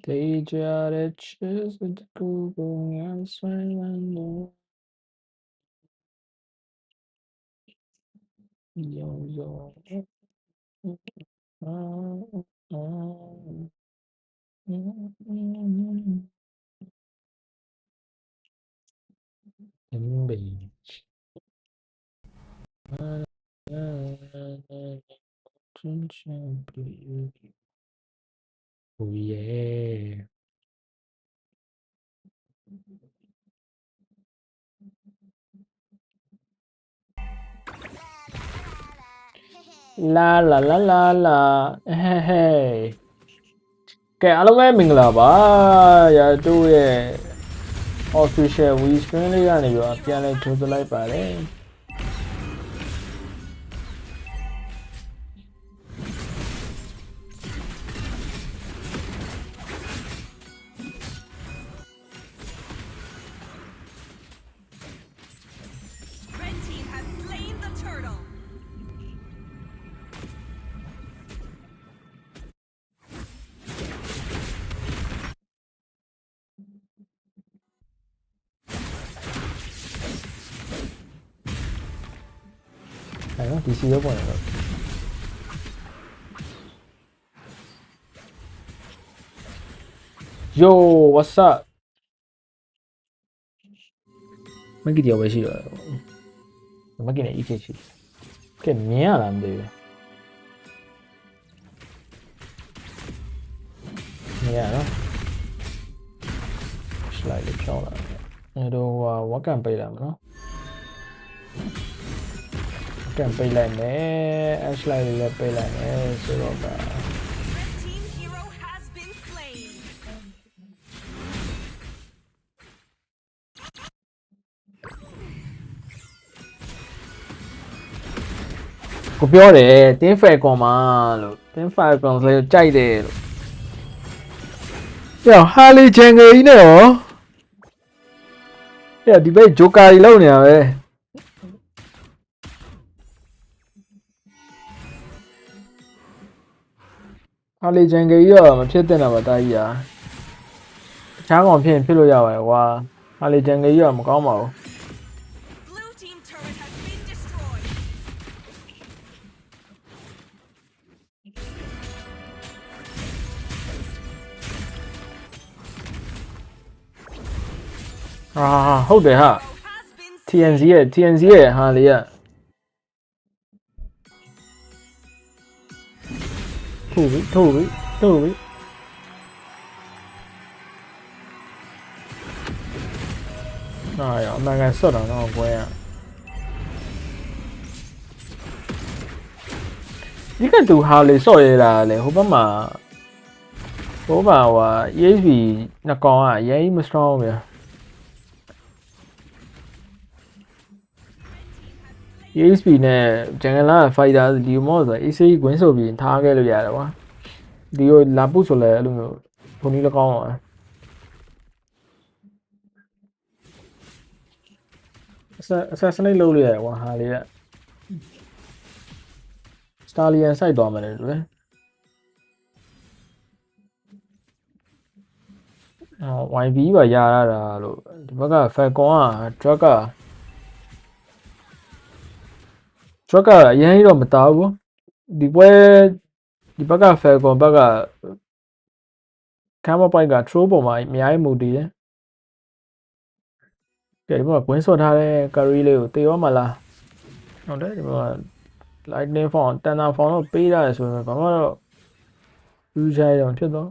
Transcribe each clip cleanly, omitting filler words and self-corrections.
They just choose to Google and surrender. Yo, yo. Baby. Oh yeah. La la la la la. Hey hey. ကဲအားလုံးပဲမင်္ဂလာပါရာတို့ရဲ့ official Restream လေးကနေပြီးတော့ပြန်လည်ကြိုဆိုလိုက်ပါတယ်အဲ့တော့ DC ရောပေါ်နေတော့ Yo what's up မကီတယောက်ပဲရှိတော့မကီနဲ့ EK ရှိကဲမြင်ရလားမသိဘူးမြင်ရနော် slide လေးဖြောင်းလာတယ်အဲ့တော့ဝက်ကန်ပေးလာမနော်ကန်ပေးလိုက်မယ် slide လေးလည်းပေးလိုက်မယ်ဆိုတော့ကကိုပြောတယ်တင်းဖယ်ကွန်မှာလို့တင်းဖယ်ကွန်လေးကြိုက်တယ်လို့ပြောဟာလီချန်ဂေကြီးနဲ့ရောပြဒီဘက်ဂျိုကာကြီးလောက်နေရပဲဟာလီချန်ဂေကြီးတော့မဖြစ်တဲ့တော့တာကြီးอ่ะတခြားကောင်ဖြစ်လို့ရပါတယ်ကွာဟာလီချန်ဂေကြီးတော့မကောင်းပါဘူးဟုတ်တယ်ဟာ TNC ရဲ့ဟာလေးอ่ะထုတ်ပြီရောအမှန်ကန်ဆွတ်တော့တော့ကွဲอ่ะဒီကတူဟာလေးဆော့ရတာလေဟိုဘက်မှာဟို EHP နှစ်ကောင်อ่ะအရင်မ strong ဗျာESP နဲ့ဂျန်ဂလာ fighter ဒီမော့ဆို AC ကွင်းဆိုပြီးထားခဲ့လို့ရတယ်ကွာဒီကိုလာပုဆိုလဲအဲ့လိုမျိုးဘုံကြီးလည်းကောင်းပါassassinate လုပ်လို့ရတယ်ကွာဟာလေးက Stallion စိုက်သွားမယ်လေတူတယ်YB ပါရတာလို့ဒီဘက်က Falcon က Drug ကအရင်တော့မတားဘူးဒီဘက်က Falcon ဘက်က camera point က throw ပေါ်မှာအများကြီးမူတည်တယ်ကဲဒီမှာကွင်းဆော့ထားတဲ့ carry လေးကိုတေရောမလားဟုတ်တယ်ဒီမှာ lightning form တန်တာ form တော့ပေးရတယ်ဆိုရင်ဘာမှတော့ယူကြရအောင်ဖြစ်တော့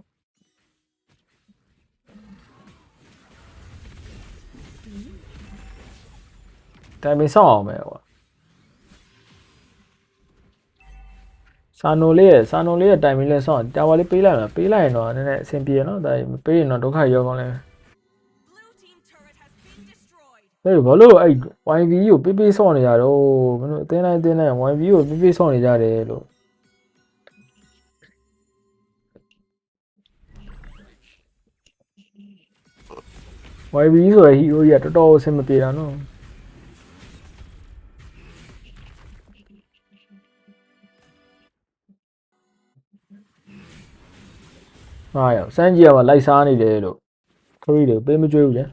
တိုင်မင်ဆောက်အောင်ပဲကွာစာနိုလေးရဲ့တိုင်မင်လေးဆောက်တာဝါလေးပေးလိုက်ရင်တော့နည်းနည်းအဆင်ပြေနော်ဒါမပေးရင်တော့ဒုက္ခရောက်ကောင်းလဲဘာလို့အဲ့ YV ကိုပေးဆော့နေကြတော့မင်းတို့အတင်းတိုင်း YV ကိုပေးဆော့နေကြတယ်လို့ YB ဆိုတဲ့ hero ကြီးကတော်တော်အဆင်မပြေတာနော် ဟာရောစမ်းကြည့်ရမှာလိုက်စားနေတယ်လို့ခရီးတွေပေးမကြွေးဘူးလေ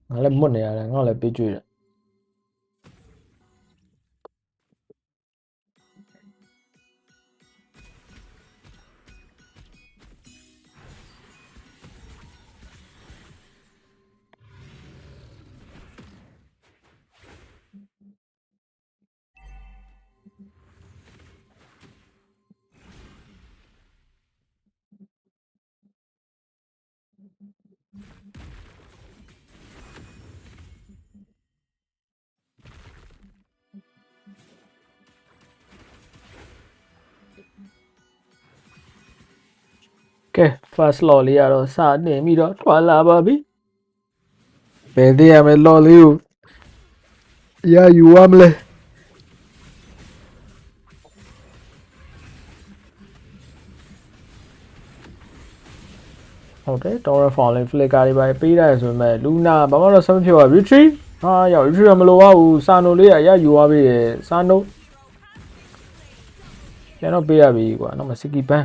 ငါလည်းမွတ်နေရတယ်ငါလည်းပေးကြွေးတယ်ကဲ first law လေးကတော့စတင်ပြီးတော့ထွက်လာပါပြီဘယ်တည်းရမယ် law လေးကိုရယူရမလဲဟုတ်တယ် Torrent Falling Flicker တွေပါပေးရတယ်ဆိုပေမဲ့ Luna ဘာမှတော့ဆက်မဖြစ်ပါဘူး Retreat ဟာရောက် Retreat မလိုပါဘူးစာနိုလေးရယူသွားပြီစာနိုပြန်တော့ပေးရပြီကွာနောက်မှ Siki Ban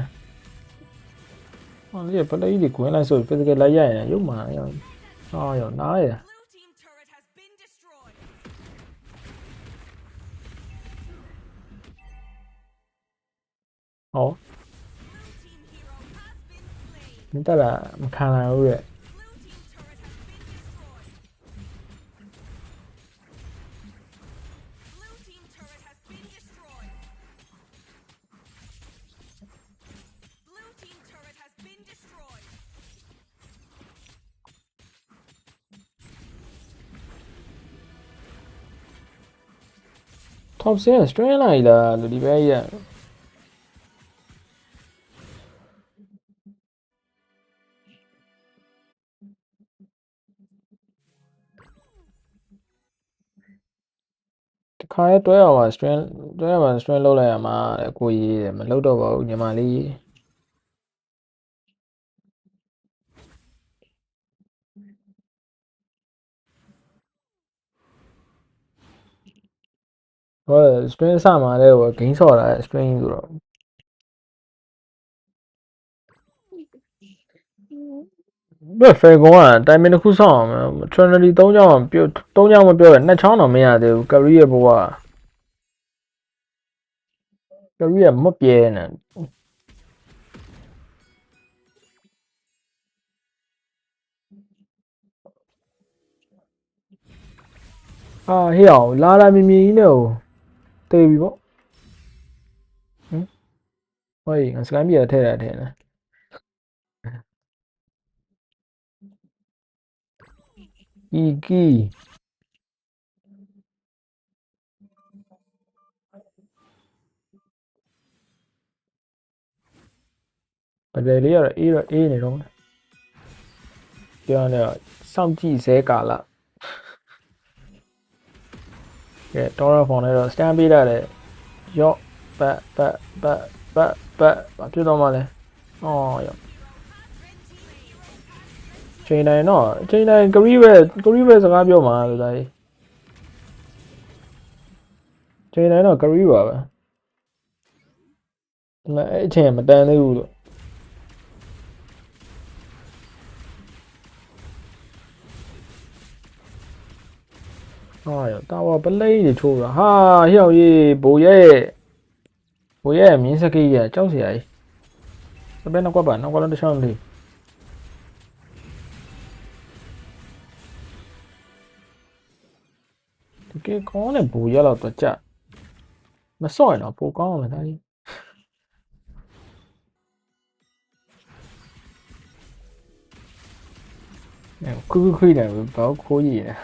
ဟောလေပလေးကြီးကိုဝင်လိုက်ဆို physical လိုက်ရရင်ရုပ်မှာရောက်ဟာရောက်နားရဟောမတက်လာမခံနိုင်ဘူးရဲ့top 10 strain လိုက်လားလူဒီပဲရခါရဲတွဲအောင်ပါ strain တွဲအောင်ပါ strain လောက်လိုက်ရမှာကိုကြီးမလောက်တော့ပါဘူးညီမလေးဟော strain စမှာလဲဟို gain ဆော့တာ strain ဆိုတော့ဘယ်ဖေကွန်ကတိုင်မင်တစ်ခုဆောင်းအောင် Trinity 3ချောင်းပြော3ချောင်းမပြောရ2ချောင်းတော့မရသေးဘူး career ဘဝ career မပြဲနဲ့ဟာဟေ့အောင်လာလာမြင်မြင်ကြီးနဲ့ဟိုတေးပြီပေါ့ဟင်ဟိုငါစကိုင်းပြထဲတာထဲနေအီကီပဒယ်လေးကတော့အေးနေတော့ပြောနေတော့စောင့်ကြည့်စဲကာလကဲ Torrent Phone နဲ့တော့ stand ပေးရတယ်ရော့ပတ်ဘာဖြစ်တော့မှလဲအော်ရော့ချိန်တိုင်းတော့ချိန်တိုင်းကရီးပဲစကားပြောမှာလို့ဒါကြီးချိန်တိုင်းတော့ကရီးပါပဲဒါပေမဲ့အဲ့အချိန်မတန်သေးဘူးလို့ဟာရောတာဝါပလိတွေချိုးတာဟာဟျောက်ရေးဘိုးရဲ့မြင်းစကိရကြောက်စရာကြီးစပယ်နောက်ကွက်ပါနောက်ကွက်လုံးတစ်ချောင်းလေးတကယ်ကောင်းတယ်ဘိုးရတော့တော့ကြမစော့ရတော့ပိုကောင်းတယ်ဒါကြီးခွေးတယ်ဘာခိုးရည်လဲ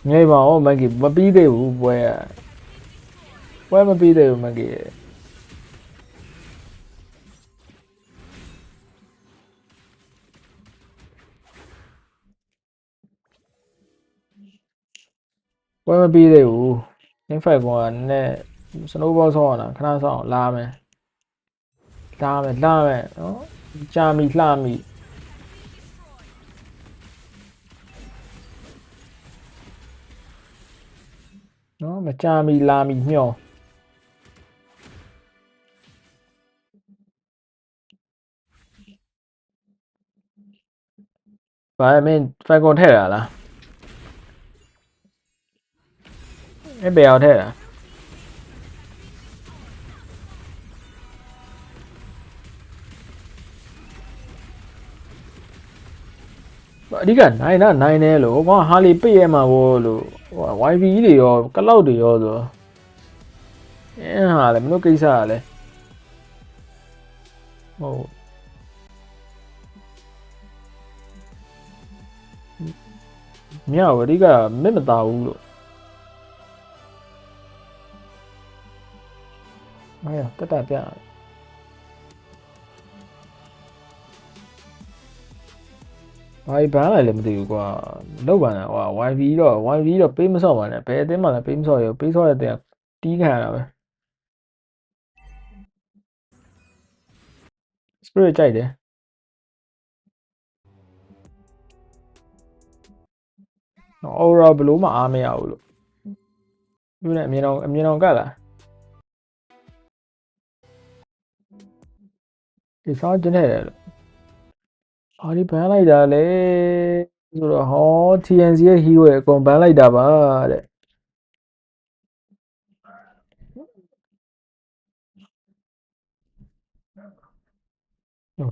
ငယ်ပါဦးမက်ကီမပြီးသေးဘူးပွဲမပြီးသေးဘူးမက်ကီပွဲမပြီးသေးဘူးနင်းဖိုက်ကောင်ကနဲ့စနိုးဘောဆောင်းအောင်ခဏဆောင်းလာမယ်နော်ကြာမီလှမီ နော်မကြမီလာမီမျောဘာမင်းဖိုင်ကွန်ထည့်တာလားအဲ့ဘယ်အောင်ထည့်တာအဓိကနိုင်တာနိုင်တယ်လို့ကွာဟာလီပိတ်ရမှာဘောလို့ဟို YV တွေရောကလောက်တွေရောဆိုအဲဟာလေမလို့ကိစ္စကလည်းဟုတ်မြောက်အဓိကမစ်မသားဘူးလို့အားရတက်တာပြဘာဘန်းလိုက်လည်းမသိဘူးကွာလောက်ပါနဲ့ဟို YV တော့ပေးမစော့ပါနဲ့ဘယ်အသင်းမှလည်းပေးမစော့ရပေးစော့ရတဲ့တီးခံရတာပဲ spirit ကြိုက်တယ်အော်ရာဘလို့မှအားမရဘူးလို့သူနဲ့အမြင်အောင်ကတ်လာဒီဆောင်ကျင်းနေတယ်လို့အာဒီဘန်းလိုက်တာလေဆိုတော့ဟော TNC ရဲ့ hero ရဲ့အကုန်ဘန်းလိုက်တာပါတဲ့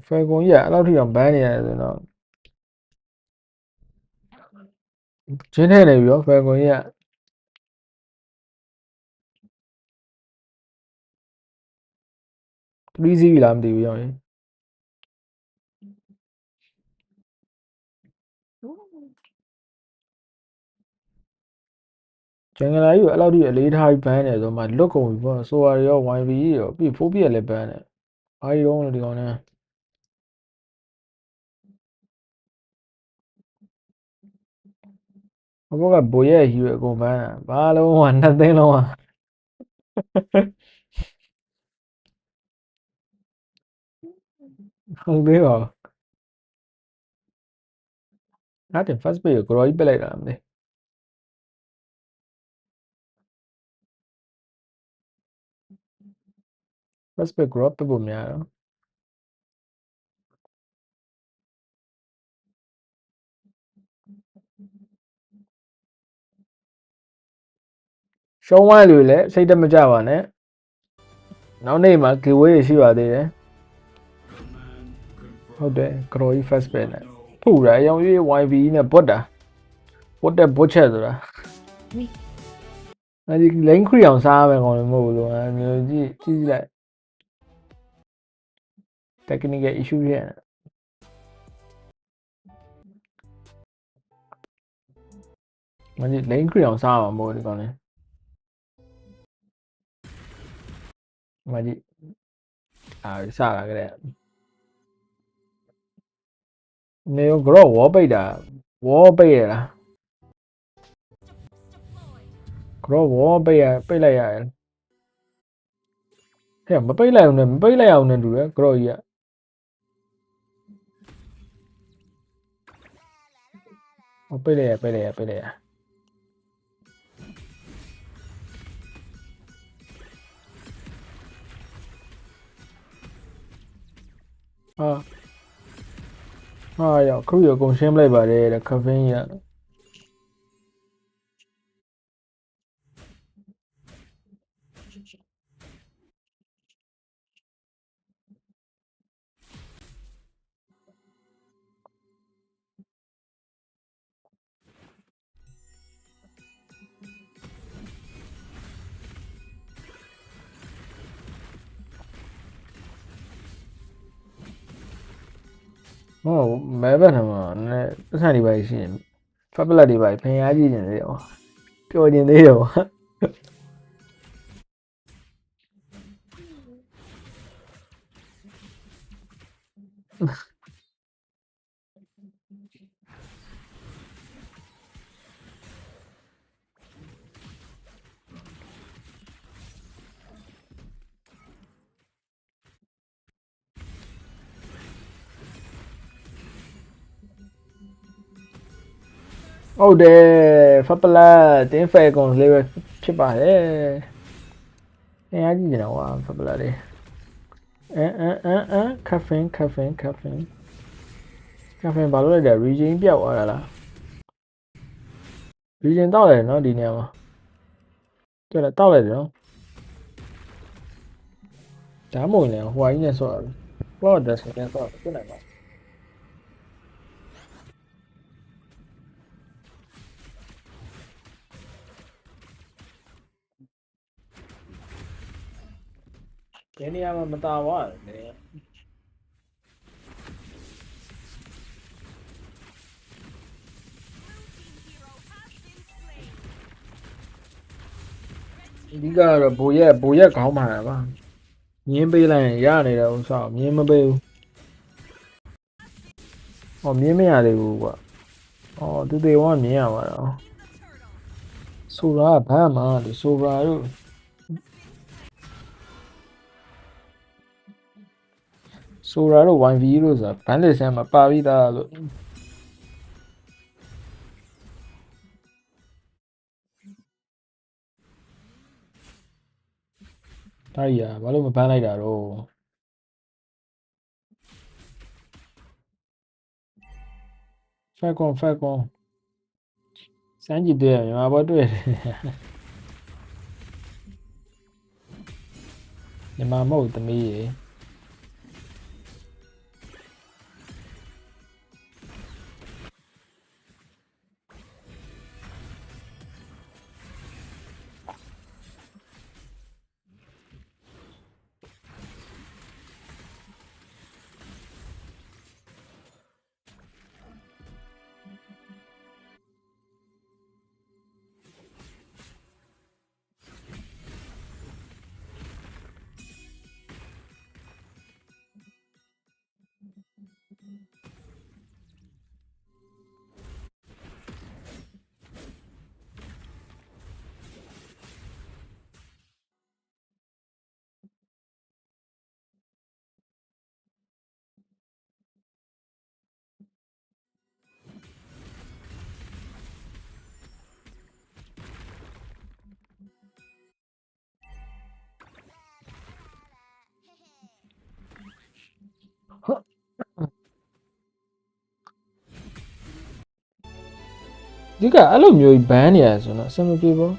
ဖယ်ကွန်ကြီးကအဲ့လောက်ထိအောင်ဘန်းနေရတယ်ဆိုတော့ကျင်းနေတယ်ပြီးတော့ဖယ်ကွန်ကြီးက3 စီးပြီလားမသိဘူးရောင်းဂျန်ဂလာကြီးကိုအဲ့လောက်ထိအလေးထားပြီးဘန်းနေဆိုမှလွတ်ကုန်ပြီပေါ့ဆိုရာရော YV ရောပြီးဖိုးပြက်လည်းဘန်းတယ်အားကြီးတော့ဒီကောင်နဲ့ဘောကဘိုရဲ့ hero အကုန်ဘန်းတာဘာလုံးက2 သိန်းလုံးอ่ะဟုတ်သေးပါအဲ့တင် first page ကို grow ကြီးပစ်လိုက်တာမသိ first page grow ပစ်ဖို့များတော့ရှုံးသွားလူလည်းစိတ်တမကြပါနဲ့နောက်နေ့မှာ giveaway ရှိပါသေးတယ်ဟုတ်တယ် grow ကြီး first page နဲ့ဖူတာရောင်ရွေး YV နဲ့ bot တာ bot တဲ့ bot ချက်ဆိုတာအဲ့ဒီ lane ခရီအောင်စားမယ်ကောင်လည်းမဟုတ်ဘူးလို့အဲ့မျိုးကြည့်လိုက် technical issue ဖြစ်နေမကြီး lane ခရီအောင်စားမှာမဟုတ်ဒီကောင်လည်းမကြီးစလာကြတဲ့နေရော grow wall ပိတ်တာ wall ပိတ်ရလား grow wall ပိတ်လိုက်ရတယ်ဟဲ့မပိတ်လိုက်အောင်နဲ့တူတယ် grow ကြီးကပိတ်လိုက်ရဟာရောက်ခရီးအကုန်ရှင်းပလိုက်ပါတယ်တဲ့ caffeine ကြီးကဟုတ်မဲဘက်ထမှာနဲ့ပတ်စံတွေပါရှိရင်ဖက်ပလက်တွေပါဖင်အားကြည့်နေသေးတယ်ပျော်နေသေးတယ်ဟုတ်တယ်ဖက်ပလက်တင်းဖယ်ကွန်လေးပဲဖြ ဖြစ်ပါတယ်အင်အားကြီးနေတာကွာဖပလာလေးcaffeine ဘာလို့လဲတဲ့ region ပြောက်သွားတာလား region တောက်လိုက်နော်ဒီနေရာမှာတွေ့လားတောက်လိုက်တယ်နော်ဒါမှမဟုတ်လည်းဟိုအကြီးနဲ့ဆော့ရတယ်ဘော့ဒါဆိုရင်ဆော့ပြနိုင်ပါဒီနေရာမှာမတာသွားတယ်အဓိကတော့ဘိုရက်ခေါင်းပါတာပါမြင်းပေးလိုက်ရင်ရနေတဲ့ဥစ္စာမြင်းမပေးဘူးဟောမြင်းမရသေးဘူးကွာအော်သူတွေဝမြင်းရပါတော့ဆိုတာဘာမှမလို့ဆိုတာတို့ဆိုတာတို့ YV လို့ဆိုတာဘန်းလစ်ဆန်မှာပါပြီးသားလို့ဒါကြီးอ่ะဘာလို့မပန်းလိုက်တာတော့ဖက်ကွန်စမ်းကြည့်တွေ့ရမြန်မာဘောတွေ့တယ်မြန်မာမဟုတ်သမီးရေဒီကအဲ့လိုမျိုးဘန်းနေရဆိုတော့အဆင်မပြေဘူး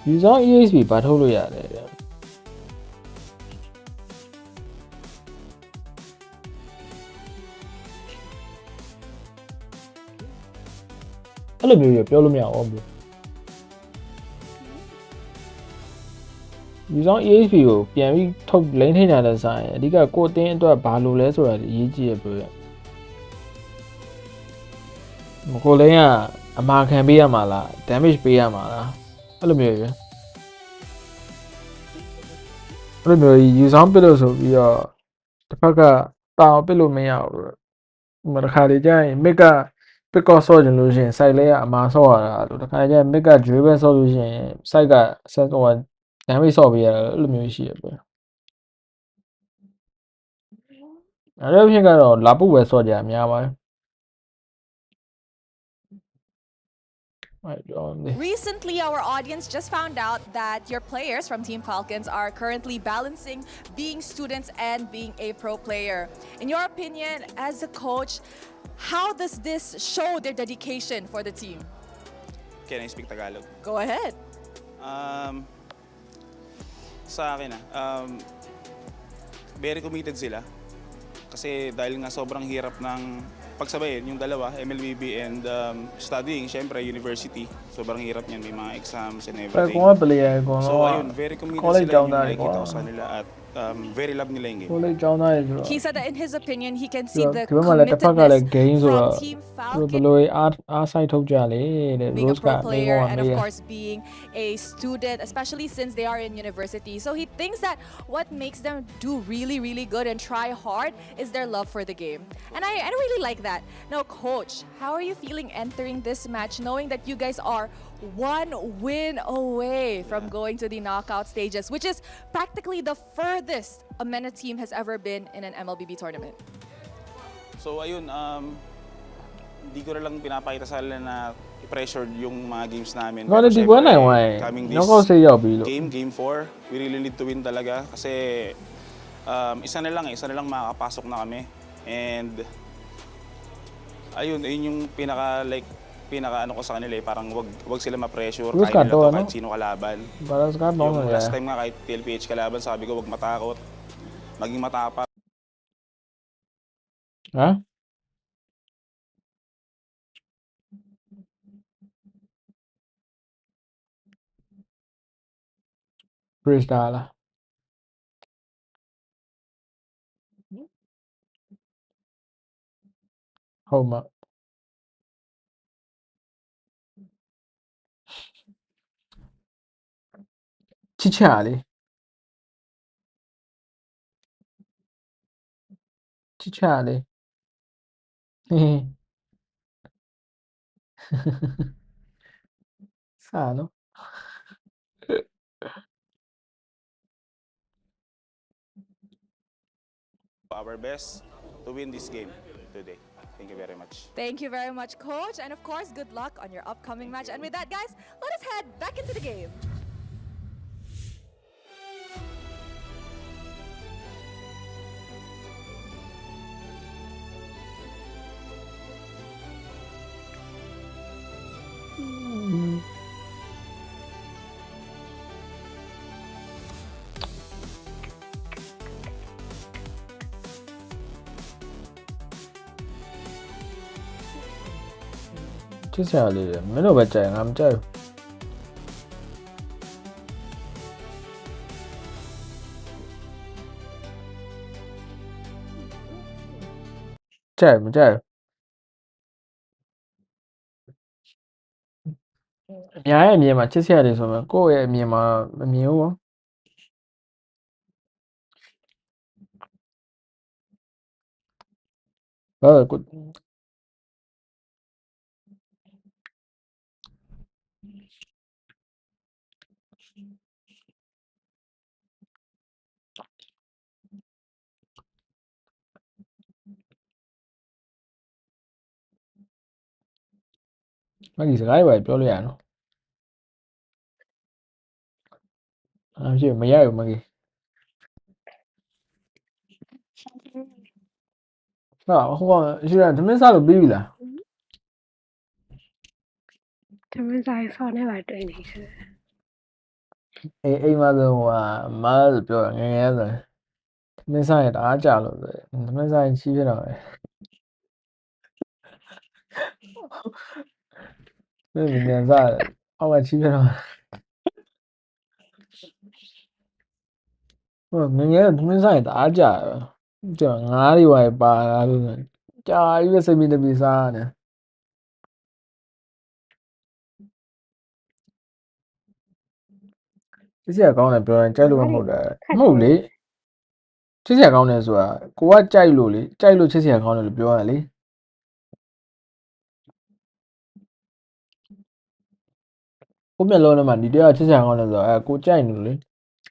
ယူဆောင် EXP ဘာထုတ်လို့ရတယ်ဗျအဲ့လိုမျိုးပြောလို့မရအောင်ဘူးယူဆောင် EXP ကိုပြန်ပြီးထုတ်လိမ့်ထိနေတာလည်းဆိုင်အဓိကကိုအတင်းအတွက်ဘာလို့လဲဆိုတာအရေးကြီးရပြောရမကိုလိမ့်ကအမာခံပေးရမှာလား damage ပေးရမှာလားအဲ့လိုမျိုးရအဲ့လိုမျိုးယူဆောင်ပစ်လို့ဆိုပြီးတော့တစ်ဖက်ကတောင်ပစ်လို့မရဘူးမတစ်ခါလေကြာရင်မစ်ကပစ်ကော့ဆော့ကျင်လို့ရှိရင် site လေးကအမာဆော့ရတာလို့တစ်ခါကျရင်မစ်က drill ပဲဆော့လို့ရှိရင် site ကဆက်ဟိုdamage ဆော့ပေးရအဲ့လိုမျိုးရှိရပဲအဲ့လိုဖြစ်ကတော့လာပုတ်ပဲဆော့ကြအများပါတယ်Recently, our audience just found out that your players from Team Falcons are currently balancing being students and being a pro player. In your opinion, as a coach, how does this show their dedication for the team? Can I speak Tagalog? Go ahead. Sa akin very committed sila. Kasi dahil nga sobrang hirap ng pagsabayin yung dalawa, MLBB and studying, syempre university. Sobrang hirap niyan, may mga exams and everything. So ayun, very committed sila yung nakikita ko sa nila at very love nila yung game. He said that in his opinion, he can see the committedness from Team Falcon being a pro player and of course being a student, especially since they are in university. So he thinks that what makes them do really, really good and try hard is their love for the game. And I really like that. Now, Coach, how are you feeling entering this match, knowing that you guys are one win away from going to the knockout stages, which is practically the furthest a MENA team has ever been in an MLBB tournament? So ayun, hindi ko na lang pinapakita sa kanila na i-pressure yung mga games namin. ငါ Pero လည်းဒီပွဲနိုင်သွားရင် coming နောက်ကောက် this ဆေးရောက်ပြီလို့ game 4, we really need to win talaga. Kasi isa na lang makakapasok na kami. And ayun yung pinaka ano ko sa kanila parang wag sila ma-pressure Rules kahit nila ka to, to, ano? kahit sino kalaban. Para sa kahit Yung mga last time nga kahit TLPH kalaban, sabi ko wag matakot, maging matapang. Ha? Freestyle လားဟုတ်မှာချစ်ချလေချစ်ချလေဟင်းစာနော် Our best to win this game today. Thank you very much. Thank you very much, Coach. And of course, good luck on your upcoming match. And with that, guys, let us head back into the game.ချစ်စရာလေးတယ်မင်းတို့ပဲကြိုက်ငါမကြိုက်ဘူးကြိုက်မကြိုက်အများရဲ့အမြင်မှာချစ်စရာလေးဆိုမှကိုယ့်ရဲ့အမြင်မှာမမြင်ဘူးပေါ့ဟုတ်ကိုမကြီးစကားတွေပဲပြောလို့ရနော်အားဖြင့်မရဘူးမကြီးဟာဟိုကရှိရသမင်းစားလို့ပြီးပြီလား သမင်းစားဆောင်းနေပါတွေ့နေရှင် အိမ်မှာဆိုဟိုကမားလို့ပြောငယ်ငယ်ဆိုသမင်းစားရင်တအားကြလို့ဆိုသမင်းစားရင်ချီးပြတော့တယ်မင်းငယ်စားအောက်ကချီးပြတော့ဟိုငယ်ငယ်သမင်းစားရင်တအားကြတယ်ကျွန်တော်ငါးတွေပါလာလို့ကြာကြီးပဲစိတ်မီတပီစားနေချစ်စရာကောင်းတယ်ပြောရင်ကြိုက်လို့မဟုတ်တာမဟုတ်လေချစ်စရာကောင်းတယ်ဆိုတာကိုကကြိုက်လို့လေကြိုက်လို့ချစ်စရာကောင်းတယ်လို့ပြောရလေကိုမျက်လုံးထဲမှာဒီတရားချစ်စရာကောင်းတယ်ဆိုတာကိုကြိုက်နေလို့လေ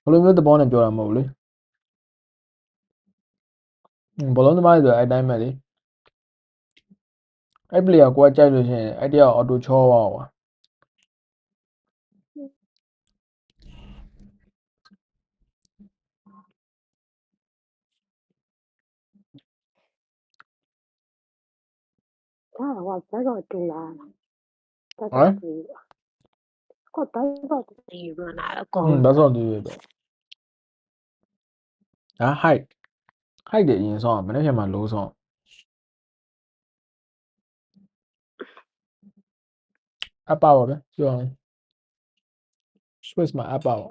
ဘယ်လိုမျိုးသဘောနဲ့ပြောတာမဟုတ်ဘူးလေဘလုံးသမားတွေဆိုအဲ့တိုင်းပဲလေအဲ့ပလေယာကိုကကြိုက်လို့ရှိရင်အဲ့တရားအော်တိုချောသွားပါဟာဟောဘယ်တော့တူလာတာ ဟမ် ကိုဘယ်တော့တူရနာကော ဒါဆိုတူရတော့ဟာ height တွေအရင်ဆုံးမနေ့ကမှ low ဆုံးအပ်ပါပါပဲပြောအောင် Swiss မှာအပ်ပါပါ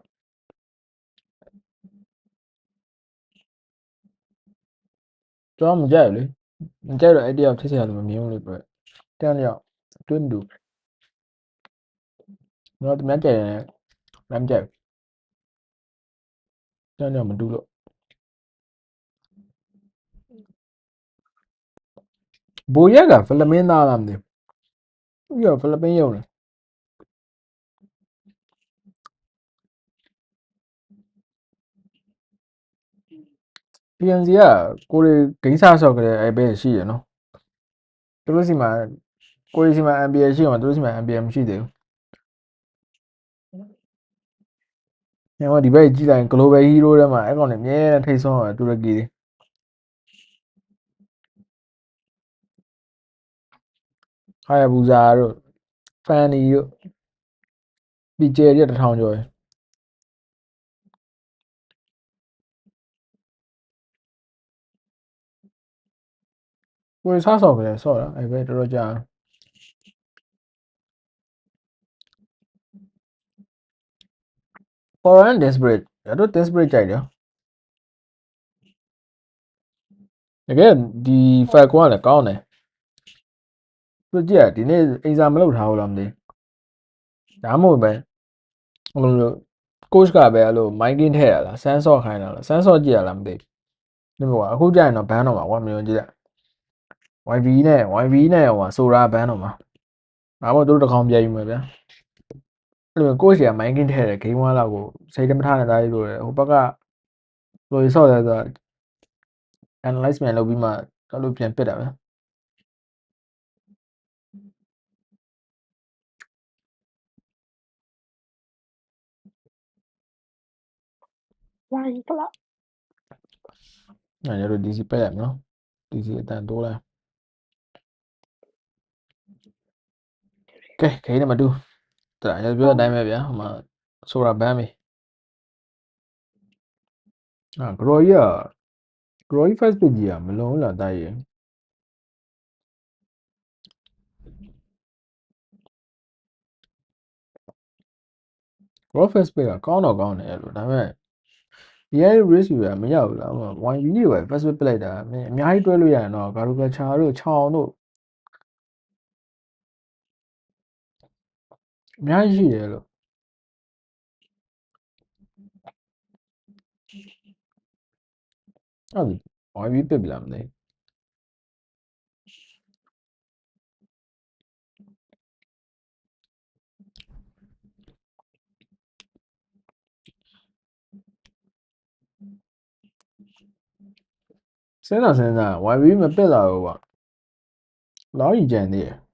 ကျွန်တော်မကြိုက်ဘူးလေမကြိုက်တော့အဲ့တရားချစ်စရာလို့မမြင်ဘူးလေပြတန်းလျောက်တွင်းတူတော့တမန်ကြိုက်တယ်လမ်းကြိုက်တန်းလျောက်မတူလို့ဘိုရက်ကဖိလမင်းသားလားမသိဘူးပြီးတော့ဖိလပင်းရုံတယ်PNC ကကိုရီဂိမ်းစားဆော့ကြတဲ့အဲ့ဘဲရှိရနော်သူတို့စီမှာ ကိုရီစီမှာ MBA ရှိအောင်သူတို့စီမှာ MBA မရှိသေးဘူး။ညောဒီဘက်ကြည့်လိုက် Global Hero ထဲမှာအဲ့ကောင်တွေအမြဲတမ်းထိတ်ဆုံးရတူရကီတွေဟာယာဘူဇာတို့ဖန်နီတို့ပီဂျယ်တွေ1000ကျော်ကိုရီစားဆော့ပဲဆော့တာအဲ့ပဲတော်တော်ကြာForeign Desperate အဲ့တော့ Desperate ကြိုက်တယ်တကယ်ဒီ File ကလည်းကောင်းတယ်သူကြည့်ရဒီနေ့အိမ်စာမလုပ်ထားဘူးလားမသိဒါမှမဟုတ်ပဲဟိုလို coach ကပဲအဲ့လို miking ထည့်ရလားဆန်းဆော့ခိုင်းတာလားဆန်းဆော့ကြည့်ရလားမသိဘူးဒီမှာအခုကြာရင်တော့ဘန်းတော့မှာကွာမယုံကြည်တဲ့ YV နဲ့ဟိုဆိုတာဘန်းတော့မှာဒါမှမဟုတ်သူတို့တစ်ခေါင်ပြယူမယ်ဗျာအဲ့လို coach က miking ထည့်တယ် game 1လောက်ကိုစိတ်တမထားနဲ့တားပြီးလို့ဟိုဘက်ကလိုဆော့တယ်ဆိုတော့ analyze ပြန်လုပ်ပြီးမှအဲ့လိုပြန်ပစ်တာဗျာWhy club? အဲ့ဒါတို့ DC ပက်ရမယ်နော် DC အတန်တိုးလိုက်ကဲခေးနေမတူဒါရပြောတဲ့အတိုင်းပဲဗျာဟိုမှာဆိုတာဘန်းပြီအာ Groy first page ကြီးอ่ะမလုံးလားတားရ Grow first page ကကောင်းတော့ကောင်းတယ်အဲ့လိုဒါပေမဲ့ AI risk ရမရဘူးလားဟို YV တွေပဲ first page ပစ်လိုက်တာအများကြီးတွဲလို့ရရင်တော့ Garuga Cha တို့ချောင်းတို့အများကြီးရှိတယ်လို့အဲ့ဒါ YV ပစ်ပလားမသိစဉ်းစား YV မပစ်တာဘူးကွာလောက်ကြီးကြံသေးတယ်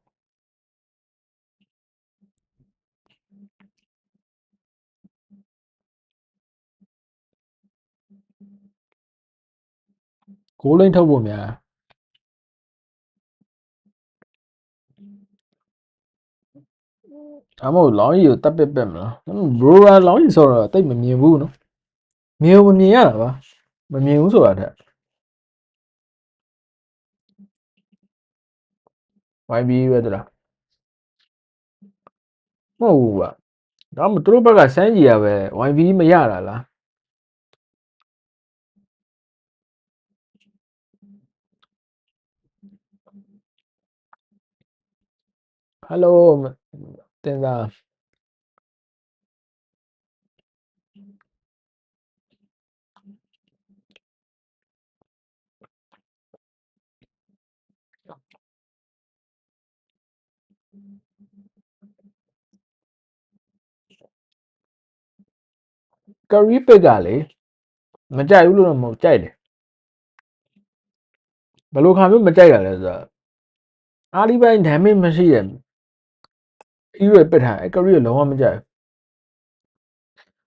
ဂိုးလိန်ထုတ်ဖို့များဒါမှမဟုတ်လောင်းကြီးကိုတပ်ပစ်မလား bro လောင်းကြီးဆိုတော့တိတ်မမြင်ဘူးနော်မြင်ရတာပါမမြင်ဘူးဆိုတာတဲ့ YB ပဲတလားမဟုတ်ဘူးကွာဒါမှမဟုတ်သူတို့ဘက်ကစမ်းကြည့်ရပဲ YB မရတာလား Hello တင်သားကရီပစ်ကလေမကြိုက်ဘူးလို့တော့မဟုတ်ကြိုက်တယ်ဘယ်လိုခါမျိုးမကြိုက်ရလဲဆိုတော့အားဒီပိုင်း damage မရှိရဲ့ hero ပစ်ထားအဲ့ကရီလုံးဝမကြိုက်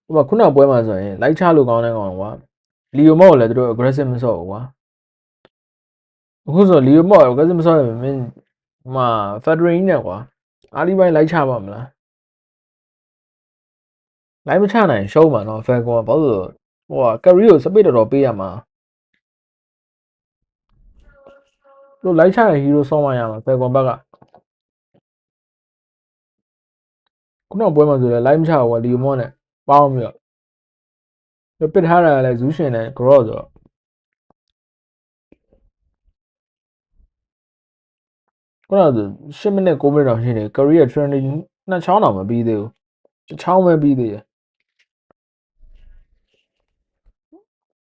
ဘူးဟိုခုနပွဲမှာဆိုရင်လိုက်ချလို့ကောင်းတဲ့ကောင်ကွာလီယိုမော့ကိုလည်းသူတို့ aggressive မဆော့ဘူးကွာအခုဆိုလီယိုမော့ aggressive မဆော့ရမင်းဟိုမှာ federation နဲ့ကွာအားဒီပိုင်းလိုက်ချပါမလားလိုက်မချနိုင်ရှုံးမှာနော် fan ကွာဘာလို့ဟိုကရီကိုစပစ်တော်ပေးရမှာတို့လိုက်ချတဲ့ hero ဆော့မှရမှာ fan ကွန်ဘက်ကခုနပွဲမှာဆိုလည်းလိုက်မချဘူးကွာလီယိုမော့နဲ့ပေါင်းပြီးတော့ပစ်ထားတာလည်းဇူးရှင်နဲ့ gross ဆိုတော့ခုနက10မိနစ်9မိနစ်တော့ရှိနေ career training နှစ်ချောင်းတော့မပြီးသေးဘူးတစ်ချောင်းပဲပြီးသေးတယ်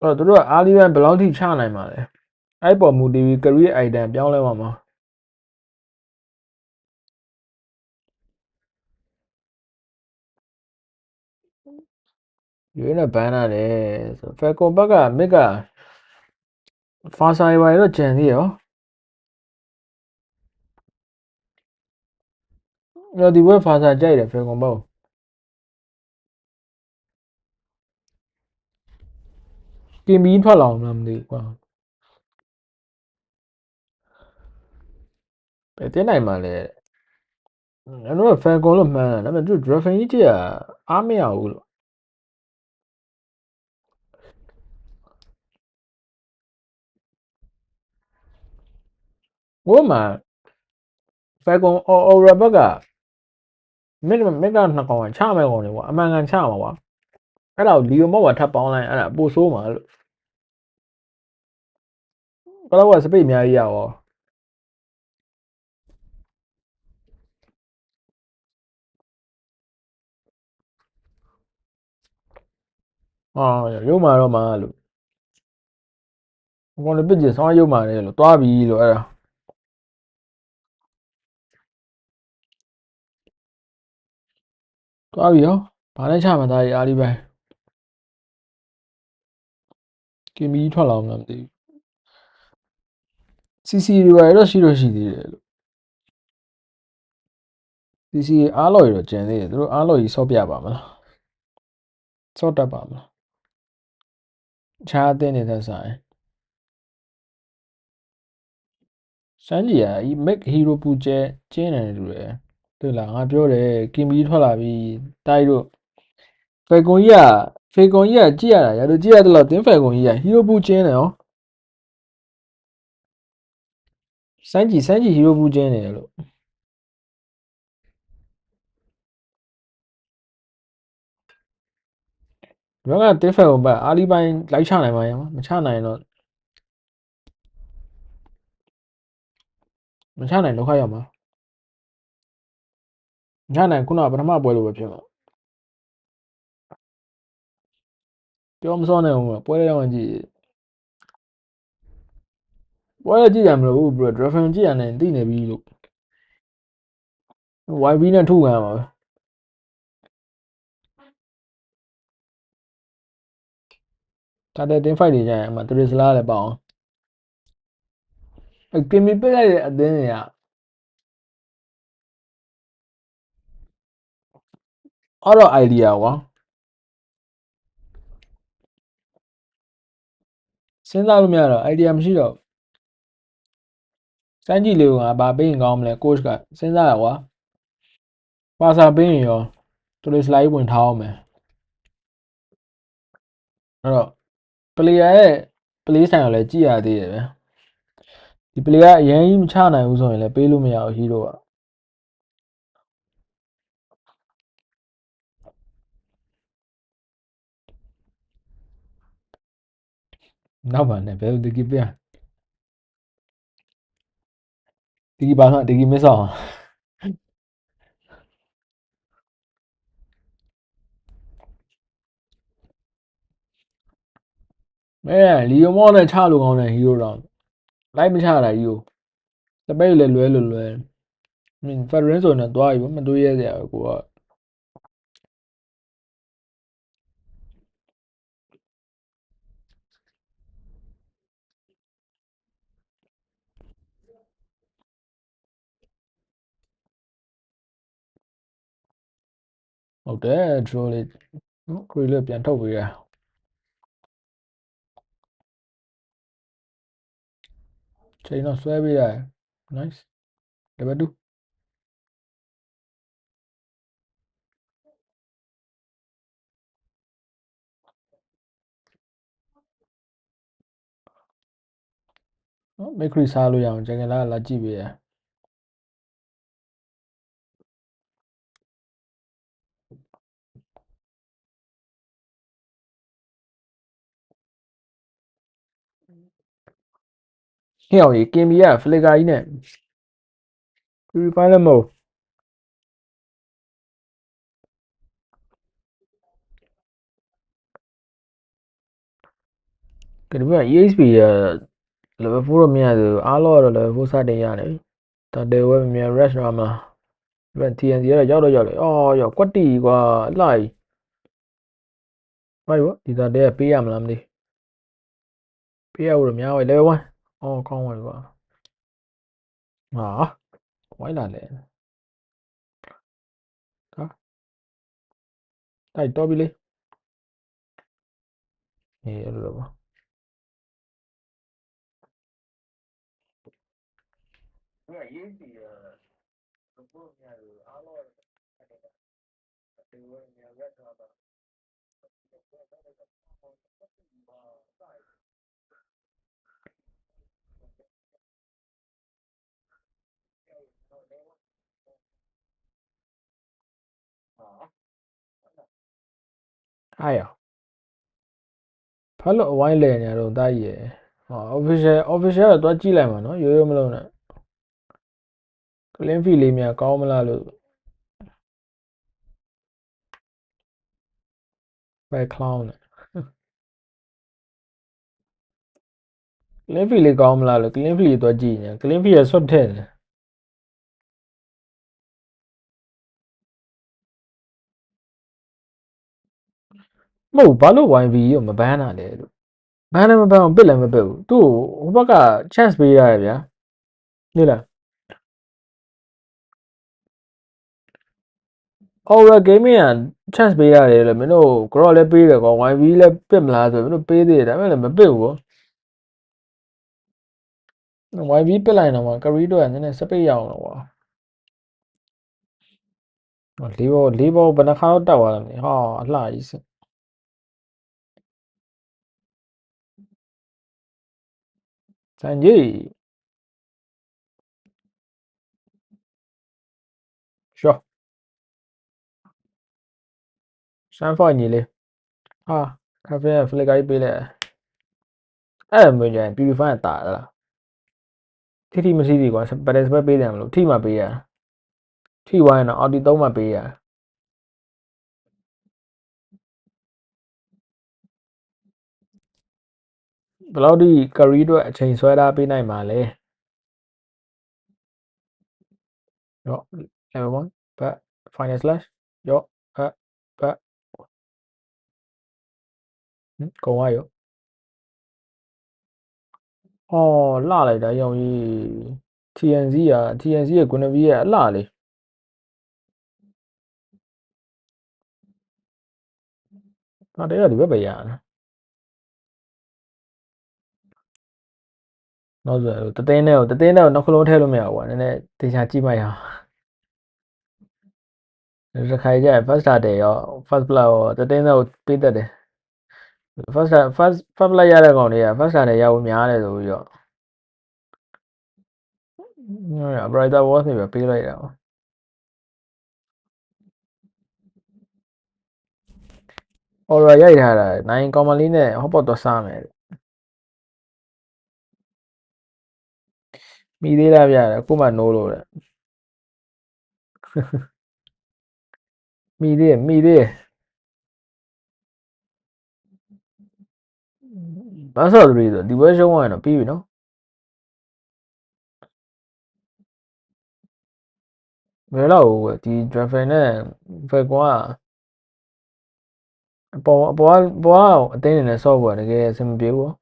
အဲ့တော့တို့ကအားလီဘန်ဘယ်လောက်ထိချနိုင်မှာလဲအဲ့ပေါ်မူတည်ပြီး career item ပြောင်းလဲပါမှာရွေးနေဘန်းရတယ်ဆို Falcon ဘက်ကမစ်က Far Side တော့ကြံသေးရော Rồi thì với pha xa chạy để phải còn bao. Game biến thoát lòng làm gì quá. Thế này mà lại nó phải còn lúc mà nó mình chú phải chứ à ám mèo ủa mà phải còn ở bác à mấy cái nó còn cha mày còn này quá mà ngang cha mà quá cái đầu liều mà quá thấp bao này à bố số mà cái đó là sẽ bị mày à à yêu mà rồi mà con này bây giờ sao yêu mà này toa bị rồi à toa bị không bà này cha mà tại à đi về cái mi thoát lòng làm gì CC rồi đó xí rồi xí đi CCအားလို့ရတော့ကျန်သေးတယ်သူတို့အားလို့ကြီးဆော့ပြပါမလားဆော့တက်ပါမလားခြားအသင်းနေတဲ့ဆိုင်စမ်းကြီးอ่ะ Make Hero ပူကျဲကျင်းတယ်တူတယ်对လားငါပြောတယ်ကင်မီထွက်လာပြီတိုက်တို့ဖေကွန်ကြီးကကြည့်ရတာရတို့ကြည့်ရတယ်လို့တင်းဖေကွန်ကြီးက Hero ပူကျင်းတယ်ဟောစမ်းကြီး Hero ပူကျင်းတယ်လို့ဘယ်ကတင်းဖေကွန်ဘက်အာလီပိုင်းလိုက်ချနိုင်မှာရမချနိုင်တော့မချနိုင်ဒုက္ခရောက်မှာမချနိုင်ခုနကပထမပွဲလိုပဲဖြစ်မှာပြောမစောနဲ့ဦးပွဲရောက်ရင်ကြည့်ပွဲကြည့်ရမလို့ bro Dragon ကြည့်ရတယ်သိနေပြီလို့ YB နဲ့ထုတ်ခံရမှာပဲဒါတဲ့တင်း fight တွေကြရင်အမှတရစ်လားလည်းပေါ့အောင်အဲကင်မီပစ်လိုက်တဲ့အသင်းတွေကအော်တော့ idea ကွာစဉ်းစားလို့မရတော့ idea မရှိတော့စမ်းကြည့်လေးကဘာပေးရင်ကောင်းမလဲ coach ကစဉ်းစားရကွာပါစာပေးရင်ရောတရစ်လိုက်ဝင်ထားအောင်မယ်အဲ့တော့ player ရဲ့ play style ကိုလည်းကြည့်ရသေးတယ်ဗျဒီ player အရင်ကြီးမချနိုင်ဘူးဆိုရင်လည်းပေးလို့မရဘူး hero ကနောက်ပါနဲ့ဘယ်လိုဒီကီပြဒီကီပါတော့ဒီကီမစ်ဆောင်မဲလီယိုမောနဲ့ချလို့ကောင်းတဲ့ hero တော့လိုက်မချတာကြီးကိုတပိတ်လည်းလွဲလို့လွဲဖက်ရင်ဆိုရင်တော့တွားပြီမတွေးရစရာကိုကဟုတ်တယ် troll လေးခရီးလေးပြန်ထုတ်ပေးရချိန်တော့ဆွဲပေးရတယ် nice တပတ်တူနော်မိတ်ခရီစားလို့ရအောင်ဂျန်ကလာလာကြည့်ပေးရဟဲ့အောင်ကြီးကင်ဘီကဖလစ်ကာကြီးနဲ့ခရီးဖိုင်းလည်းမဟုတ်ကင်ဘီက EXP ရ level 4တော့မရသေးဘူးအားလုံးကတော့ level 4စတင်ရတယ်ဒါတယ်ဝဲမြင် rush တော့မှာပြန် TNC ရရောက်တော့ရောက်လေအော်ရောက်ကွက်တီကွာလိုက်ဘာလို့ဒီသားတဲ့ပေးရမလားမသိပေးရလို့များဝဲ level 1အော်ကောင်းပါကွာဟာဝိုင်းလာလေ တိုက်တော့ပြီလေအေးအဲ့လိုတော့ပါအားရဖတ်လို့အဝိုင်းလဲနေတော့တားရည်ဟော official တော့ကြည့်လိုက်မှာနော်ရိုးရိုးမလုံးနဲ့ clean fee လေးများကောင်းမလားလို့ပဲ clown နဲ့ clean fee လေးကောင်းမလားလို့ clean fee လေးတော့ကြည့်နေ clean fee ရဆွတ်ထဲတယ်မဟုတ်ဘာလို့ YV ကိုမဘန်းတာလဲလို့ဘန်းလည်းမဘန်းအောင်ပစ်လည်းမပစ်ဘူးသူ့ဟိုဘက်က chance ပေးရတယ်ဗျာဟုတ်လား Aura Gaming က chance ပေးရတယ်လေမင်းတို့ grow လည်းပေးတယ်ကွာ YV လည်းပစ်မလားဆိုမင်းတို့ပေးသေးတယ်ဒါပေမဲ့လည်းမပစ်ဘူး YV ပစ်လိုက်တော့မှ career တော့နည်းနည်းစပိတ်ရအောင်တော့ကွာလေးဘောဘယ်နှခါတော့တောက်သွားတယ်မသိဟာအလှကြီးစစံကြီးရှော့စမ်းဖောက်ညီလေးဟာခါဖေးဖလစ်ကိုင်းပေးလိုက်အဲ့မင်းကြရင် purify တာလားထိမရှိသေးကွာပဒက်စပက်ပေးတယ်မလို့ထိမှပေးရထိဝိုင်းတော့အော်တီ3မှပေးရဘယ်လောက်ထိ career အတွက်အချိန်ဆွဲထားပေးနိုင်မှာလဲရော့ level 1 back final slash ရော့ back ကုန်သွားရောအော်လှလိုက်တာရောင်ကြီး TNC ရဲ့ Guinevere ရဲ့အလှလေးဟာတဲ့ဒီဘက်ပဲရနော်ဆိုတသိန်းနဲ့နောက်ခလုံးထည့်လို့မရဘူးကွာနည်းနည်းတေချာကြည့်မှရအောင်တစ်ခါကြရ first starter ရော first blood ရောတသိန်းနဲ့ပေးတတ်တယ် first blood ရတဲ့ကောင်တွေက first starter ရဖို့များတယ်ဆိုပြီးတော့brighter wars တွေပဲပေးလိုက်တာaura ရိုက်ထားတာနိုင်ကောင်မလေးနဲ့ဟော့ပေါ့တော့စားမယ်မိသေးလားဗျာအခုမှနိုးလို့တဲ့မိသေးဘာဆော့3ဆိုဒီဘက်ရှုံးသွားရင်တော့ပြီးပြီနော်ဘယ်တော့ဒီ dragon နဲ့ falcon ကအပေါ်အတင်းနေနဲ့ဆော့ဖို့တကယ်အဆင်မပြေဘူး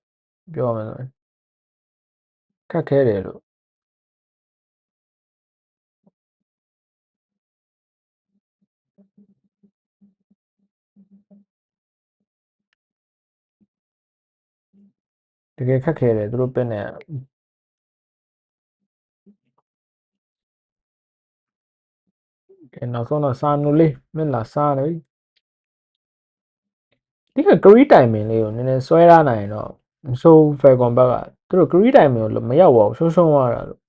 ပြောရမယ်ဆိုရင်ခက်ခဲတယ်လို့တကယ်ခက်ခဲတယ်သူတို့ပစ်နေကဲနောက်ဆုံးတော့စာနူလေးမင်းလာစားတယ်ဒီက career timing လေးကိုနည်းနည်းဆွဲထားနိုင်ရင်တော့မဆိုး falcon ဘက်ကသူတို့ career timing ကိုမရောက်ပါဘူးရှုံးသွားတာလို့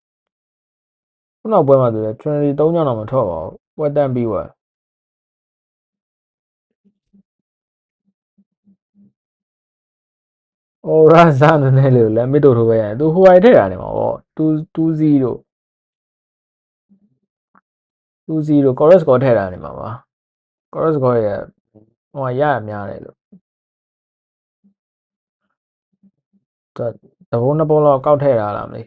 ခုနောက်ပွဲမှာဆိုလည်း trinity 3ကြောင်းတော့မထွက်ပါဘူးပွဲတန်းပြီးသွားအော်ရာဇာနည်းနည်းလေးကိုလည်းမစ်တို့ထိုးပဲရတယ်သူဟိုအိုင်ထည့်ရတယ်မှာပေါ့2-0 2-0 chorus score ထည့်တာနေမှာပါ chorus score ရဟိုရရများတယ်လို့တဘုံနှစ်ပုံလောက်ကောက်ထည့်ထားလားမသိ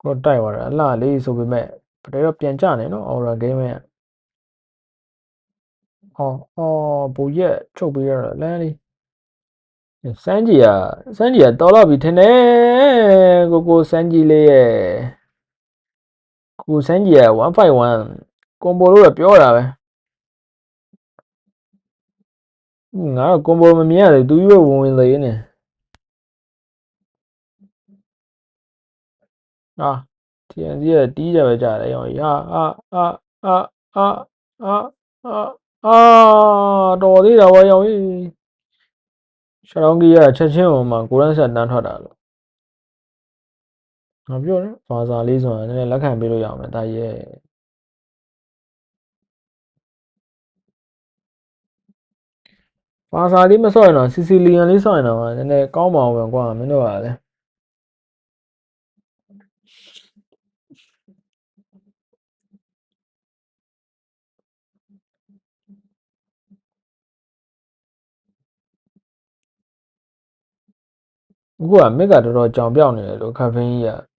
ကိုတိုက်သွားတယ်အလှလေးဆိုပေမဲ့ပတေတော့ပြန်ကြနေနော် aura game ရဲ့ဟောပူရက်ချုပ်ပေးရတာလမ်းလေးစန်းကြီးကတော်တော့ပြီထင်တယ်ကိုစန်းကြီးလေးရဲ့ ကိုစန်းကြီးက151 combo လို့တော့ပြောတာပဲငါတော့ combo မမြင်ရတယ်သူရွေးဝင်သေးနေဟာ TNC ကတီးကြပဲကြတယ်ရောဟာအာအာအာအာအာအာတော်သေးတာဝါရောင်ကြီးရှောင်းကြီးကချက်ချင်းဟိုမှာကိုရန်ဆက်တန်းထွက်တာလို့ငါပြောတယ်ဖာစာလေးဆိုတာနည်းနည်းလက်ခံပေးလို့ရအောင်မယ်တာရဲ့ဖာစာလေးမဆော့ရင်တော့စီစီလီယန်လေးဆော့ရင်တော့နည်းနည်းကောင်းပါအောင်ပဲကွာမင်းတို့ကလည်းအခုကမစ်ကတော်တော်ကြောင်ပြောက်နေတယ်လို့ခဖင်းကြီးက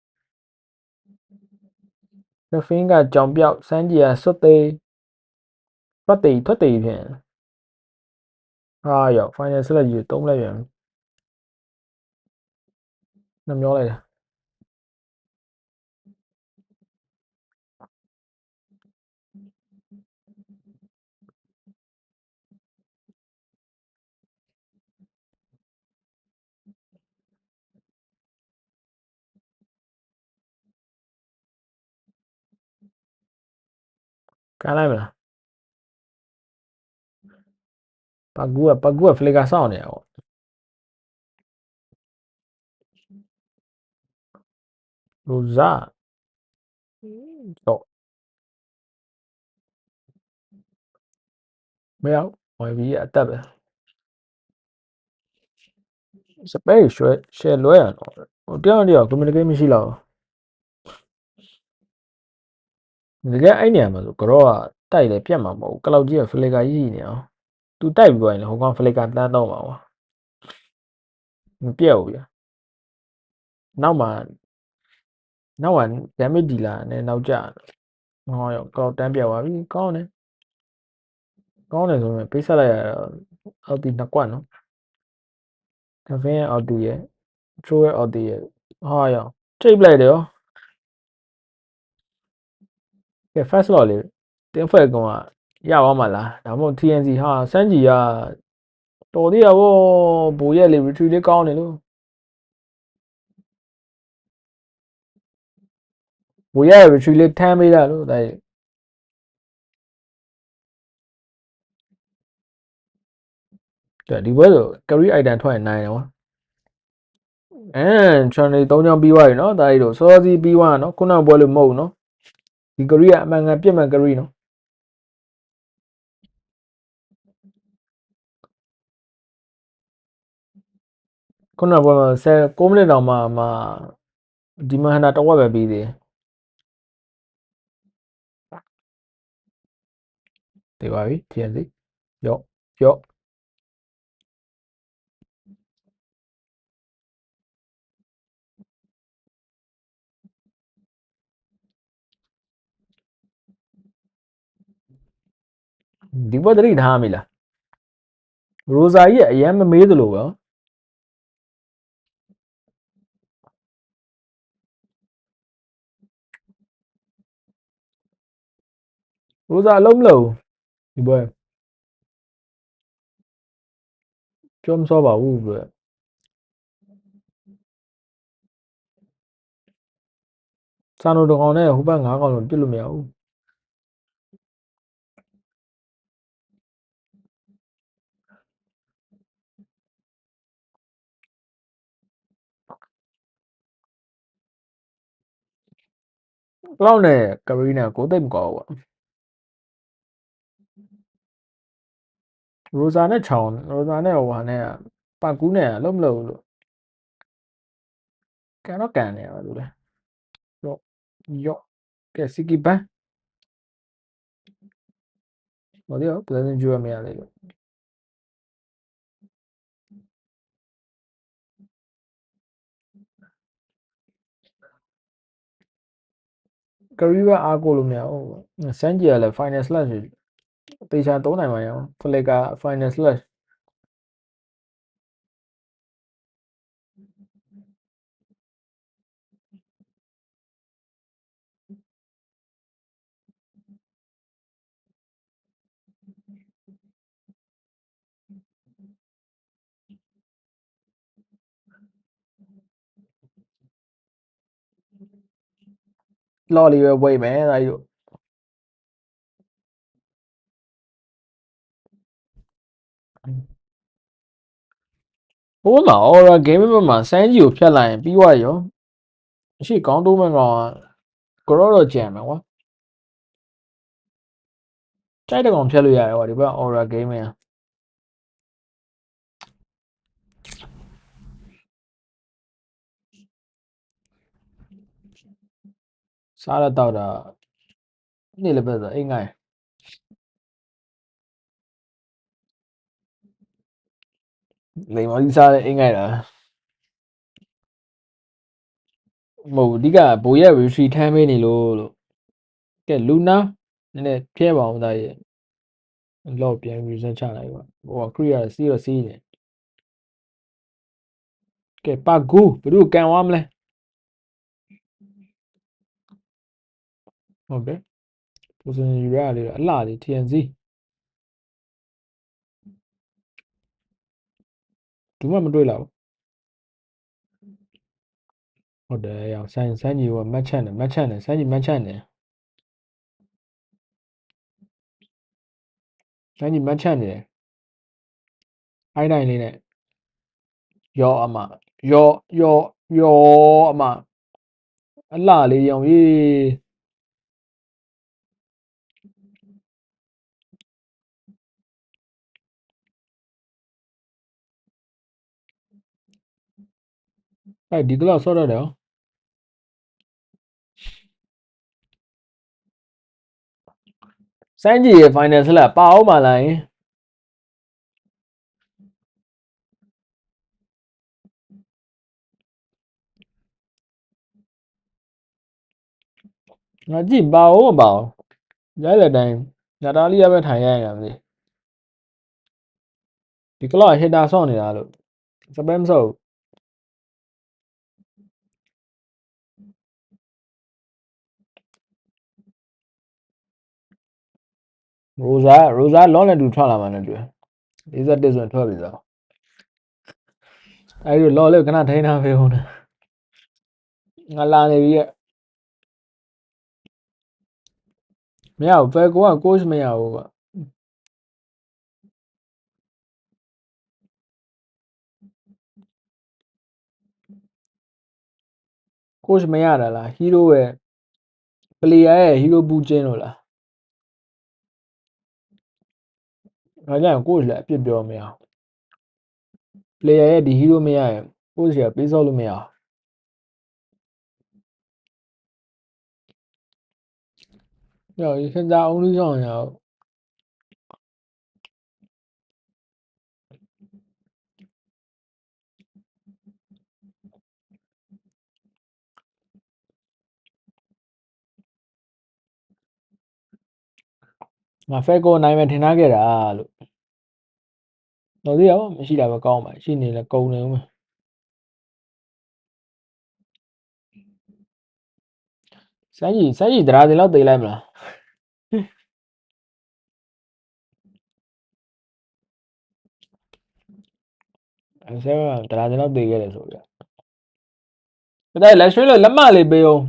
ခဖင်းကကြောင်ပြောက်စမ်းကြီးကစွတ်သေးထွက်သေးဖြင့်ဟာရောက် final ဆက်လက်ကြီး3လက်ပြန်နှမျောလိုက်တာကမ်းလိုက်မလားပကူကဖလေကာစောင့်နေရပေါ့လူစားတော့မရောက်ဝိုင်ဘီကအတက်ပဲစပိတ်ရှယ်လွဲရတော့ဟိုတယောက် communicate မရှိတော့တကယ်အဲ့နေရာမှာဆိုကတော့ကတိုက်တယ်ပြတ်မှာမဟုတ်ဘူးကလောက်ကြီးကဖလေကာကြီးနေအောင်သူတိုက်ပြီးသွားရင်ဟိုကောင်ဖလေကာတန်းတော့မှာကွာမပြတ်ဘူးဗျနောက်မှ damage dealer နဲ့နောက်ကျဟောရောက်ကောက်တန်းပြတ်သွားပြီကောင်းတယ်ဆိုရင်ပေးဆက်လိုက်ရတော့အော်ဒီနှစ်ကွက်နော်ကဖင်းရဲ့အော်ဒီရဲ့ throw ရဲ့အော်ဒီရဲ့ဟာရောက်ချိန်ပလိုက်တယ်ရောကဲ first lot လေးတင်းဖွဲ့ကောင်ကရသွားမှာလားဒါမှမဟုတ် TNC ဟာစမ်းကြီးကတော်သေးရဗောဘူရဲ့လေ retreat လေးကောင်းနေလို့ဘူရဲ့ retreat လေးထမ်းပေးတာလို့ဒါဒီဘက်ဆို carry item ထွက်ရင်နိုင်တယ်ကွာchannel 3ချောင်းပြီးသွားပြီနော်ဒါကြီးတို့စောစီပြီးသွားနော်ခုနကပွဲလို့မဟုတ်နော်ဒီ carry ကအမှန်ကန်ပြစ်မှန် carry နော်ခုနကပွဲမှာ6မိနစ်တောင်မှဒီမဟန်တာတော့ပဲပြီးသေးတယ်ပါပြီ TNC ရော့ဒီပွဲသတိထားမိလားရိုဇာကြီးအရင်မမေးသလိုပဲရိုဇာအလုံးမလို့ဒီပွဲပြောမစောပါဘူးပြစာနိုတကောင်နဲ့ဟိုဘက်9ကောင်လုံးပြစ်လို့မရဘူးဘလောက်နဲ့ carry နဲ့ကိုသိပ်မကောဘူးရိုဇာနဲ့ရိုဇာနဲ့ဟိုဟာနဲ့ပါကူးနဲ့အလုံးမလို့လို့ကန်တော့ကန်နေရပါသူလဲရော့ကဲစီကီပန်းဟိုဒီရောပြန်ကြည့်ရမရလေကရီးကအားကိုလို့မရဘူးစမ်းကြည့်ရလဲ final slash တေချာ3နိုင်ပါရအောင်ဖလက်က final slash လော်လီပဲဝိတ်မယ်ဒါယူဟိုမှာ aura game မှာစမ်းကြီးကိုဖြတ်လိုက်ရင်ပြီးသွားရောရှိကောင်းတိုးမဲ့ကောင်ကကြောတော့ကြံမယ်ကွာတိုက်တကောင်ဖြတ်လို့ရတယ်ကွာဒီဘက် aura game ကစားရတော့တာနေ့လည်းပဲဆိုအိမ်ငိုင်းလိမ်မကြီးစားတဲ့အိမ်ငိုင်းတာမဟုတ်အဓိကဘိုးရဲ့ retreat ထမ်းပေးနေလို့ကဲလူနာနည်းနည်းဖျဲပါအောင်သားရဲ့လော့ပြန် reset ချလိုက်ပါဟိုက create စီးတော့စီးနေကဲပါကူဘယ်သူကန်သွားမလဲဟုတ်တယ် position ယူရလေအလှလေး TNC ဘူးမှမတွေ့လောက်ဟုတ်တယ်ရောင်စမ်းကြီးကမတ်ချန်တယ်စမ်းကြီးမတ်ချန်တယ်စမ်းကြီးမတ်ချန်တယ်အိုင်းတိုင်းလေးနဲ့ရောအမရောအမအလှလေးရောင်ကြီးဒီကတော့ဆော့တော့တယ်စမ်းကြီးရဲ့ final ဆက်လက်ပါအောင်မလားငါကြည့်ပါအောင်မပါအောင်ရိုက်တဲ့တိုင်းညတားလေးရပဲထိုင်ရရမသိဒီကလော့ဟစ်တာဆော့နေတာလို့စပမ်ဆော့ရိုဇာလောနဲ့တူထွက်လာမှလည်းတွေ့41ဆိုရင်ထွက်ပြီသားအဲ့ဒီလောလေးခဏထိန်းထားပေးဦးနဲ့ငါလာနေပြီရဲ့မရဘူးဖယ်ကိုက coach မရဘူးကcoach မရတာလား hero ရဲ့ player ရဲ့ hero ဘူးချင်းလို့လားဒါကြောင့် coach လည်းအပြစ်ပြောမရအောင် player ရဲ့ဒီ hero မရရင် coach ကပေးစောလို့မရအောင်ရောစင်တာ only ဆောင်ရအောင်ငါဖဲကိုနိုင်မယ်ထင်ထားခဲ့တာလို့တော်သေးရောမရှိတာပဲကောင်းပါရှိနေလဲကုန်နေဦးမယ်စမ်းကြီးတရားတင်လောက်သေးလိုက်မလားအဲဆဲတရားတင်လောက်သေးခဲ့တယ်ဆိုပြဒါလက်ရွှေလို့လက်မလေးပေးအောင်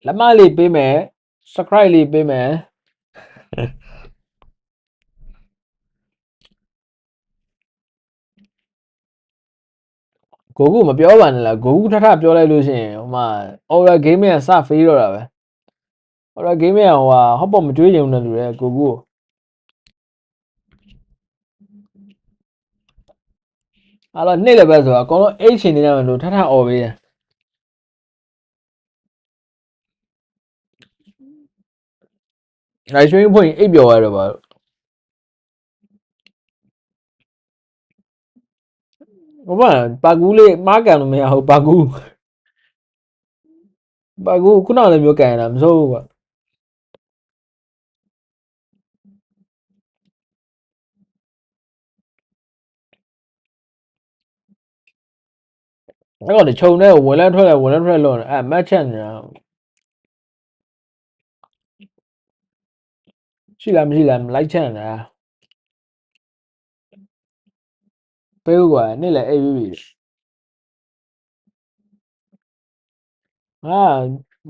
လက်မလေးပေးမယ် subscribe လေးပေးမယ်ကိုကူမပြောပါနဲ့လားကိုကူထထပြောလိုက်လို့ရှိရင်ဟိုမှာ aura game ကစဖေးတော့တာပဲ aura game ကဟိုဟာဟော့ပေါ့မကြွေးကြုံနေလူတဲ့ကိုကူအဲ့တော့နေ့လည်းပဲဆိုတော့အကုန်လုံးအိတ်ချင်နေကြမယ်လို့ထထអော်ပေးတယ်လိုက်ရွှေဖွင့်အိတ်ပျော်ရတော့ပါဟိုမှာပါကူးလေးမားကန်လို့မရဘူးပါကူးခုနလည်းမျိုးကန်ရတာမစိုးဘူးကွာအဲ့ကောင်ခြုံတဲ့ဝင်လဲထွက်လို့အဲ့မတ်ချက်နေတာရှိလားမရှိလားလိုက်ချက်နေတာပေးဦးကွာနေ့လည်းအိတ်ပြီးပြီ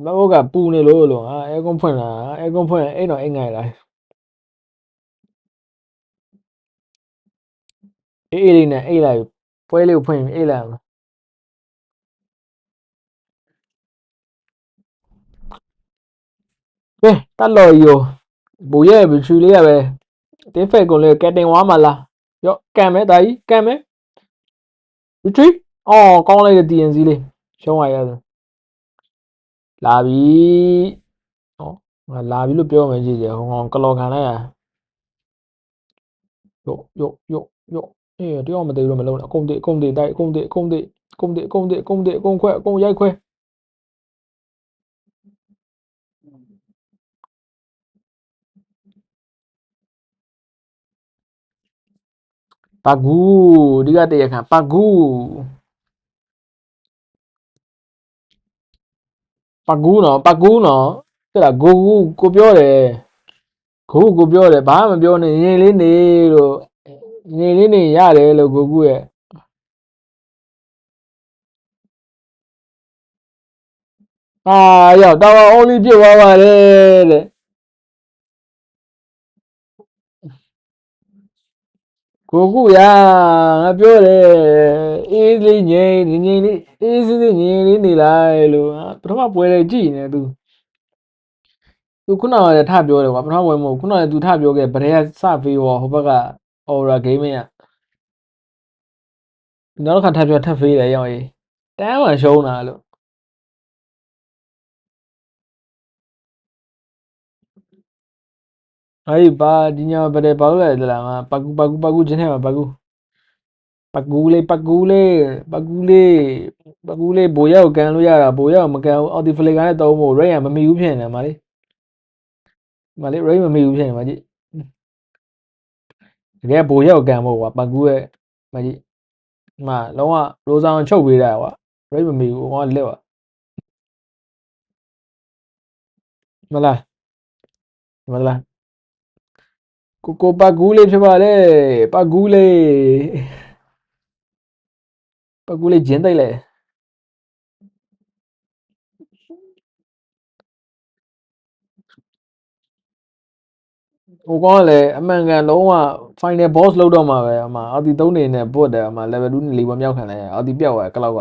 မဟုတ်ကပူနေလို့အဲကွန်ဖွင့်လာအဲကွန်ဖွင့်အဲ့တော့အိမ်ငိုင်လာအေးလေးနဲ့အိတ်လိုက်ပွဲလေးကိုဖွင့်အိတ်လိုက်ကဲတက်တော်ကြီးဘူရဲ့ဘချူလေးရပဲတင်းဖက်ကုန်လေးကက်တင်ဝါမလားရော့ကန်မဲတာကြီးကန်မဲ retreat အော်ကောင်းလိုက်တဲ့ DNC လေးရှုံးရရတယ်လာပြီဟောငါလာပြီလို့ပြောမယ်ကြည့်ကြဟောကလော်ခံလိုက်ရရော့အေးတယောက်မသေးလို့မလုံးနဲ့အကုန်တိုက်အကုန်ခွဲအကုန်ရိုက်ခွဲပါကူဒီကတရခံပါကူနော်တဲ့လားကိုပြောတယ်ကိုပြောတယ်ဘာမှမပြောနဲ့ငြိမ်လေးနေလို့ငြိမ်လေးနေရတယ်လို့ကိုကူရဲ့ရောက်တာဝါ only ပြစ်သွားပါတယ်တဲ့ကိုကူရငါပြောတယ်အေးလေးငြိမ်လေးအေးစစ်ငြိမ်လေးနေလိုက်လို့ပထမပွဲလေးကြည့်နေသူခုနကလည်းထပြောတယ်ကွာပထမပွဲမဟုတ်ခုနကသူထပြောခဲ့ဗရဲစဖေးဟိုဘက်က aura gaming ကနောက်တစ်ခါထပ်ပြောထပ်ဖေးတယ်ရောက်ရေးတန်းမှရှုံးတာလို့အဲ့ပါဒီညာဗရဲဘာလို့လဲလားပါကူချင်းထဲမှာပါကူလေးဘိုရောက်ကန်လို့ရတာဘိုရောက်မကန်ဘူးအော်ဒီဖလေကနဲ့တုံးဖို့ ray ကမမီဘူးဖြစ်နေတယ်မလေး ray မမီဘူးဖြစ်နေမှာကြည့်တကယ်ဘိုရောက်ကန်ဖို့ကွာပါကူရဲ့မကြည့်လုံးဝရိုဇာအောင်ချုပ်ပေးတာကွာ ray မမီဘူးဟောလက်ကွာမလားကိုပါကူလေးဖြစ်ပါလေပါကူလေးဂျင်းတိုက်လေဟိုကောလည်းအမှန်ကန်လုံးဝ final boss လောက်တော့မှာပဲအော်ဒီ3နေနဲ့ပုတ်တယ်level 2နဲ့4မြောက်ခံလိုက်အော်ဒီပြောက်သွားကလောက်က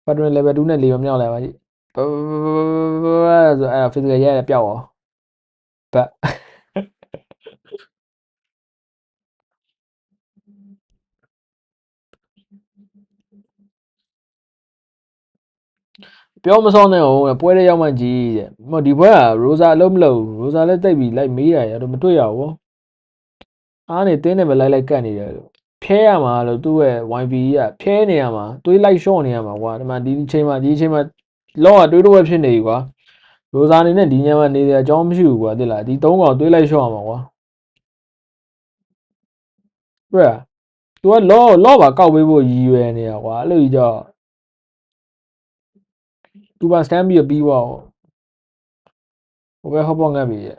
ပတ်တွင် level 2နဲ့4မြောက်လိုက်ပါကြည့်ဆိုအဲ့ physical ရဲပြောက်ရောဘတ်ပြောမစောနဲ့ဟိုပွဲလေးရောက်မှကြီးတဲ့ဒီပွဲက Rosa အလုံးမလုံး Rosa လည်းတိတ်ပြီးလိုက်မေးရတယ်တော့မတွေ့ရဘူးအားနေတင်းနဲ့ပဲလိုက်ကတ်နေတယ်လို့ဖျဲရမှာလို့သူ့ရဲ့ YB ကဖျဲနေရမှာတွေးလိုက်ရှော့နေရမှာကွာဒီမှာဒီအချိန်မှာလောကတွေးတော့ဖြစ်နေပြီကွာ Rosa အနေနဲ့ဒီညမှာနေတယ်အကြောင်းမရှိဘူးကွာသိလားဒီ3កောင်တွေးလိုက်ရှော့ရမှာကွာတွေ့လား तू ကလော့ပါကောက်ပေးဖို့ရည်ရွယ်နေတာကွာအဲ့လိုကြီးကြောက် तू ပါ stand ပြီးပြီးသွားဟိုပဲဟောပေါ့ငတ်ပြီရဲ့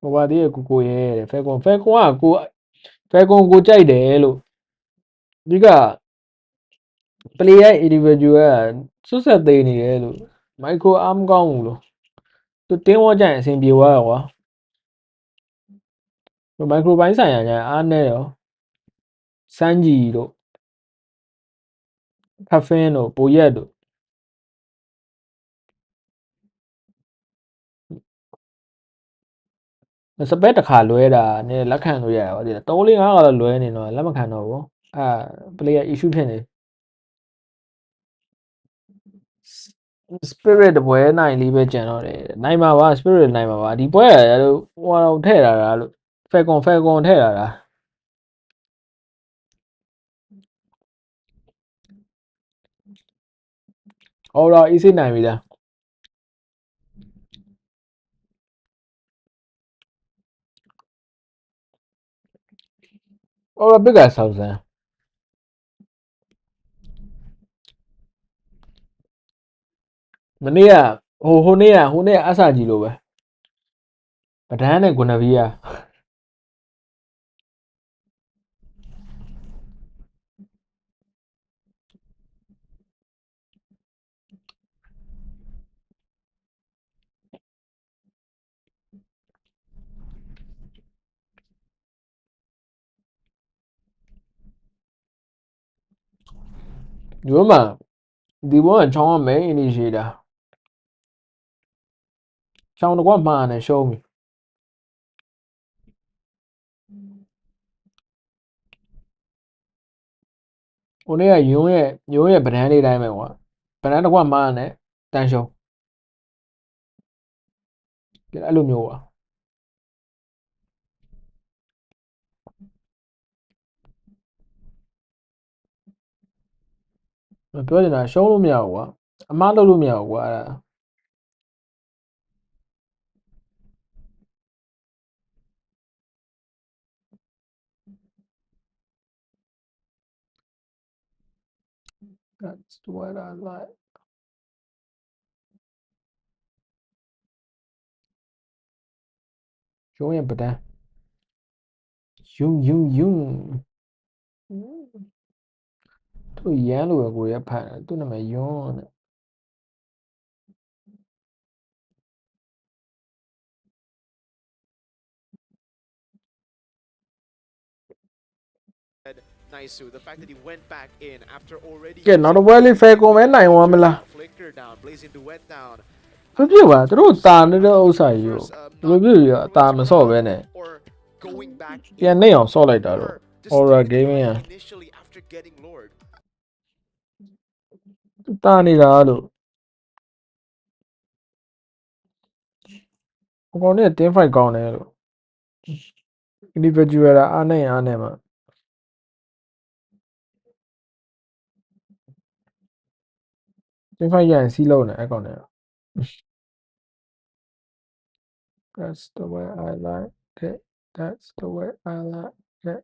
ဟိုပါဒီကိုရဲ့ဖဲကွန်ကကိုကြိုက်တယ်လို့ဒီက player individual ကစွတ်ဆက်သေးနေတယ်လို့ micro arm ကောင်းဘူးလို့သူတင်းဝကြရင်အဆင်ပြေသွားရောကွာ micro ဘိုင်းဆိုင်ရာညာအားနဲ့ရောစမ်းကြီးတို့ဖတ်ဖင်းတို့ပိုရက်တို့စပက်တစ်ခါလွဲတာနည်းလက်ခံလို့ရရောဒီ3-4-5ကတော့လွဲနေတော့လက်မခံတော့ဘူးplayer issue ဖြစ်နေ spirit တပွဲနိုင်လေးပဲကြံတော့တယ်နိုင်ပါပါ spirit နိုင်ပါပါဒီပွဲကဟိုတော့ထည့်တာလားလို့ falcon ထည့်တာလားအော်တော့ easy နိုင်ပြီလားအော်တော့ big ဆောက်စမ်းမနေ့ကဟိုနေ့ကအဆာကြီးလိုပဲပဒန်းနဲ့ဂွနဗီယာ如嘛，ဒီဘောကချောင်းက main initiator ချောင်းတော့ကမှားနေရှုံးပြီဟိုနေ့ကယုံရဲ့ဗဒန်းလေးတိုင်းပဲကွာဗဒန်းတော့ကမှားနေတန်ရှုံးအဲ့လိုမျိုးကွာပြောချင်တာရှုံးလို့မရဘူးကွာအမားလုပ်လို့မရဘူးကွာအဲ့ဒါ That's what I like ယုံရဲ့ဗဒန်းယုံသူရမ်းလို့ကိုရဖတ်တယ်သူ့နာမည်ယွန်းတဲ့ Nice, the fact that he went back in after already ကဲနောက်တော့ပွဲလေးဖယ်ကုန်မဲနိုင်သွားမလား flicker down, blazing the wet down. ဖြစ်ဖြစ်ပါသူတို့တာနေတဲ့ဥစ္စာကြီးကိုဘယ်လိုဖြစ်ရအတာမဆော့ပဲနဲ့ Or going back ပြန်နေအောင်ဆော့လိုက်တာတော့ horror gaming อ่ะ initially after getting lured. တာနေတာလို့ဟိုကောင်နဲ့ team fight ကောင်းတယ်လို့ individual အားနဲ့မှာ team fight ရရင်စီးလုံးတယ်အဲ့ကောင်နဲ့ That's the way I like it That's the way I like it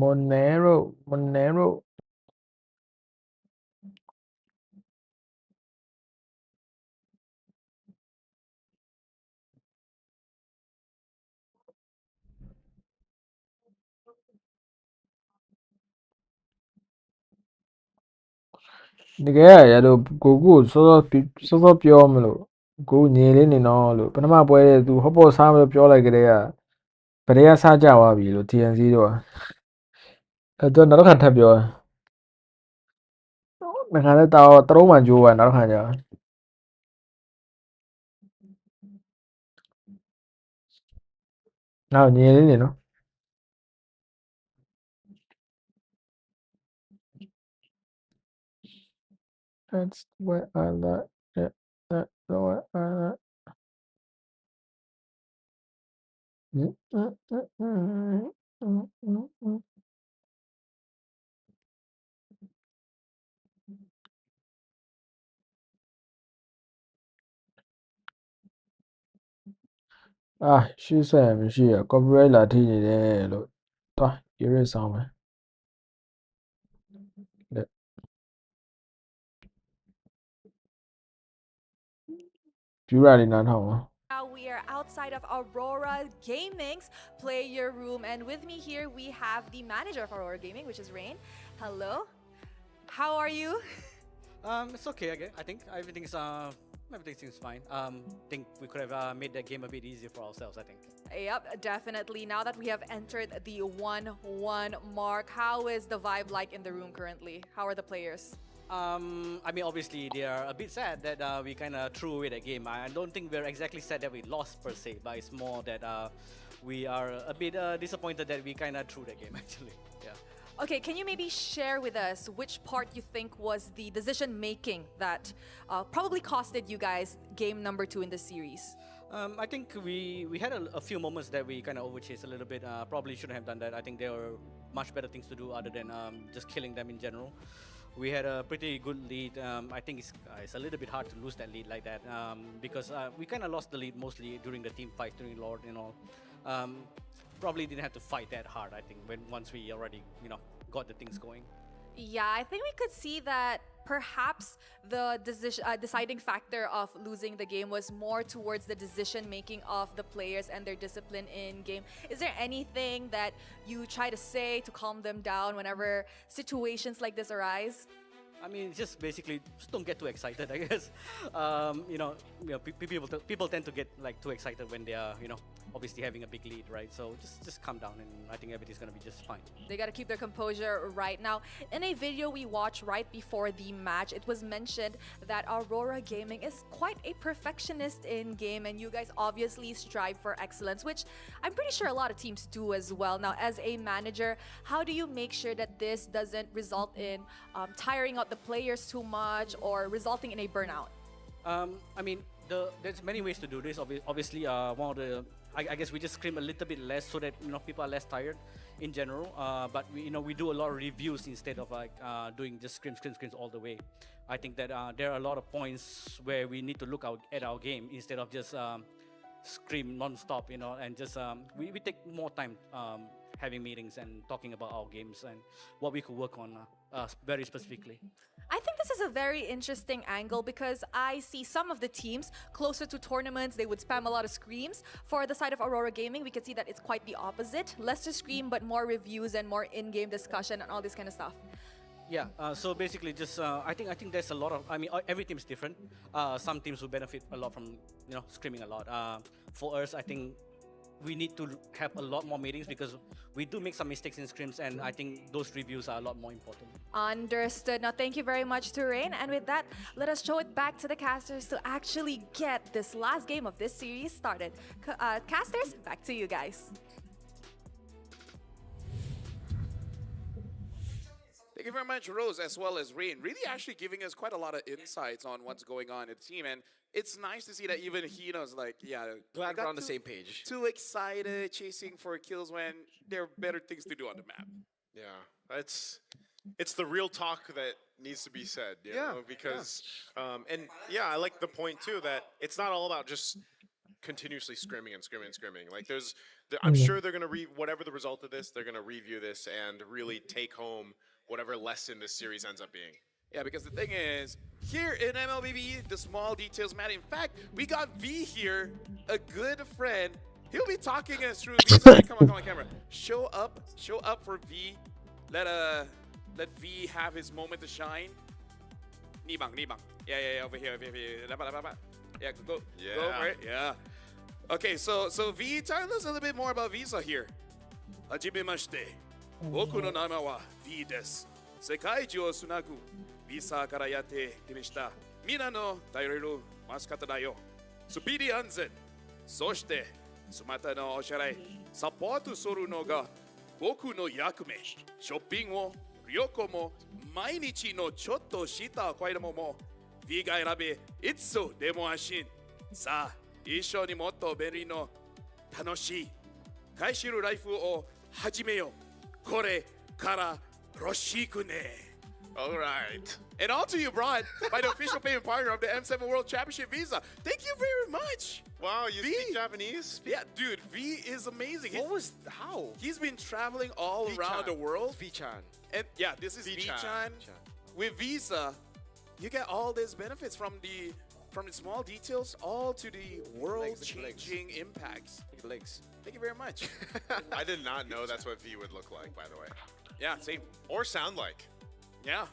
Monero တကယ်ရတော့ကိုစောပြောမလို့ကိုညင်လေးနေတော့လို့ပထမပွဲတဲ့သူဟောပေါ်စားမလို့ပြောလိုက်ကြတဲ့ကဗရေကစားကြသွားပြီလို့ TNC တော့အဲ့တော့နောက်တစ်ခါထပ်ပြောငါလည်းတော့တရုံးမှကြိုးပါနောက်တစ်ခါကြာနောက်ညင်လေးနေနော် That's what I like it That's what I like ရှေ့ဆက်မရှိရ copyright လာထိနေတယ်လို့သွား erase ဆောင်မယ် viewer တွေနားထောင်ပါ Now we are outside of Aurora Gaming's player room, and with me here we have the manager of Aurora Gaming, which is Rain. Hello, how are you? It's okay again. I think everything seems fine. Think we could have made that game a bit easier for ourselves. I think. Yep, definitely. Now that we have entered the 1-1 mark, how is the vibe like in the room currently? How are the players? I mean, obviously they are a bit sad that we kind of threw away that game. I don't think we're exactly sad that we lost per se, but it's more that we are a bit disappointed that we kind of threw that game actually. Yeah. Okay, can you maybe share with us which part you think was the decision making that probably costed you guys game number 2 in the series? I think we had a few moments that we kind of overchased a little bit. Probably shouldn't have done that. I think there were much better things to do other than just killing them in general. We had a pretty good lead. I think it's a little bit hard to lose that lead like that because we kind of lost the lead mostly during the team fight, during Lord and all. Probably didn't have to fight that hard, I think, once we already, got the things going. Yeah, I think we could see that perhaps the deciding factor of losing the game was more towards the decision making of the players and their discipline in game. Is there anything that you try to say to calm them down whenever situations like this arise? I mean, just basically just don't get too excited, I guess. People tend to get like too excited when they are, obviously having a big lead, right? So just calm down, and I think everything's gonna be just fine. They got to keep their composure right now. In a video we watched right before the match, it was mentioned that Aurora Gaming is quite a perfectionist in game, and you guys obviously strive for excellence, which I'm pretty sure a lot of teams do as well. Now, as a manager, how do you make sure that this doesn't result in tiring out the players too much or resulting in a burnout? I mean, there's many ways to do this. Obviously, one of the I guess we just scrim a little bit less so that people are less tired in general. But we do a lot of reviews instead of like doing just scrims all the way. I think that there are a lot of points where we need to look at our game instead of just scream non-stop, and just we take more time having meetings and talking about our games and what we could work on very specifically. I think this is a very interesting angle because I see some of the teams closer to tournaments, they would spam a lot of screams. For the side of Aurora Gaming, we can see that it's quite the opposite. Less to scream, but more reviews and more in-game discussion and all this kind of stuff. Yeah, so basically just, I think there's a lot of, every team is different. Some teams will benefit a lot from, screaming a lot. For us, I think we need to have a lot more meetings because we do make some mistakes in scrims, and I think those reviews are a lot more important. Understood. Now, thank you very much to Rain. And with that, let us show it back to the casters to actually get this last game of this series started. Casters, back to you guys. Thank you very much, Rose, as well as Rain. Really actually giving us quite a lot of insights on what's going on in the team. And it's nice to see that even Hino's like, yeah, Glad we're on the same page. Too excited, chasing for kills when there are better things to do on the map. Yeah, it's the real talk that needs to be said, you know, because, and yeah, I like the point too that it's not all about just continuously scrimming. Like I'm sure they're going to whatever the result of this, they're going to review this and really take home whatever lesson this series ends up being. Yeah, because the thing is, here in MLBB, the small details matter. In fact, we got V here, a good friend. He'll be talking us through V's. Come on, camera. Show up for V. Let V have his moment to shine. Nibang. Yeah, over here. Yeah, go for it. Yeah. Okay, so V, tell us a little bit more about Visa here. Hajimemashite. Boku no nama wa V desu. Sekai juu o sunagu Visa kara yatte kimishita. Mina no taioreru masukata da yo. Speedy anzen. Soshite sumata no osharai. Sapotu soru no ga boku no yakume. Shopping wo ryoko mo mainichi no chotto shita koidomo mo V ga erabe itsu demo anshin. Sa, issho ni motto benri no tanoshii kaishiru raifu o hajimeyo. Kore kara roshiku ne. All right. And on to you, Brian, by the official payment partner of the M7 World Championship Visa. Thank you very much. Wow, you speak Japanese? Yeah, dude, V is amazing. How? He's been traveling all around the world. V-chan. And yeah, this is V-chan. With Visa, you get all these benefits from the small details all to the world-changing impacts. Look at the legs. Thank you very much. I did not know that's what V would look like, by the way. Yeah, same. Or sound like. Yeah.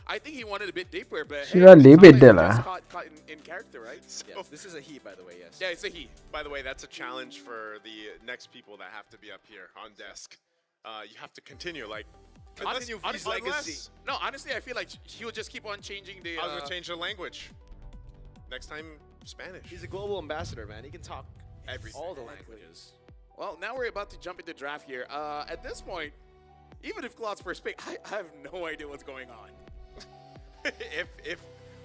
I think he wanted a bit deeper, but Should I leave it there? caught in character, right? So, Yes, this is a he, by the way, yes. Yeah, it's a he. by the way, that's a challenge for the next people that have to be up here on desk. You have to continue, like, Continue V's unless- legacy. No, honestly, I feel like he'll just keep on changing the... I was gonna change the language. Next time, Spanish. He's a global ambassador, man. He can talk Everything. all the languages. Well, now we're about to jump into draft here. At this point, even if Cloud's first pick, I have no idea what's going on.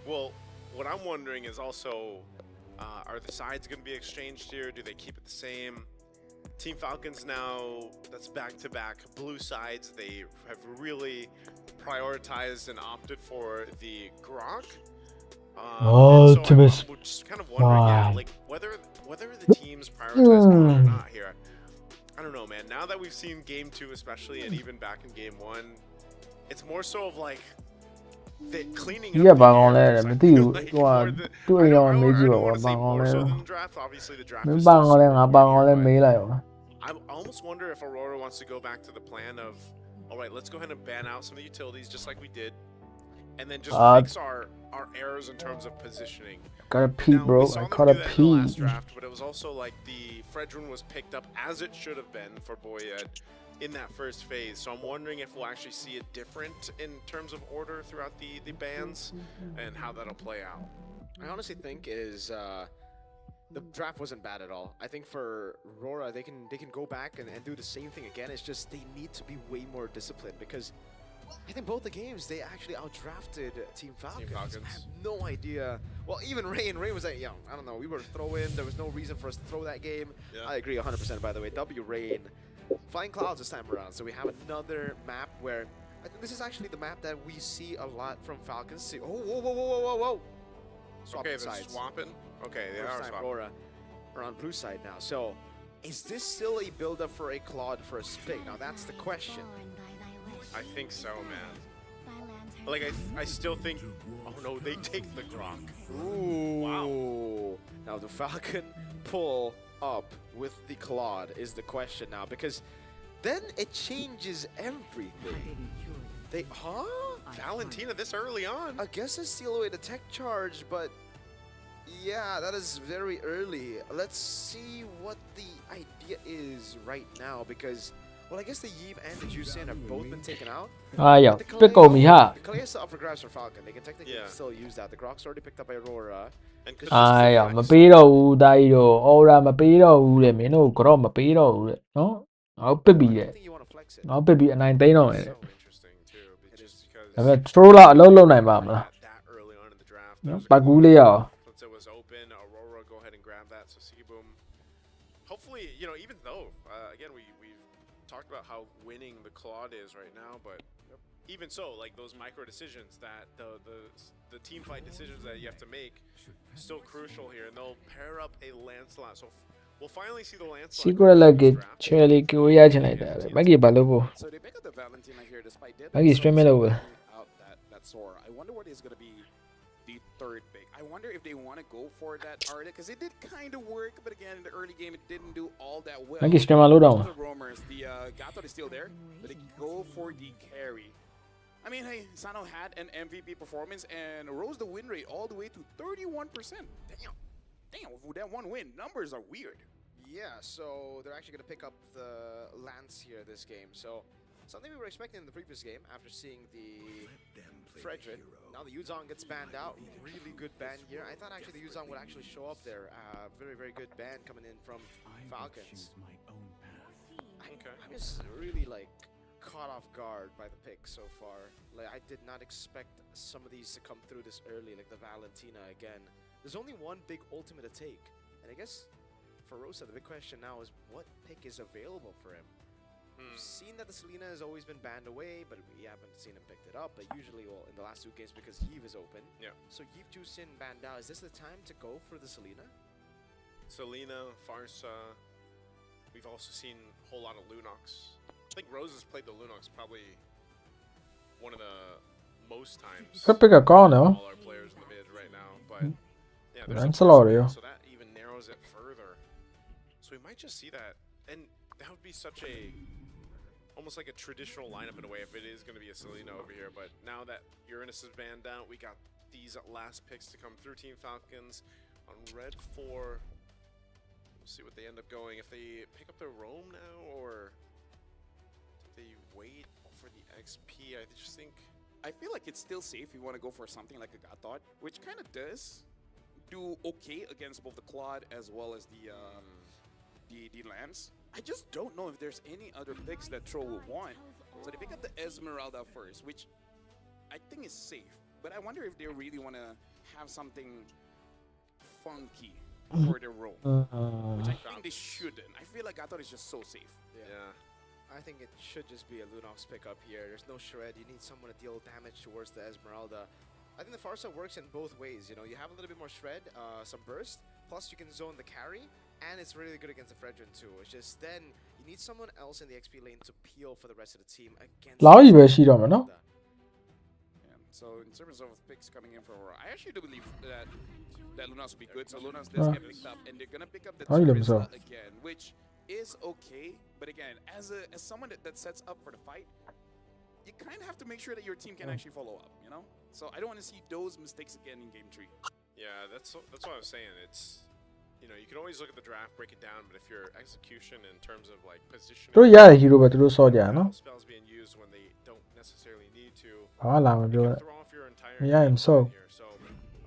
Well, what I'm wondering is also, are the sides going to be exchanged here? Do they keep it the same? Team Falcons now, that's back-to-back blue sides. They have really prioritized and opted for the Gronk. And so I'm just kind of wondering, yeah, like whether the teams prioritize Gronk or not here. I don't know, man. Now that we've seen Game 2 especially, and even back in Game 1, it's more so of like the cleaning up. Yeah, bang on areas, that. I But feel you like, go on. or the- Do I it don't on know, I maybe don't or wanna say bang more on so that. than the draft. Obviously, the draft Mình is bang still on that, super bang on that important, mấy lại rồi. I almost wonder if Aurora wants to go back to the plan of all right, let's go ahead and ban out some of the utilities just like we did, and then just fix our errors in terms of positioning. Gotta pee, Now, bro. we saw I them gotta do that in the last pee. draft, but it was also like the Fredrin was picked up as it should have been for Boyet in that first phase. So I'm wondering if we'll actually see it different in terms of order throughout the bans and how that'll play out. I honestly think the draft wasn't bad at all. I think for Rora, they can go back and do the same thing again. It's just they need to be way more disciplined because I think both the games they actually outdrafted Team Falcons. I have no idea. Well, even Rain was like, I don't know. We were throwing. There was no reason for us to throw that game. Yeah. I agree 100%. By the way, W Rain, Flying Clouds this time around. So we have another map where I think this is actually the map that we see a lot from Falcons. See, oh, whoa. Okay, they're swapping. Okay, they are swapping. Aurora are on blue side now. So, is this still a build-up for a Claude for a pick? Now, that's the question. I think so, man. Like, I still think... Oh, no, they take the Grok. Ooh. Wow. Now, the Falcon pull up with the Claude is the question now, because then it changes everything. Valentina this early on? I guess it's steal away the tech charge, but... Yeah, that is very early. Let's see what the idea is right now because, well, I guess the Yves and the Juicin have both been taken out. Yeah, pick on me, huh? The Clay is up for grabs for Falcon. They can technically still use that. The Grok's already picked up by Aurora. Yeah, မပေးတော့ဘူးတာကြီးတော့ aura မပေးတော့ဘူးလေမင်းတို့ grow မပေးတော့ဘူးလေနော်ငါပစ်ပြီးလေငါပစ်ပြီးအနိုင်သိမ်းတော့မယ်ဒါပေမဲ့ throw လာအလုံးလုံးနိုင်ပါမလားနော်ပတ်ကူးလေးရအောင် Hopefully, even though, again, we've talked about how winning the Claude is right now, but even so, like those micro decisions that the team fight decisions that you have to make, still crucial here, and they'll pair up a Lancelot. So we'll finally see the Lancelot. Secret like it, Charlie, go yeah, tonight. Maggie Balobo. So they pick up the Valentina here, despite Maggie stream it over. Out that Sora. I wonder what is going to be the third pick. I wonder if they want to go for that Arda because it did kind of work, but again in the early game it didn't do all that well. Maggie stream a low down. The roamers, the Yato is still there, but they go for the carry. I mean, hey, Sano had an MVP performance and rose the win rate all the way to 31%. Damn, with that one win, numbers are weird. Yeah, so they're actually going to pick up the Lance here this game. So something we were expecting in the previous game after seeing the Fredrin. Now the Yuzong gets banned out. Really good ban here. I thought actually the Yuzong would actually show up there. Very, very good ban coming in from Falcons. I'm just really like caught off guard by the pick so far. Like I did not expect some of these to come through this early, like the Valentina again. There's only one big ultimate to take. And I guess for Rosa, the big question now is what pick is available for him? We've seen that the Selena has always been banned away, but we haven't seen him picked it up. But usually, well, in the last two games, because Yves is open. Yeah. So Yves Juicin banned out. Is this the time to go for the Selena? Selena, Farsa. We've also seen a whole lot of Lunox. I think Rose has played the Lunox probably one of the most times. Could pick a call now. All our players in the mid right now, but yeah, there's a lot of you. So that even narrows it further. So we might just see that, and that would be such a almost like a traditional lineup in a way if it is going to be a Selena over here. But now that Uranus is banned out, we got these last picks to come through Team Falcons on red 4. We'll see what they end up going. If they pick up their roam now, or if they wait for the XP, I just think... I feel like it's still safe if you want to go for something like a Gatot, which kind of does do okay against both the Claude as well as the Lance. I just don't know if there's any other picks that Tro will want. So they pick up the Esmeralda first, which I think is safe. But I wonder if they really want to have something funky for their role, which I think they shouldn't. I feel like Gatot is just so safe. Yeah. I think it should just be a Lunox pickup here. There's no shred. You need someone to deal damage towards the Esmeralda. I think the Farsa works in both ways. You know, you have a little bit more shred, some burst, plus you can zone the carry, and it's really good against the Fredrin too. It's just then you need someone else in the XP lane to peel for the rest of the team against. So in terms of picks coming in for Aurora, I actually do believe that Lunas will be good. So Lunas does get picked up, and they're gonna pick up the Teresa again, which is okay. But again, as someone that sets up for the fight, you kind of have to make sure that your team can actually follow up, you know? So I don't want to see those mistakes again in game 3. Yeah, that's what I was saying. It's, you know, you can always look at the draft, break it down, but if your execution in terms of like positioning, တို့ရတဲ့ hero ပဲသူတို့စော့ကြရနော် how spells being used when they don't necessarily need to, ဘာလာမ it ပြော can လဲ throw off your entire မရရင် game မစော့ plan here. So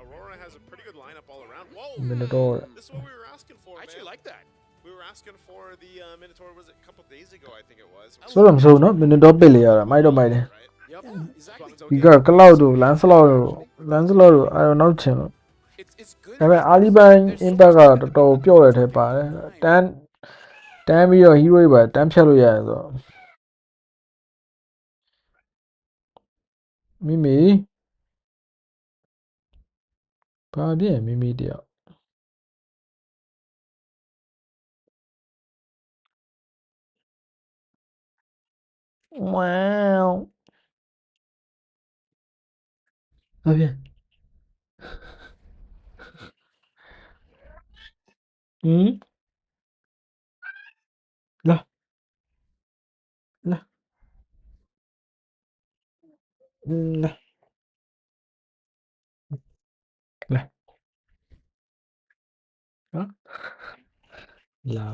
Aurora has a pretty good lineup all around. Whoa, မင်းတို့ this is what we were asking for. I actually man. like that. We were asking for the Minotaur. Was it a couple days ago? I think it was. ဆိုတော့မဆိုးနော်မင်းတို့ပစ်လေရတာမိုက်တော့မိုက်တယ် Right? Yep, exactly. ဒီကကလောက်တို့လန်စလော့တို့တို့အဲ့တော့နောက်ချင်လို့ It's good. ဒါပေမဲ့အာလီဘန် impact ကတော်တော်ပျော့တဲ့ထဲပါတယ်တန်းပြီးတော့ hero တွေပါတန်းဖြတ်လို့ရတယ်ဆိုတော့မိမိဘာဖြစ်မိမိတယောက်ဝေาวဘာဖြစ်ဟင်လာလာလာလာနော်လာ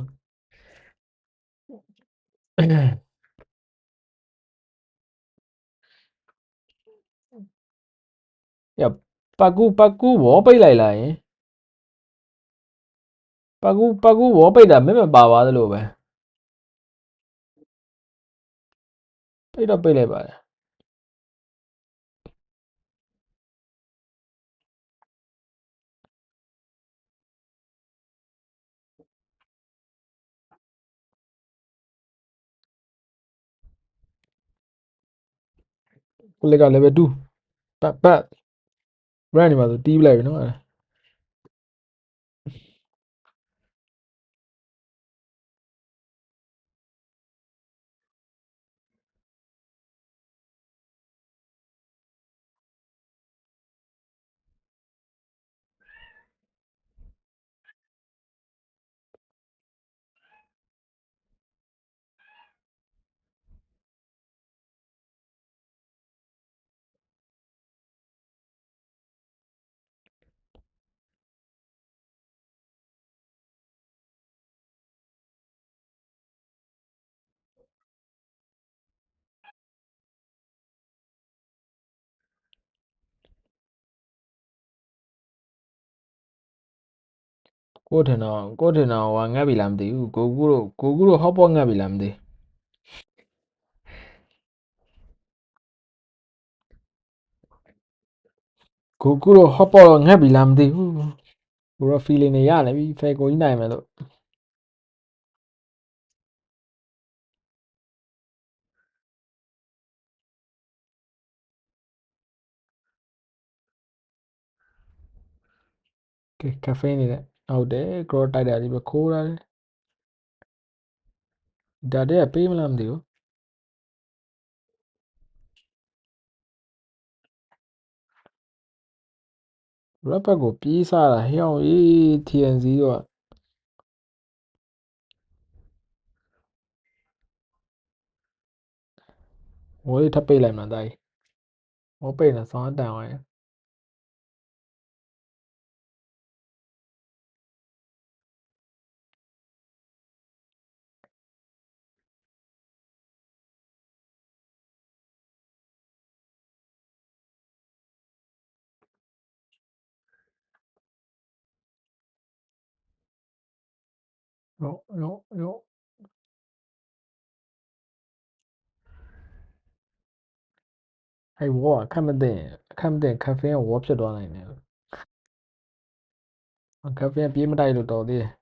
ရပကူဝေါ်ပိတ်လိုက်လားယင်ပကူဝေါ်ပိတ်တာမင်းမပါပါသလိုပဲပိတ်တော့ပိတ်လိုက်ပါတယ်ကိုလက်က level 2ပတ် run နေမှာဆိုတီးပလိုက်ပြီနော်အဲ့ကိုထင်တော့ဟိုငတ်ပြီလားမသိဘူးကိုကူတို့ဟော့ပေါ့ငတ်ပြီလားမသိကိုကူတို့ဟော့ပေါ့ငတ်ပြီလားမသိဘူးကိုတော့ feeling နေရနေပြီဖဲကိုကြီးနိုင်မယ်လို့ကဲ cafe နေတယ်ဟုတ်တယ် cross တိုက်တာဒီပဲခိုးတာလေဒါတည်းကပေးမလားမသိဘူးရပ်ပတ်ကိုပြေးစားတာဟဲ့အောင်အေး TNC တော့ဝေးထပ်ပိတ်လိုက်မှတိုင်းဟောပိတ်နေစောင်းတန်သွားရင်ရောအဲ့ဝေါ်အခက်မသိcafe ကဝေါ်ဖြစ်သွားနိုင်တယ်cafe ပြေးမတိုက်လို့တော်သေးတယ်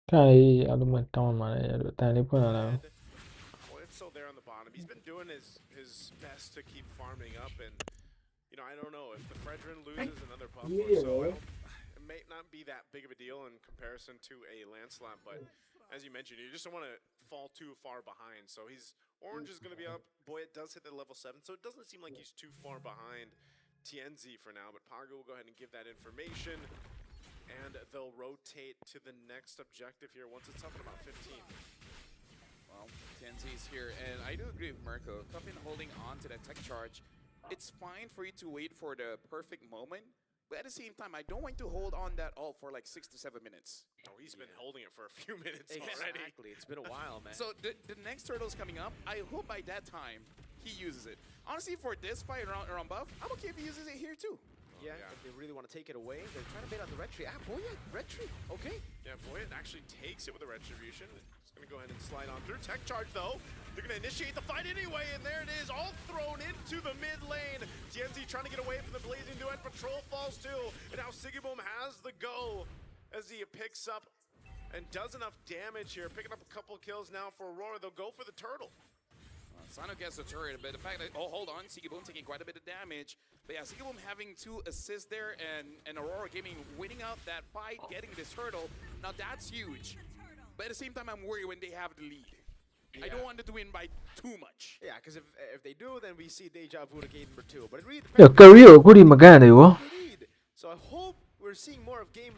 看你阿鲁麦当嘛嘞，但你不能了。 Well, it's still there on the bottom. He's been doing his best to keep farming up, and I don't know if the Fredrin loses another buff or so. It may not be that big of a deal in comparison to a Lancelot, but as you mentioned, you just don't want to fall too far behind. So Orange is going to be up. Boy, it does hit the level 7, so it doesn't seem like he's too far behind TNZ for now. But Pago will go ahead and give that information, and they'll rotate to the next objective here once it's up in about 15. Well, TNZ's here, and I do agree with Mirko. Cuffin holding on to that tech charge. It's fine for you to wait for the perfect moment, but at the same time, I don't want to hold on that ult for like 6 to 7 minutes. Oh, he's been holding it for a few minutes already. Exactly. It's been a while, man. So the next turtle's coming up. I hope by that time he uses it. Honestly, for this fight around buff, I'm okay if he uses it here too. Yeah, if they really want to take it away, they're trying to bait on the red tree. Ah, boy, red tree. Okay. Yeah, boy, it actually takes it with a retribution. It's going to go ahead and slide on through. Tech charge, though. They're going to initiate the fight anyway, and there it is, all thrown into the mid lane. TNZ trying to get away from the Blazing Duet. Patrol falls too, and now Sigiboom has the go as he picks up and does enough damage here. Picking up a couple kills now for Aurora. They'll go for the turtle. Sano gets the turret, but the fact that, oh, hold on, Sigiboom taking quite a bit of damage. But yeah, Sigiboom having 2 assists there, and Aurora Gaming winning out that fight, getting this turtle. Now that's huge. But at the same time, I'm worried when they have the lead. Yeah. I don't want them to win by too much. Yeah, because if they do, then we see Deja Vu to game number 2. But it really 야, career 꿀이 막아내고. So I hope we're seeing more of game.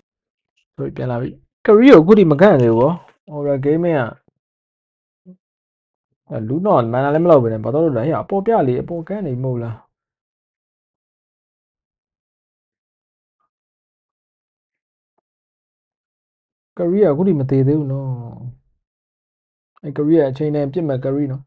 소리ပြန်လာပြီ. career 꿀이 막아내고. Ora game က လူတော့မန်နာလည်းမလောက်ပဲနဲ့ဘာလို့လဲဟဲ့အပေါ်ပြလေအပေါ်ကန်းနေမဟုတ်လား career အခုထိမသေးသေးဘူးနော်အဲ career အချိန်တန်ပြစ်မဲ့ career နော်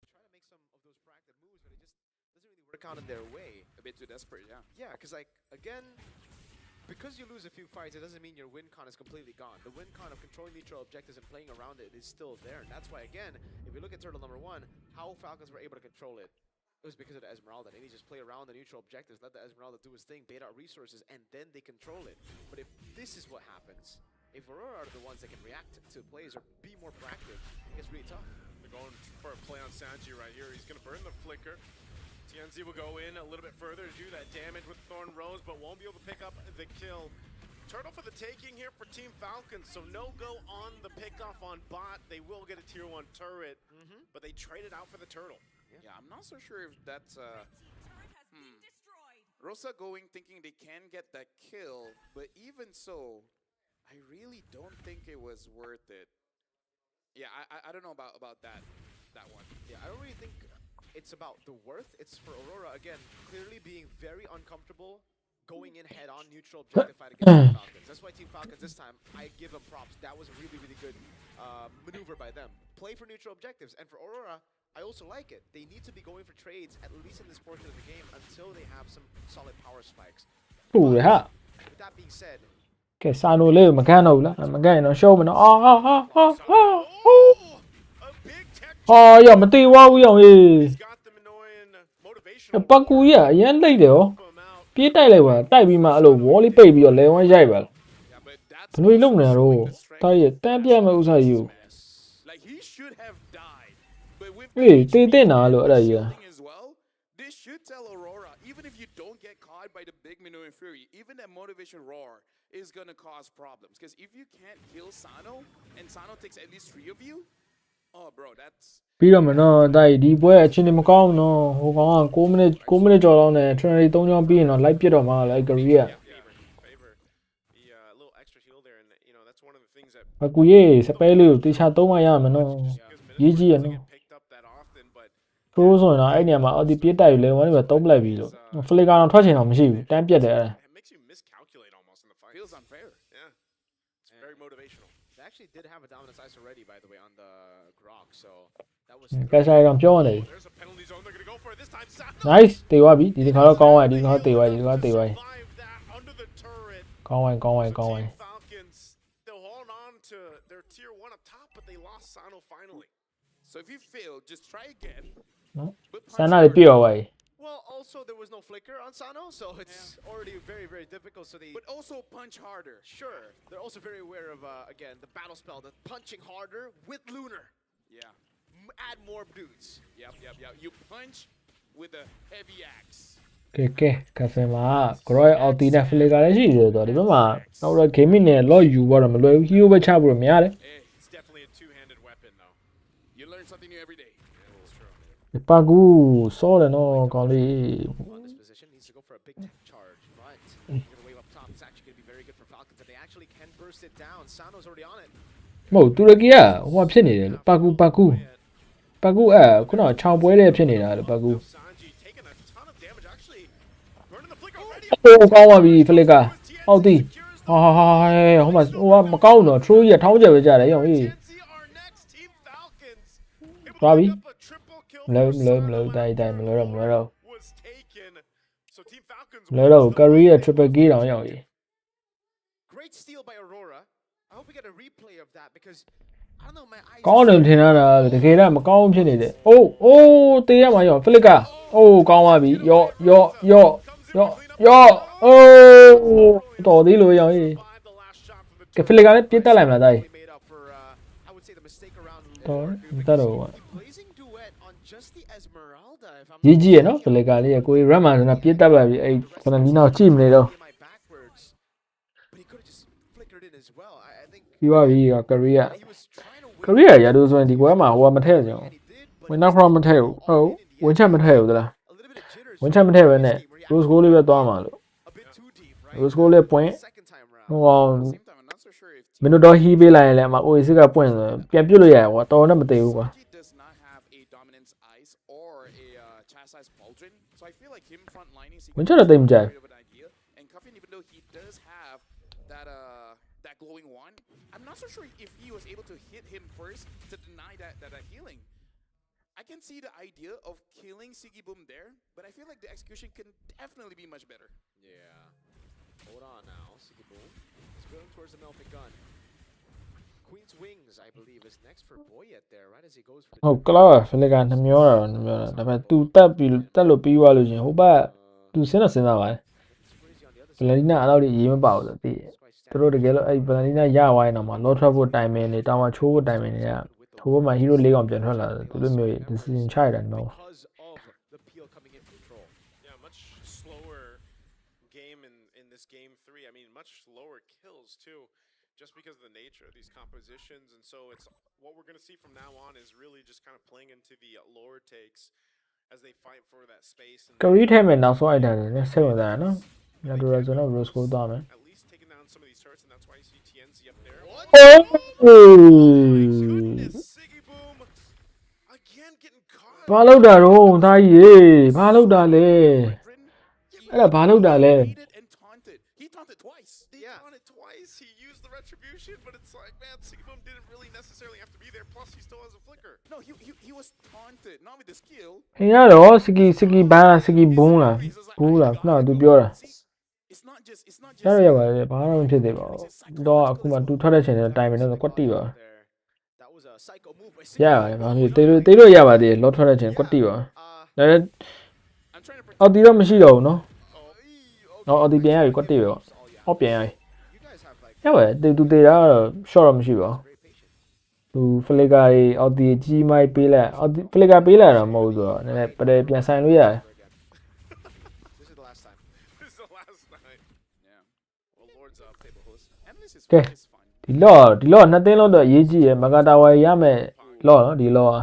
Trying to make some of those proactive moves, but it just doesn't really work out in their way. A bit too desperate, yeah. Yeah, because like again, because you lose a few fights, it doesn't mean your win con is completely gone. The win con of controlling neutral objectives and playing around it is still there, and that's why again, if we look at turtle number 1, how Falcons were able to control it. It was because of the Esmeralda. They just play around the neutral objectives, let the Esmeralda do his thing, bait out resources, and then they control it. But if this is what happens, if Aurora are the ones that can react to plays or be more proactive, it gets really tough. They're going for a play on Sanji right here. He's going to burn the flicker. TNZ will go in a little bit further to do that damage with Thorn Rose, but won't be able to pick up the kill. Turtle for the taking here for Team Falcons, so no go on the pickoff on bot. They will get a tier 1 turret, but they traded out for the turtle. Yeah, I'm not so sure if that's Rosa going thinking they can get that kill, but even so, I really don't think it was worth it. Yeah, I don't know about that one. Yeah, I don't really think it's about the worth. It's for Aurora, again, clearly being very uncomfortable going in head-on neutral objective fight against Team Falcons. That's why Team Falcons this time, I give them props. That was a really, really good maneuver by them. Play for neutral objectives. And for Aurora, I also like it. They need to be going for trades, at least in this portion of the game, until they have some solid power spikes. ပူရဟာ With that being said, ကဲစာနိုလေးကိုမကန်းတော့ဘူးလားမကန်းရင်တော့ရှုံးမယ်နော်အာဟာဟာဟာဟာ A big tech ဟာရမတေဝါဘူးရောင်ဟေး He's got them annoying motivation. ပတ်ကူကြီးကအရင်လိမ့်တယ်ရောပြေးတိုက်လိုက်ပါတိုက်ပြီးမှအဲ့လိုဝေါ်လေးပိတ်ပြီးတော့လဲဝမ်းရိုက်ပါလား Yeah, but that's ဘယ်လိုလုပ်နေရတော့တိုက်ရတန်းပြတ်မဲ့ဥစားကြီးကို like he should have died. But with ဟေးတေးတင်တာလို့အဲ့ဒါကြီး shielding as well, this should tell Aurora, even if you don't get caught by the big Minnow and Fury, even that motivation roar is gonna cause problems. Because if you can't kill Sano, and Sano takes at least 3 of you, Oh, bro, that's ပြီးတော့မနော်တိုက်ဒီပွဲအချင်းနေမကောင်းနော်ဟိုကောင်က6မိနစ်ကျော်လောက်နဲ့ Trinity 3ချောင်းပြီးရင်တော့ live ပြတ်တော့မှာလေ career Favor the little extra heal there, and that's one of the things that အကူရေးစပဲလေးကိုတေချာသုံးမရမယ်နော်ရေးကြည့်ရနော် picked up that often, but pro ဆိုရင်တော့အဲ့နေရာမှာအော်ဒီပြစ်တိုက်ယူလဲဝမ်းပဲသုံးပလိုက်ပြီလို့ flicker တော့ထွက်ချင်တော့မရှိဘူးတန်းပြတ်တယ်အဲ့ it makes you miscalculate almost in the fight. feels unfair. Yeah, it's very motivational. They actually did have a dominance ice already, by the way, on the Grok, so that was. ကက်ဆိုင်တော့ပြောနေ There's a penalty zone. They're gonna go for it this time. nice တေသွားပြီဒီတစ်ခါတော့ကောင်းသွားဒီတစ်ခါတေသွားပြီဒီတစ်ခါတေသွားပြီ Survive that under the turret. ကောင်းဝိုင်းကောင်းဝိုင်းကောင်းဝိုင်း Team Falcons still hold on to their tier 1 up top, but they lost Sano finally. So if you fail, just try again. နော် But ဆန္ဒလေးပြည့်သွားပါပြီ Well, also there was no flicker on Sano, so it's already very, very difficult. So they, but also punch harder. sure, they're also very aware of again the battle spell, the punching harder with Lunar. Yeah. Add more dudes. Yep. You punch with a heavy axe. ကဲကဲကဖင်မှာ grow အော်တီနဲ့ flicker လည်းရှိတယ်ဆိုတော့ဒီဘက်မှာနောက်တော့ gaming နဲ့ lock ယူတော့မလွယ်ဘူး hero ပဲချဖို့များတယ် It's definitely a two-handed weapon, though. You learn something new every day. Yeah, that's true. ပါကူစောတယ်နော်ကောင်းလေး On this position, needs to go for a big tech charge, but he's gonna wave up top. It's actually gonna be very good for Falcons if they actually can burst it down. Sano's already on it. မဟုတ်တူရကီကဟိုဖြစ်နေတယ်ပါကူခုနချောင်းပွဲလေးဖြစ်နေတာလေပါကူ Sanji taking a ton of damage, actually burning the flicker already. ဟိုကောင်းပါပြီ flicker အောက်တီဟာဟိုမှာမကောင်းတော့ throw ရထောင်းကြပဲကြတယ်ရောအေး Our next Team Falcons. Robbie? Able to pick up a triple kill မလို့ for တိုင်းမလို့တော့ was taken. So Team Falcons မလို့တော့ career triple kill တောင်ရောက်ပြီ Great steal by Aurora. I hope we get a replay of that because I don't know, my eyes. ကောင်းတယ်ထင်တာတကယ်တော့မကောင်းဖြစ်နေတယ်အိုးတေးရမှာရော flicker အိုးကောင်းပါပြီယောအိုးတော်သေးလို့ရောအေး five, the last shot from the က flicker လည်းပြစ်တက်လိုက်မလားတိုင်း They made up for, I would say, the mistake around. တော် Lure. တက်တော့ Blazing duet on just the Esmeralda. If I'm ကြီးရနော် flicker လေးကို run မှာဆိုတော့ပြစ်တက်ပါပြီအဲ့ခဏဒီနောက်ကြည့်မနေတော့ my backwards, but he could have just flickered in as well. I think ပြီးပါပြီ career he was trying to win. career ရတော့ဆိုရင်ဒီကွဲမှာဟိုကမထည့်ကြအောင် And he did, but ဝင်နောက် from မထည့်ဘူးဟုတ်ဝင်ချက်မထည့်ဘူးသလား a little bit of jitters. ဝင်ချက်မထည့်ပဲနဲ့ rose goal လေးပဲသွားမှာလို့ A bit too deep, right? rose goal လေးပွင့် Second time round. ဟို Same time, I'm not so sure if မင်းတို့တော့ဟီးပေးလိုက်ရင်လည်းအမ OAC ကပွင့်ဆိုပြန်ပြစ်လို့ရတယ်ကွာတော်နဲ့မသေးဘူးကွာ Sanji does not have a dominance ice or a chastised pauldron, so I feel like him frontliningဝင်ချက်တော့တိတ်မကြိုက် bit of an idea. And Cuffin, even though he does have that glowing wand, I'm not so sure if he was able to hit him first to deny that healing. I can see the idea of killing Siggy Boom there, but I feel like the execution can definitely be much better. Yeah. Hold on now. Siggy Boom. He's going towards the melting gun. Queen's Wings, I believe, is next for Boyet there, right as he goes for the ဟုတ်ကလား flicker နှမျောတာနှမျောတာဒါပေမဲ့ तू တက်လို့ပြီးသွားလို့ရှင်ဟိုဘက် तू စဉ်းစားပါတယ် crazy on the other ဗလန်ဒီနာအဲ့လောက်ကြီးရေးမပါဘူးဆိုသိတယ်သူတို့တကယ်လို့အဲ့ဗလန်ဒီနာရသွားရင်တော့မှ low trap ဖို့တိုင်မင်းနေတောင်မှချိုးဖို့တိုင်မင်းနေကဟိုဘက်မှာ hero ၄កောင်ပြန်ထွက်လာတယ်သူတို့မျိုး decision ချရတယ်နော် because of the peel coming in from Troll. Yeah, much slower game in this game 3. I mean, much slower kills too, just because of the nature of these compositions. And so it's what we're going to see from now on is really just kind of playing into the lower takes as they fight for that space. And career ထဲမှာနောက်ဆုံးအိုက်တာလည်းဆက်ဝင်တာနော်ညတူရဆိုတော့ rose goal သွားမယ် at least taking down some of these turrets, and that's why you see TNZ up there. Goodness, Siggy Boom again getting caught. ဘာလုပ်တာတော့သားကြီးရေဘာလုပ်တာလဲ Pauldron, အဲ့ဒါဘာလုပ်တာလဲ baited and taunted. He taunted twice. They taunted twice. He used the retribution, but it's like, man, Siggy Boom didn't really necessarily have to be there. Plus, he still has a flicker. No, he was taunted, not with the skill. ဟင်ရတော့စကီဘာစကီဘုံလားဘူးလားခုနက तू ပြောတာ It's not just ရရပါတယ်ဘာမှမဖြစ်သေးပါဘူးတော့အခုမှ तू ထွက်တဲ့ချိန်နဲ့တိုင်မင်းတော့ကွက်တိပါ That was a psycho move by ရပါတယ်ဘာဖြစ်တေးလို့ရပါသေးတယ်လောထွက်တဲ့ချိန်ကွက်တိပါဒါလည်း I'm trying to protect အော်တီတော့မရှိတော့ဘူးနော် Oh, တော့အော်တီပြန်ရပြီကွက်တိပဲပေါ့ oh yeah. အော်ပြန်ရပြီ You guys have like ရပါတယ်သူတေးတာတော့ short တော့မရှိပါဘူး very patient. သူ flicker တွေအော်တီကြီးမိုက်ပေးလိုက်အော်တီ flicker ပေးလိုက်တော့မဟုတ်ဘူးဆိုတော့နည်းနည်းပရဲပြန်ဆိုင်လို့ရတယ် This is the last time. This is the last night. Yeah. Well, Lord's table host. Endless is Okay. fun. ဒီလော့နှစ်သိန်းလောက်တော့အရေးကြီးရယ်မဂါတာဝါရမယ် လောနော်ဒီလောอ่ะ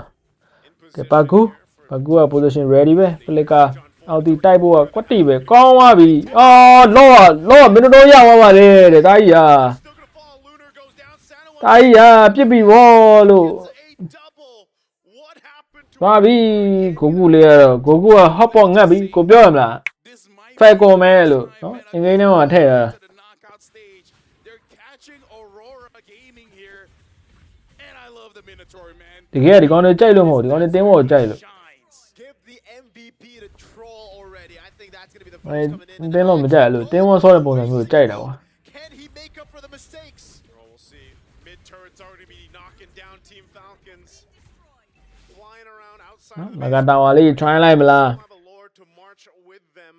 In ကဲပါ position ကူ here for ပါကူက position ready ပဲ they ဖလစ်ကာ use John အောက်တီ Foley တိုက်ဖို့က to ကွက်တီပဲကောင်းသွားပြီအော်လောမင်းတို့ရောက်သွားပါလေတဲ့တာကြီးဟာ still gonna fall. Lunar goes down. Sano တာကြီးဟာပြစ်ပြီဗောလို့ gets a double. What happened to သွားပြီ Aurora ကိုကူ Gaming? လေးကတော့ကိုကူကဟော့ပေါ့ငတ်ပြီကိုပြောရမလား This might ဖိုက် be ကော the မဲ last လို့ time နော် Meta အင်္ဂလိပ်ထဲမှာထည့်ရ to the knockout stage. They're catching Aurora Gaming here. And I love the Minotaur, man. တကယ်ဒီကောင်တွေကြိုက်လို့မဟုတ်ဒီကောင်တွေတင်းဖို့ကြိုက်လို့ Shines. Give the MVP to Troll already. I think that's going to be the အဲ first coming in. တင်းလို့မကြိုက်လို့တင်းဝဆောတဲ့ပုံစံမျိုးကြိုက်တာကွာ Can he make up for the mistakes? Well, we'll see. Mid turret's already be knocking down Team Falcons. Flying around outside of the ငါကတာဝါလေး try လိုက်မလား Still have a Lord to march with them,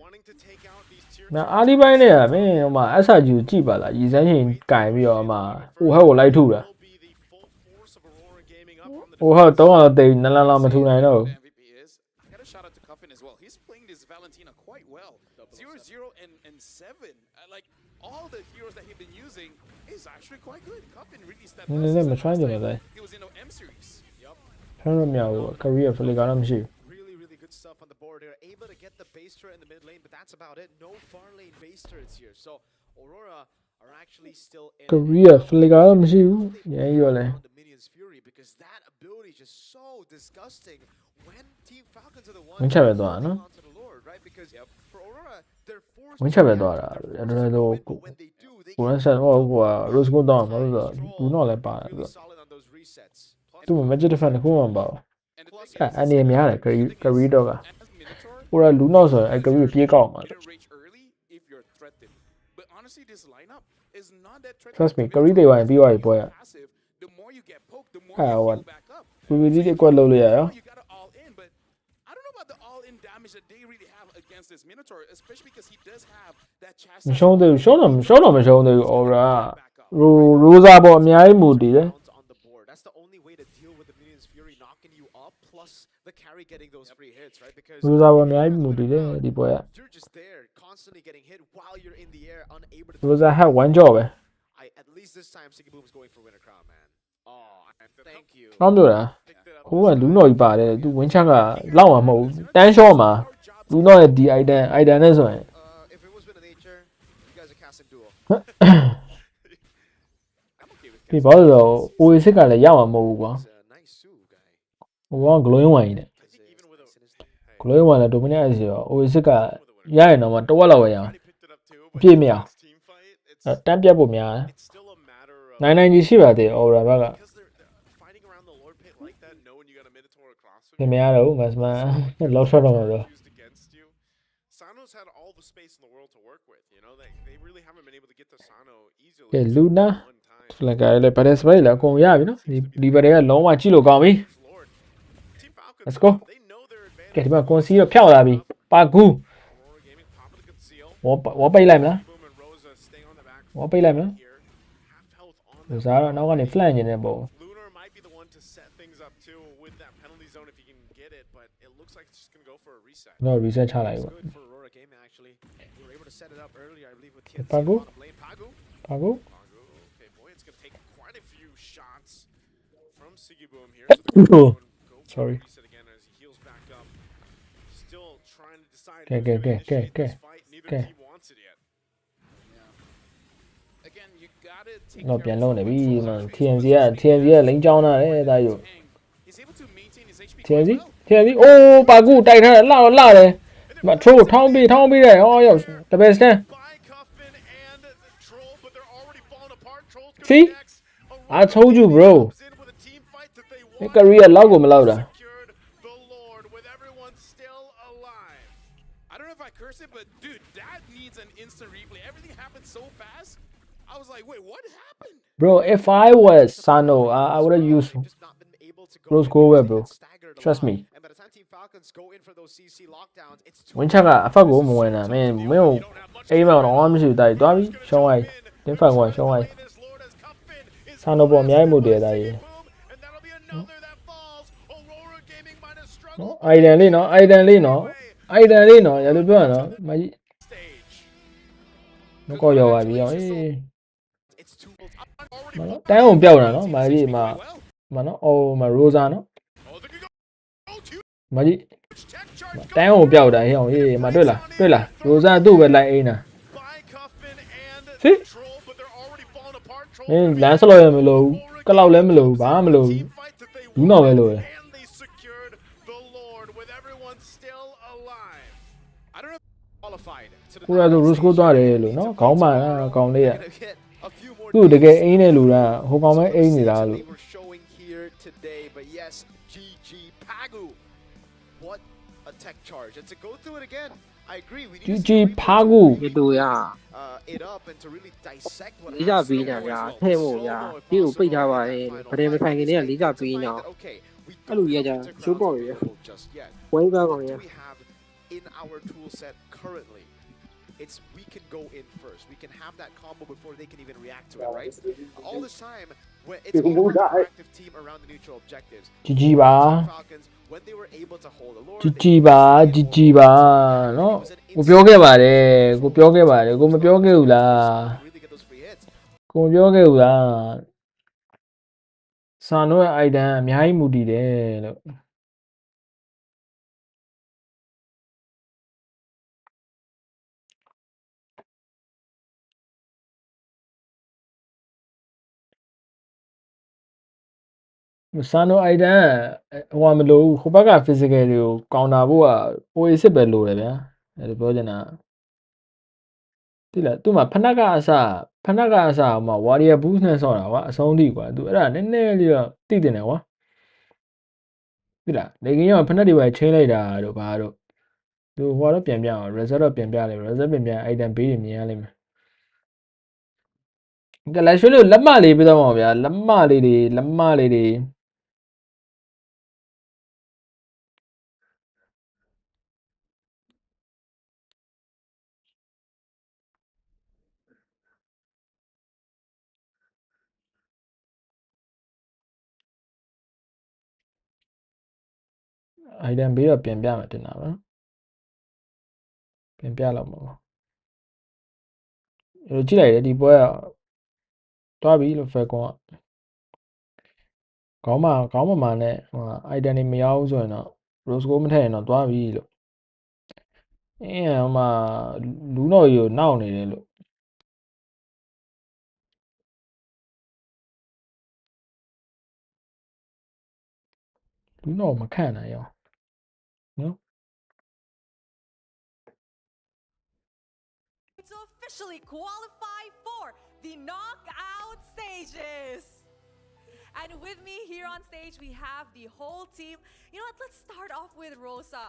wanting to take out these tier ငါအာလီပိုင်းနဲ့ကမင်းဟိုမှာ SRG ကိုကြည့်ပါလားရည်စမ်းချင်းကင်ပြီးတော့အမှဟိုဟက်ကိုလိုက်ထုတာ will be the full force of Aurora Gaming up on the ဟိုဟက်တော့တိတ်နလန်လာမထူနိုင်တော့ The MVP is. I got a shout out to Cuffin as well. He's playing this Valentina quite well. 0-0 and 7. Like all the heroes that he's been using is actually quite good. Cuffin really stepped up. No, since I'm the trying last to time do that. He was in the M series. Yep. ဖမ်းလို့မရဘူး career ဖလစ်ကတော့မရှိ Really, really good stuff on the board. They're able to get the base turret in the mid lane, but that's about it. No far lane base turrets here. So Aurora are actually still in. ဘူး career ဖလစ်ကတော့မရှိဘူးရမ်းရောလဲ On the Minions Fury because that ability is just so disgusting when Team Falcons are the ones ဝင်ချက်ပဲသွားတာနော် onto the Lord, right? Because for Aurora, they're forced ဝင်ချက်ပဲ to သွားတာ react, တော် they're တော် forced to တော့ win, but when they do, they ကိုရဆက်ဟိုက rose gold တော့မလို့ဆိုဘူးတော့လည်းပါတယ် really solid on those resets. သူ့မှာ magic defend တစ်ခုမှမပါဘူး And the thing အဲအနေများတယ် career တော့က as Minotaur, ဟိုကလူနောက်ဆိုရင်အဲ career ပြေးကောက်မှာ get a rage early if you're threatened. But honestly, this lineup is not that threatening. Trust me, to career Minotaur. တွေပါရင်ပြီးသွားပြီပွဲက Passive, the more you get poked, the more အဲ you ဟို heal back up. PVD တွေကွက်လုပ်လို့ရရော You gotta all in, but I don't know about the all in damage that they really have against this Minotaur, especially because he does have that မ chassis. ရှုံးသေးဘူးရှုံးတော့မရှုံးသေးဘူး aura ရိုးစားပေါ်အများကြီးမူတည်တယ် Rounds on the board. That's the only way to deal with the Minions Fury knocking you up, plus the carry getting those free hits, right? Because ရိုးစားပေါ်အများကြီးမူတည်တယ်ဒီပွဲက you're just there, constantly getting hit while you're in the air, unable to. ရိုးစား have one job ပဲ At least this time, Siggy Boom's going for winner crown, man. Oh, thank you. ကောင်းပြောတာ picked it up. ဟိုကလူနော်ကြီးပါတယ်သူဝင်းချက်ကလောက်မှာမဟုတ်ဘူးတန်းရှော့မှာလူနော်ရဲ့ဒီ item နဲ့ဆိုရင် If it was Winner Nature, you guys are casting duo. I'm okay with ဒီဘာလို့လဲ OA6 ကလည်းရမှာမဟုတ်ဘူးကွာ He's a nice Sue guy. ဟိုက glowing wine နဲ့ I think even with a hey, glowing wine လည်း dominate စီရော OA6 ကရရင်တော့မှတစ်ဝက်လောက်ပဲရအောင် already picked it up too, but ပြည့်မရအောင် this team fight, တန်းပြတ်ဖို့များတယ် it's still a matter of 99ကြီးရှိပါသေး aura ဘက်က because they're fighting around the Lord Pit like that, knowing you got a Minotaur across from ပြင်မရတော့ဘူးမစမလောက်ရှော့တော့မှာဆို used against you. Sano's had all the space in the world to work with. You know, they really haven't been able to get to Sano easily. ကဲလူနာ One time. ဖလက်ကလည်းပါတယ်စပယ်လည်းအကုန်ရပြီနော်ဒီဘက်ကလုံးဝကြည့်လို့ကောင်းပြီ Lord. Team Falcons, Let's go. they know their ကဲ advantage. ဒီမှာကွန်စီတော့ဖြောက်လာပြီပါကူ Aurora Gaming popping the conceal. ဝပိတ်လိုက်မလား Boom and Rosa staying on the back. ဝပိတ်လိုက်မလား Here. Half health on လူ them. စားတော့နောက်ကနေ flank နေတဲ့ပုံ Lunar might be the one to set things up too with that penalty zone if he can get it, but it looks like it's just gonna go for a reset. တော့ reset ချလိုက် It's ပေါ့ good for Aurora Gaming actually. They were able to set it up earlier, I believe, with TNC Pagu? on the lane. Pagu. ပါကူ Pagu, okay, boy, it's gonna take quite a few shots from Siggy Boom here. So the Oh, go for sorry. a reset again as he heals back up. Still trying to decide Okay, who's gonna okay, okay, initiate this okay, fight. Neither okay. team wants it yet. Yeah. Again, you gotta take တော့ care ပြန် of လုံးနေပြီ control မ of his TNC က positioning TNC က as လိန်ကြောင်းလာတယ်ဒါယူ He's able to maintain his HP quite TNC well. TNC အိုးပါကူတိုက်ထားတယ်လှတော့လှတယ်ဒီမှာ throw ထောင်းပြီးတယ်ဟောရောက်တပည့်စတန် By Cuffin and the Troll, but they're already falling apart. Troll's gonna See? be next. I told you, bro. Comes in with a team fight that they ဒီ want. career လောက်ကိုမလောက်တာ Secured the Lord with everyone still alive. I don't know if I curse it, but dude, that needs an instant replay. Everything happened so fast. I was like, wait, what happened? bro if I was Sano I would have used They've just not been able to go Rose in gold because bro. they get staggered a Trust lot. me. And by the time Team Falcons go in for those CC lockdowns, it's too ဝင်းချက်ကအဖက်ကိုမဝင်တာမင်းမင်းအိမ်မောင်တော့မရှိဘူးတိုက်သွားပြီရှောင်းလိုက်တင်းဖန်ကွာရှောင်းလိုက် This Lord as Cuffin is ဆန်တော့ပေါ်အများကြီးမှုတည်တာကြီး boom, and that'll be another that falls. Aurora Gaming might have struggled နော်အိုင်ဒန်လေးနော်အိုင်ဒန်လေးနော်အိုင်ဒန်လေးနော်ရလို့ပြောရနော်မကြီး stage. မကောက်ရောက်ပါပြီအေး it's too မနော်တန်းအောင်ပြောက်တာနော်မကြီးမှာ mà nó ô mà Rosa nó Oh, they could go to mà gì tech charge tán going hồ through. biểu đấy hiểu gì mà Place on đây it là before Rosa it tu về ends lại nè by Cuffin and sí Troll, but they're already falling apart. Troll's nên gonna be lá back. số lời mà lù Aurora cái lâu lấy mà lù comes bá in mà with a lù team fight that they đúng nào về wanted, lù and they secured the Lord with everyone still alive. I don't know if qualified to the cô ra knockout tôi stage Rosco to here. để They lù need nó to có wait mà tomorrow. còn đây They're à gonna get a few more tôi được days cái ý to này lù prove ra không có mấy some of the ý gì saves ra that lù they were showing here today. But yes, GG Pagu. What a tech charge. And to go through it again, I agree. We need to GG see replays to Pagu really ရတူရ it up and to really dissect what လေးကြ happened ပေးနေ there. ဗျာ as well. ထဲ့မို့ဗျာ Slow-mo if ဒီကိုပိတ် possible ထားပါ in လေ that final ဗဒင်မ fight. ထိုင် And ခင် it's တည်းကလေးကြပေးနေ identifying အောင် that, okay, we အဲ့လို don't ရ have ကြ winter ရှိုး crowns ပေါ်ရ available just yet. ဝိုင်းပါ What ကောင်ရ do we have in our tool set currently? It's we can go in first. We can have that combo before they can even react to it, right? All this time, when it's already an active team around the neutral objectives. GG For ပါ Team Falcons, when they were able to hold a Lord, they GG could ပါ stay GG over ပါ and เนาะ it was an ကိုပြောခဲ့ပါတယ် instant ကိုပြောခဲ့ပါတယ်ကိုမပြောခဲ့ဘူးလား really get those free hits. ကိုမပြောခဲ့ဘူးလားစာနိုးရဲ့ item အများကြီးမူတည်တယ်လို့စာနိုး item ဟိုမလို့ဟိုဘက်က physical တွေကို counter ဖို့က OA စစ်ပဲလိုတယ်ဗျာအဲ့ဒါပြောချင်တာတိလားသူ့မှာဖနက်ကအစဟိုမှာ warrior boost နဲ့ဆော့တာကွာအဆုံးထိကွာသူအဲ့ဒါနည်းနည်းလေးတော့တိတင်တယ်ကွာတိလားလေကင်းရောဖနက်တွေပဲချင်းလိုက်တာတို့ဘာတို့သူဟိုတော့ပြန်ပြအောင် result တော့ပြန်ပြလိုက် result ပြန်ပြ item ဘေးတွေမြင်ရလိမ့်မယ်ကလရွှေလို့လက်မလေးပြတော့မှာဗျာလက်မလေးတွေ item ဘေးတော့ပြန်ပြမှာတင်တာပါပြန်ပြလောက်မှာပါကြည့်လိုက်တယ်ဒီပွဲကတွားပြီလို့ Falcon ကခေါင်းမနဲ့ဟို item တွေမရဘူးဆိုရင်တော့ rose gold မထည့်ရင်တော့တွားပြီလို့ဟိုမှာလူတော်ကြီးကိုနောက်နေတယ်လို့လူတော်မခန့်နိုင်ရောနော် To officially qualify for the knockout stages. And with me here on stage, we have the whole team. You know what? Let's start off with Rosa.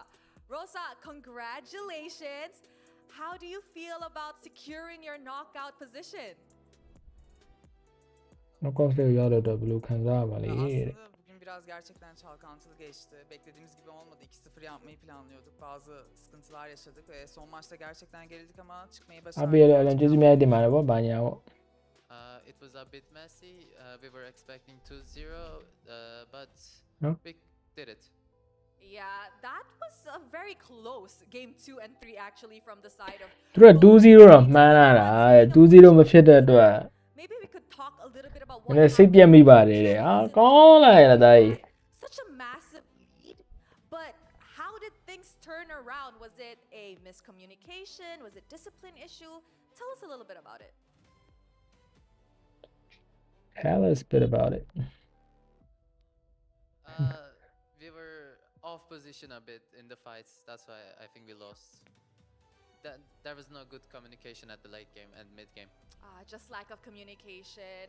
Rosa, congratulations. How do you feel about securing your knockout position? knockout stage ရတော့ဘယ်လိုခံစားရပါလဲတဲ့ Aslında bugün biraz gerçekten çalkantılı geçti. Beklediğimiz gibi olmadı. 2-0 yapmayı planlıyorduk. Bazı sıkıntılar yaşadık ve son maçta gerçekten gerildik ama çıkmayı အ başardık. ပေးရတဲ့အရင်ကျေးဇူးများတင်ပါတယ်ဗောဘာညာဗော It was a bit messy. We were expecting 2-0, but No? we did it. Yeah, that was a very close game 2 and 3 actually from the side of သူတို့က 2-0 တော့မှန်းလာတာတဲ့2-0 မဖြစ်တဲ့အတွက် Maybe we could talk a little bit about န what ည်းနည်းစိတ်ပြတ်မိပါတယ်တဲ့ဟာကောင်းလာရတာကြီး such a massive lead, but how did things turn around? Was it a miscommunication? Was it discipline issue? Tell us a little bit about it. Tell us a bit about it We were off position a bit in the fights. That's why I think we lost. There was no good communication at the late game and mid game. Just lack of communication.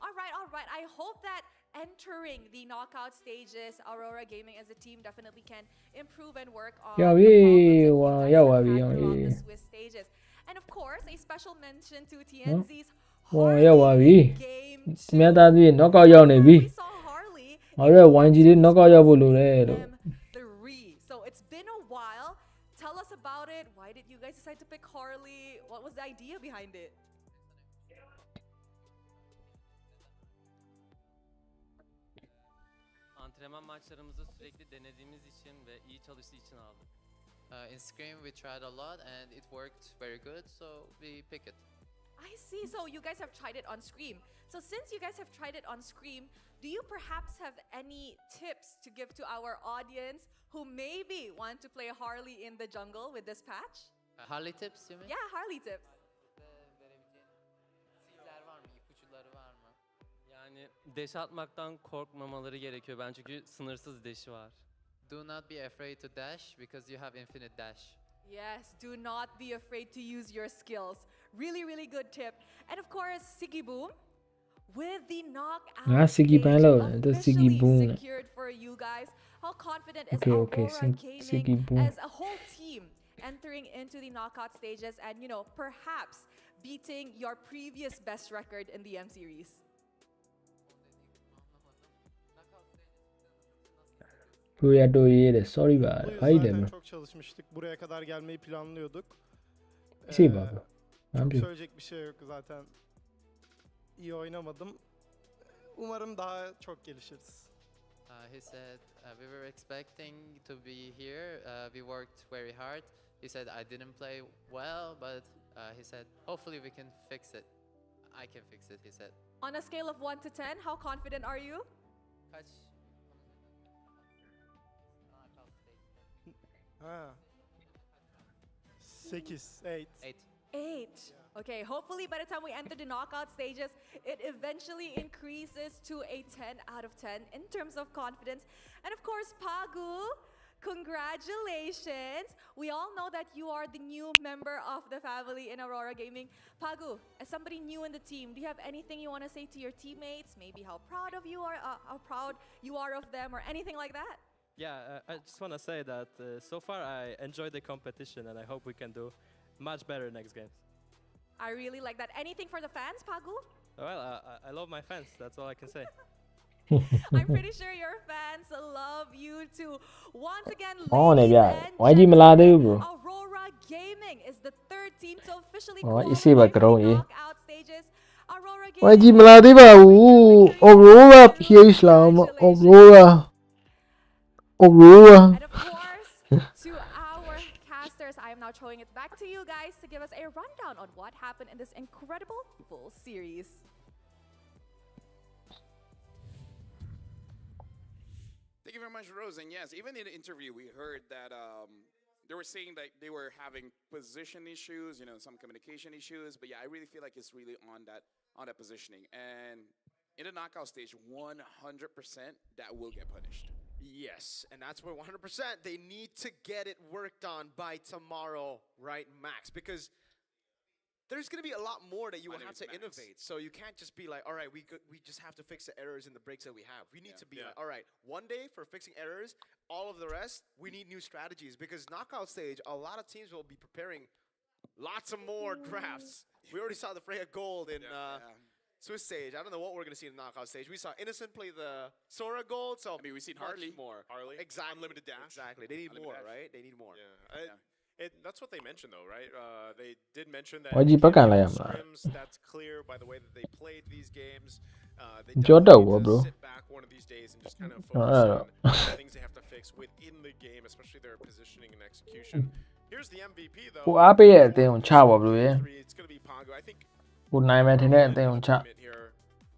All right. I hope that entering the knockout stages, Aurora Gaming as a team definitely can improve and work on Yeah, the yeah, problems that you yeah, guys have yeah, had throughout yeah. the Swiss stages. And of course, a special mention to TNZ's ဟောရောက်ပါပြီ game သူများသားကြီး knockout ရောက်နေပြီ We saw Harley ငါတို့ YG လေး knockout ရောက်ဖို့လိုတယ်လို့ three. So it's been a while. Tell us about it. Why did you guys decide to pick Harley? What was the idea behind it? Antrenman maçlarımızda sürekli denediğimiz için ve iyi çalıştığı için aldık. In Scream we tried a lot and it worked very good, so we pick it. I see. So you guys have tried it on Scream. So since you guys have tried it on Scream, do you perhaps have any tips to give to our audience who maybe want to play Harley in the jungle with this patch? Harley tips, you mean? Yeah, Harley tips. Yani dash atmaktan korkmamaları gerekiyor ben çünkü sınırsız dash'i var. Do not be afraid to dash because you have infinite dash. Yes, do not be afraid to use your skills. Really, really good tip. And of course, Siggy Boom, with the knockout Siggy stage Boom lo, the Siggy officially Boom. secured for you guys, how confident is Okay, Aurora Siggy Gaming Boom. as a whole team entering into the knockout stages and, you know, perhaps beating your previous best record in the M series? Yato yedi. Sorry bari. Haydi Zaten mi? çok çalışmıştık. Buraya kadar gelmeyi planlıyorduk. Şey baba. Ne Çok yapayım? söyleyecek bir şey yok zaten. İyi oynamadım. Umarım daha çok gelişiriz. He said we were expecting to be here. We worked very hard. He said I didn't play well, but he said hopefully we can fix it. I can fix it, he said. On a scale of 1 to 10, how confident are you? Kaç? Ha. 8, 8. 8. Okay, hopefully by the time we enter the knockout stages, it eventually increases to a 10 out of 10 in terms of confidence. And of course, Pagu, congratulations. We all know that you are the new member of the family in Aurora Gaming. Pagu, as somebody new in the team, do you have anything you want to say to your teammates? Maybe how proud you are of them or anything like that? Yeah, I just want to say that so far I enjoyed the competition and I hope we can do much better next games. I really like that. Anything for the fans, Pagu? Well, I love my fans, that's all I can say. I'm pretty sure your fans love you too. Once again, Oh, ladies and why you malade bro? Aurora Gaming is the third team to officially Oh, qualify isi ba for karo the ye. knockout stages. Aurora Why Gaming, you malade ba? Aurora here Islam. Aurora. and of course, to our casters, I am now throwing it back to you guys to give us a rundown on what happened in this incredible full series. Thank you very much, Rose. And yes, even in the interview, we heard that they were saying that they were having position issues, you know, some communication issues. But yeah, I really feel like it's really on that positioning. And in the knockout stage, 100% that will get punished. Yes, and that's where 100% they need to get it worked on by tomorrow, right, Max? Because there's going to be a lot more that you will have to innovate. So you can't just be like, all right, we just have to fix the errors and the breaks that we have. We need to be like, all right, one day for fixing errors, all of the rest, we need new strategies. Because knockout stage, a lot of teams will be preparing lots of more drafts. We already saw the Freya Gold in Swiss stage. I don't know what we're going to see in the knockout stage. We saw Innocent play the Sora Gold, so I mean, we've seen much Harley. more. Harley. Exactly. Unlimited dash. Exactly. They need Unlimited more, dash. right? They need more. Yeah. That's what they mentioned, though, right? They did mention that Why you they can't back on be like scrims. That's clear by the way that they played these games. They Jota, definitely need to bro. sit back one of these days and just kind of focus on the things they have to fix within the game, especially their positioning and execution. Here's the MVP, though. ကိုအားပေးရဲ့အသင်းကိုချပါဘလို့ရေ It's going to be Pago. I think ကိုနိုင်မယ်ထင်တဲ့အသင်းကိုချ here,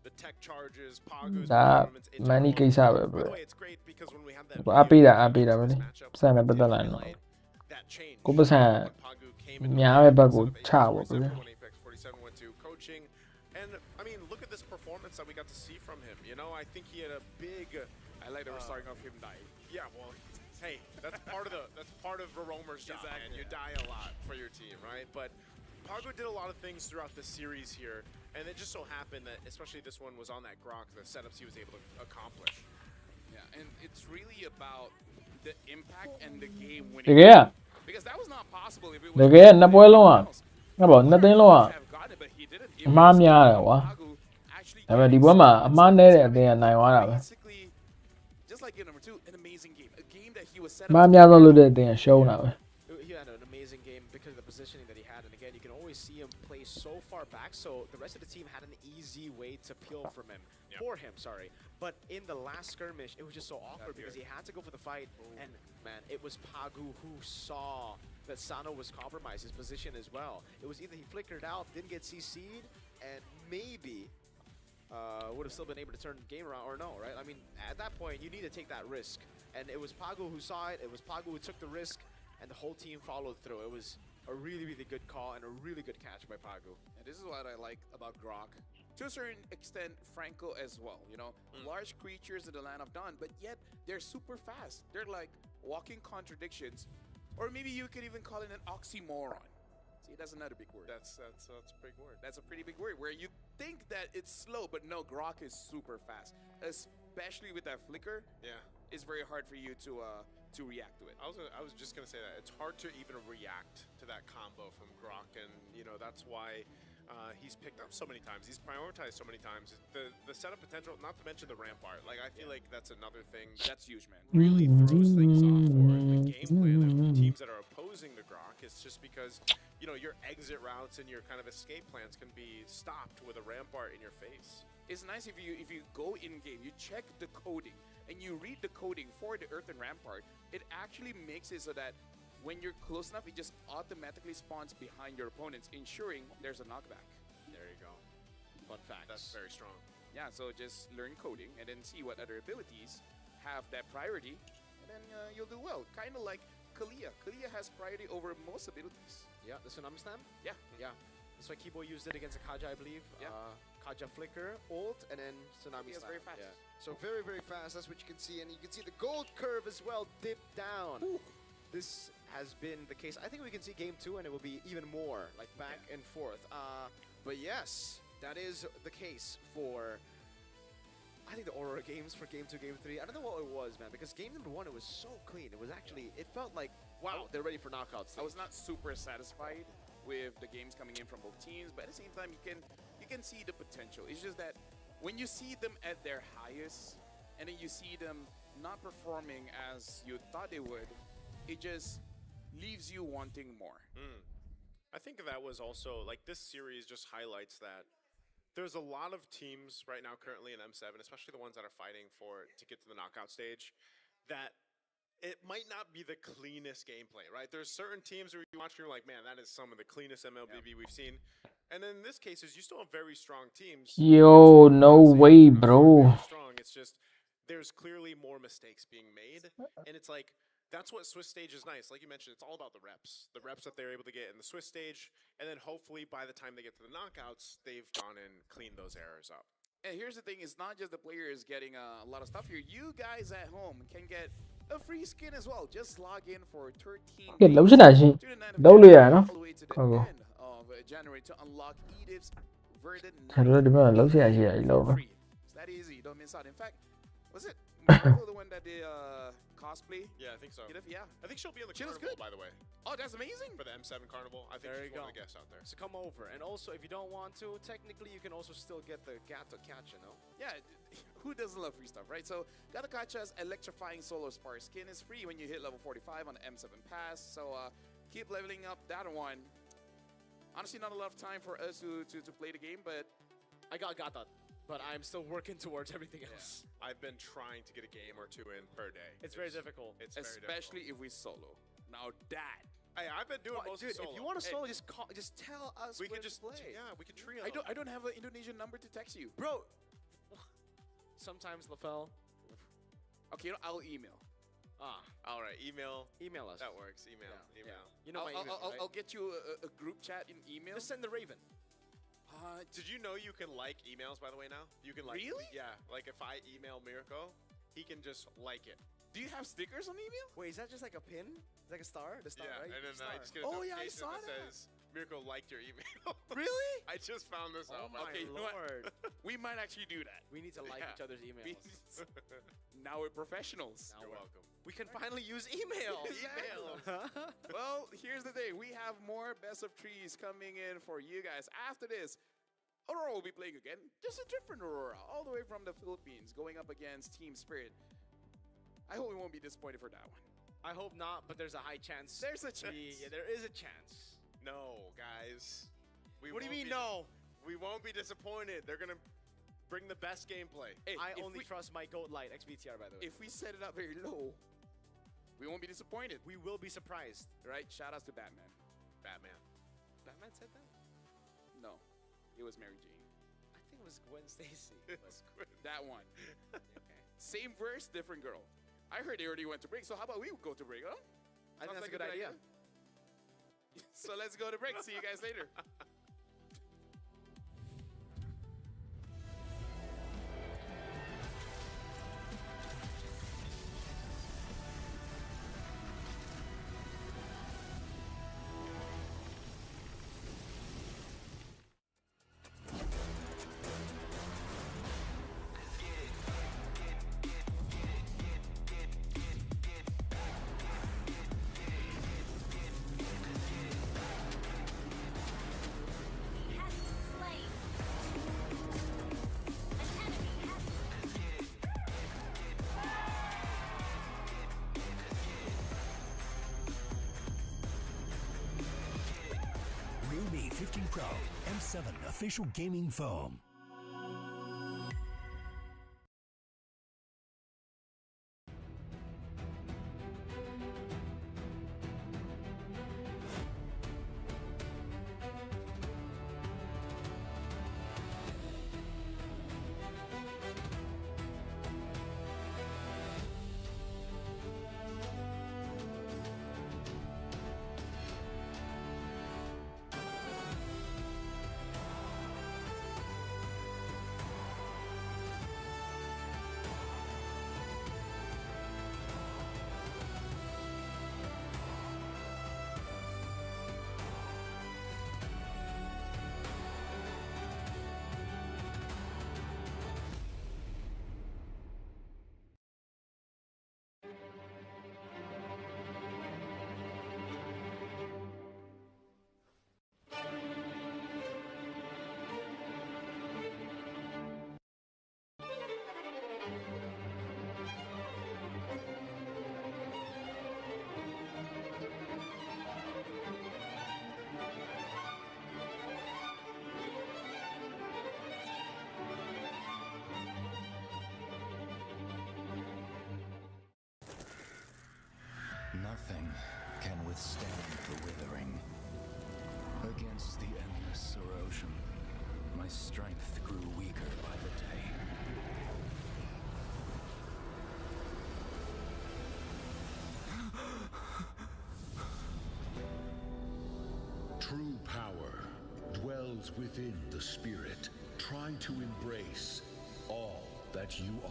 the tech charges, Pago's ဒါ performance in မန်နီ general. ကိစ္စပဲ By ဘ the ယ် way, it's great because when we have that ကိုအားပေးတာပဲ this လေ matchup, စံနဲ့ပတ်သက်လာရင်တော့ကိုပတ်စံများတဲ့ဘက်ကိုချပါဘယ် Apex 47 went to coaching, and I mean, look at this performance that we got to see from him. You know, I think he had a big. I like that we're starting off him dying. Yeah, well, hey, that's part of a roamer's job, man. You die a lot for your team, right? But Pago did a lot of things throughout the series here, and it just so happened that, especially this one, was on that Grok, the setups he was able to accomplish. Yeah, and it's really about the impact and the game တ winning. ကယ်က Because that was not possible if it တ was ကယ်ကနှစ်ပွဲလုံးကငါบอกနှစ်သိန်းလုံးက have gotten it, but he didn't. အမှားများတယ်ကွာဒါပေမဲ့ဒီပွဲမှာအမှားနည်းတဲ့အသင်းကနိုင်သွားတာပဲ Basically, just like game number 2, an amazing game. A game that he was set အမှား up များဆုံးလုပ်တဲ့အသင်းကရှုံးတာပဲ He had an amazing game because of the positioning that he had, and again, you can always see him play so far back, so the rest of the team had an easy way to peel from him. For him, sorry. But in the last skirmish, it was just so awkward because he had to go for the fight, and man, it was Pagu who saw that Sano was compromised, his position as well. It was either he flickered out, didn't get CC'd, and maybe would have still been able to turn the game around, or no, right? I mean, at that point, you need to take that risk. And it was Pagu who saw it, it was Pagu who took the risk, and the whole team followed through. It was a really, really good call and a really good catch by Pagu. And this is what I like about Grok. To a certain extent, Franco as well, you know? Large creatures in the land of Dawn, but yet they're super fast. They're like walking contradictions. Or maybe you could even call it an oxymoron. See, that's another big word. That's a big word. That's a pretty big word, where you think that it's slow, but no, Grok is super fast. Especially with that flicker. Yeah. It's very hard for you to react to it. I was just gonna say that it's hard to even react to that combo from Grok, and you know that's why he's picked up so many times. He's prioritized so many times. The setup potential, not to mention the rampart. Like I feel like that's another thing that's huge, man. Really throws things off for the game plan of teams that are opposing the Grok. It's just because you know your exit routes and your kind of escape plans can be stopped with a rampart in your face. It's nice if you go in game, you check the coding. And you read the coding for the Earthen Rampart, it actually makes it so that when you're close enough, it just automatically spawns behind your opponents, ensuring there's a knockback. There you go. Fun fact. That's very strong. Yeah, so just learn coding and then see what other abilities have that priority, and then you'll do well. Kind of like Kalia. Kalia has priority over most abilities. Yeah, the Tsunami Slam? Yeah. Yeah. That's why Kibo used it against Akaja, I believe. Yeah. Kaja Flicker, ult, and then Tsunami It's Slam. very fast. Yeah. So very, very fast. That's what you can see. And you can see the gold curve as well dip down. Ooh. This has been the case. I think we can see game 2 and it will be even more, like back and forth. But yes, that is the case for, I think, the Aurora games for game 2, game 3. I don't know what it was, man, because game number 1, it was so clean. It was actually, it felt like, wow, they're ready for knockouts. I was not super satisfied with the games coming in from both teams, but at the same time, you can see the potential. It's just that when you see them at their highest, and then you see them not performing as you thought they would, it just leaves you wanting more. I think that was also, like, this series just highlights that there's a lot of teams right now currently in M7, especially the ones that are fighting to get to the knockout stage, that it might not be the cleanest gameplay, right? There's certain teams where you watch and you're like, man, that is some of the cleanest MLBB we've seen. And then in this case, you still have very strong teams. Yo, no way, bro. Very strong. It's just there's clearly more mistakes being made, and it's like that's what Swiss stage is nice. Like you mentioned, it's all about the reps that they're able to get in the Swiss stage, and then hopefully by the time they get to the knockouts, they've gone and cleaned those errors up. And here's the thing: it's not just the players getting a lot of stuff here. You guys at home can get a free skin as well. Just log in for 13 cái days đấu thế này to the 9th of đấu lìa nó all the way to the ừ. end of January to unlock Edith's Verdant Thật ra đúng là đấu thế này gì vậy lâu mà free. It's that easy. Don't miss out. In fact, was it Marco the one that did cosplay? Yeah, I think so. Edith? Yeah. I think she'll be in the She looks carnival, good. by the way. Oh, that's amazing. For the M7 Carnival. I think There she's you one go. of the guests out there. So come over. And also, if you don't want to, technically you can also still get the Yato catch, you know? Yeah, who doesn't love free stuff, right? So, Gatakacha's Electrifying Solar Spark skin is free when you hit level 45 on the M7 Pass. So, keep leveling up that one. Honestly, not a lot of time for us to play the game, but I got that. But I'm still working towards everything else. I've been trying to get a game or 2 in per day. It's very difficult. It's very especially if we solo. Now that. Hey, I've been doing mostly Dude, solo. if you want to solo, just tell us We where can just to play. yeah, we can trio. I don't have an Indonesian number to text you. Bro, sometimes LaFell. Okay, I'll email. All right, email us. That works. Email. Yeah. You know my email, right? I'll get you a group chat in email. Just send the Raven. Did you know you can like emails, by the way, now? You can like... Really? Yeah, like if I email Mirko, he can just like it. Do you have stickers on email? Wait, is that just like a pin? It's like a star? The star, Yeah, right? and then Star. I just get a Oh, yeah, I notification saw that that. says, Mirko liked your email. Really? I just found this out. my Okay, you know what? lord. We might actually do that. We need to like each other's emails. Now we're professionals. You're welcome. We can finally use email. Emails. Well, here's the thing. We have more Best of Trees coming in for you guys. After this, Aurora will be playing again. Just a different Aurora. All the way from the Philippines, going up against Team Spirit. I hope we won't be disappointed for that one. I hope not, but there's a high chance. There's a chance. Yeah, there is a chance. No, guys. What do you mean, no? We won't be disappointed. They're going to bring the best gameplay. Hey, I if only we- trust my GOAT Light XBTR, by the way. If we set it up very low, We won't be disappointed. We will be surprised. Right? Shout outs to Batman. Batman. Batman said that? No, it was Mary Jane. I think it was Gwen Stacy. That one. Okay. Same verse, different girl. I heard they already went to break, so how about we go to break, huh? I think Sounds that's like a good idea. So let's go to break. See you guys later. Realme 15 Pro M7 official gaming foam. Nothing can withstand the withering. Against the endless erosion, my strength grew weaker by the day. True power dwells within the spirit. Try to embrace all that you are.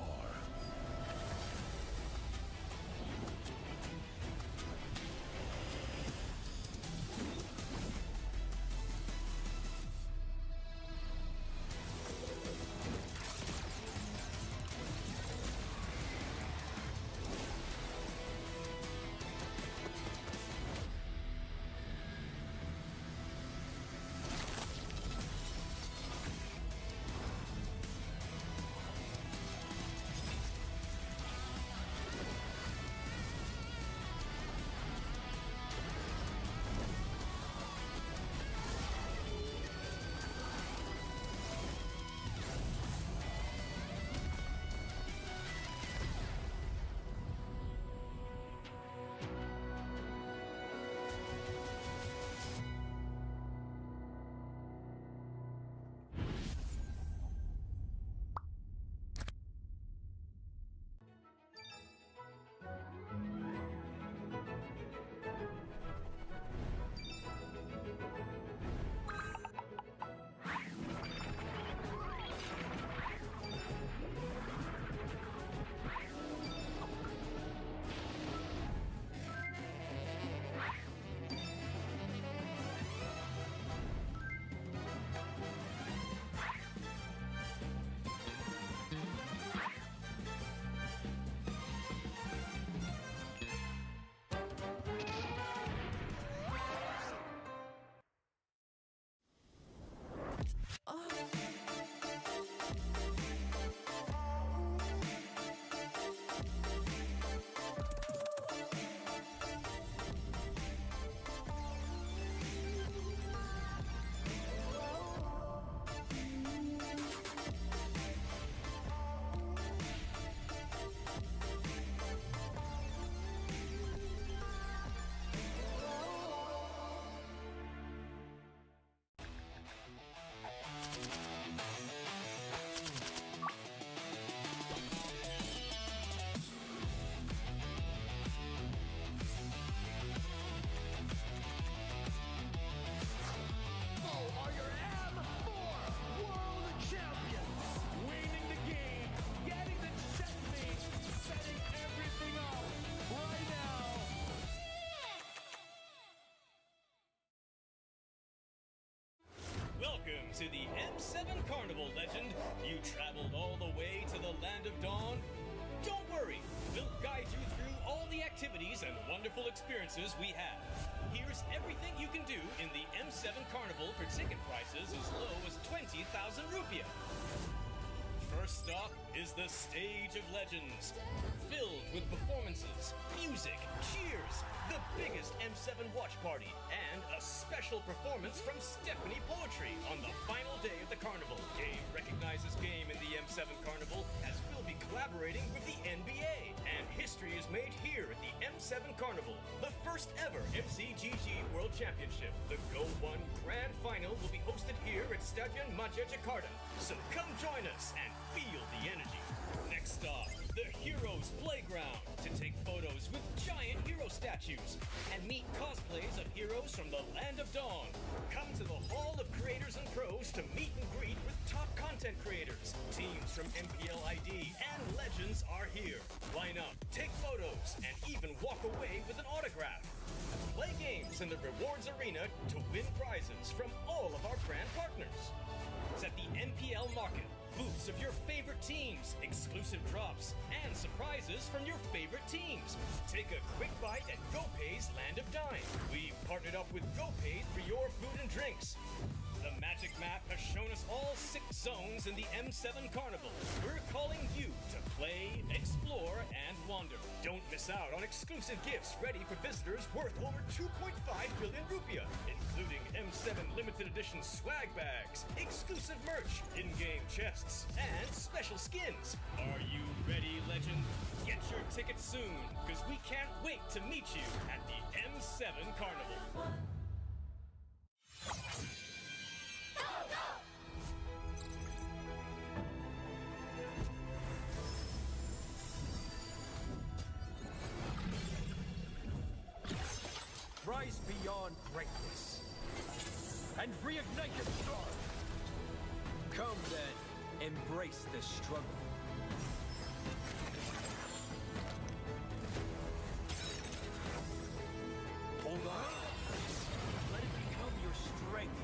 activities and wonderful experiences we have. Here's everything you can do in the M7 Carnival for ticket prices as low as 20,000 rupiah. First stop is the Stage of Legends, filled with performances, music, cheers, the biggest M7 watch party, and a special performance from Stephanie Poetry on the final day of the carnival. Game recognizes game in the M7 Carnival, as we'll be collaborating with the NBA. And history is made here at the M7 Carnival, the first ever MCGG World Championship. The Go 1 Grand Final will be hosted here at Stadion Maja Jakarta. So come join us and feel the energy. Next stop, the Heroes Playground, to take photos with giant hero statues and meet cosplays of heroes from the Land of Dawn. Come to the Hall of Creators and Pros to meet and greet with top content creators. Teams from MPL ID and Legends are here. Line up, take photos, and even walk away with an autograph. Play games in the rewards arena to win prizes from all of our brand partners. It's at the MPL Market. Booths of your favorite teams, exclusive drops, and surprises from your favorite teams. Take a quick bite at GoPay's Land of Dine. We've partnered up with GoPay for your food and drinks. The Magic Map has shown us all 6 zones in the M7 Carnival. We're calling you to play, explore, and wander. Don't miss out on exclusive gifts ready for visitors worth over 2.5 billion rupiah, including M7 limited edition swag bags, exclusive merch, in-game chests, and special skins. Are you ready, Legend? Get your tickets soon, because we can't wait to meet you at the M7 Carnival. Rise beyond greatness and reignite your star. Come then, embrace the struggle. Hold on. Let it become your strength.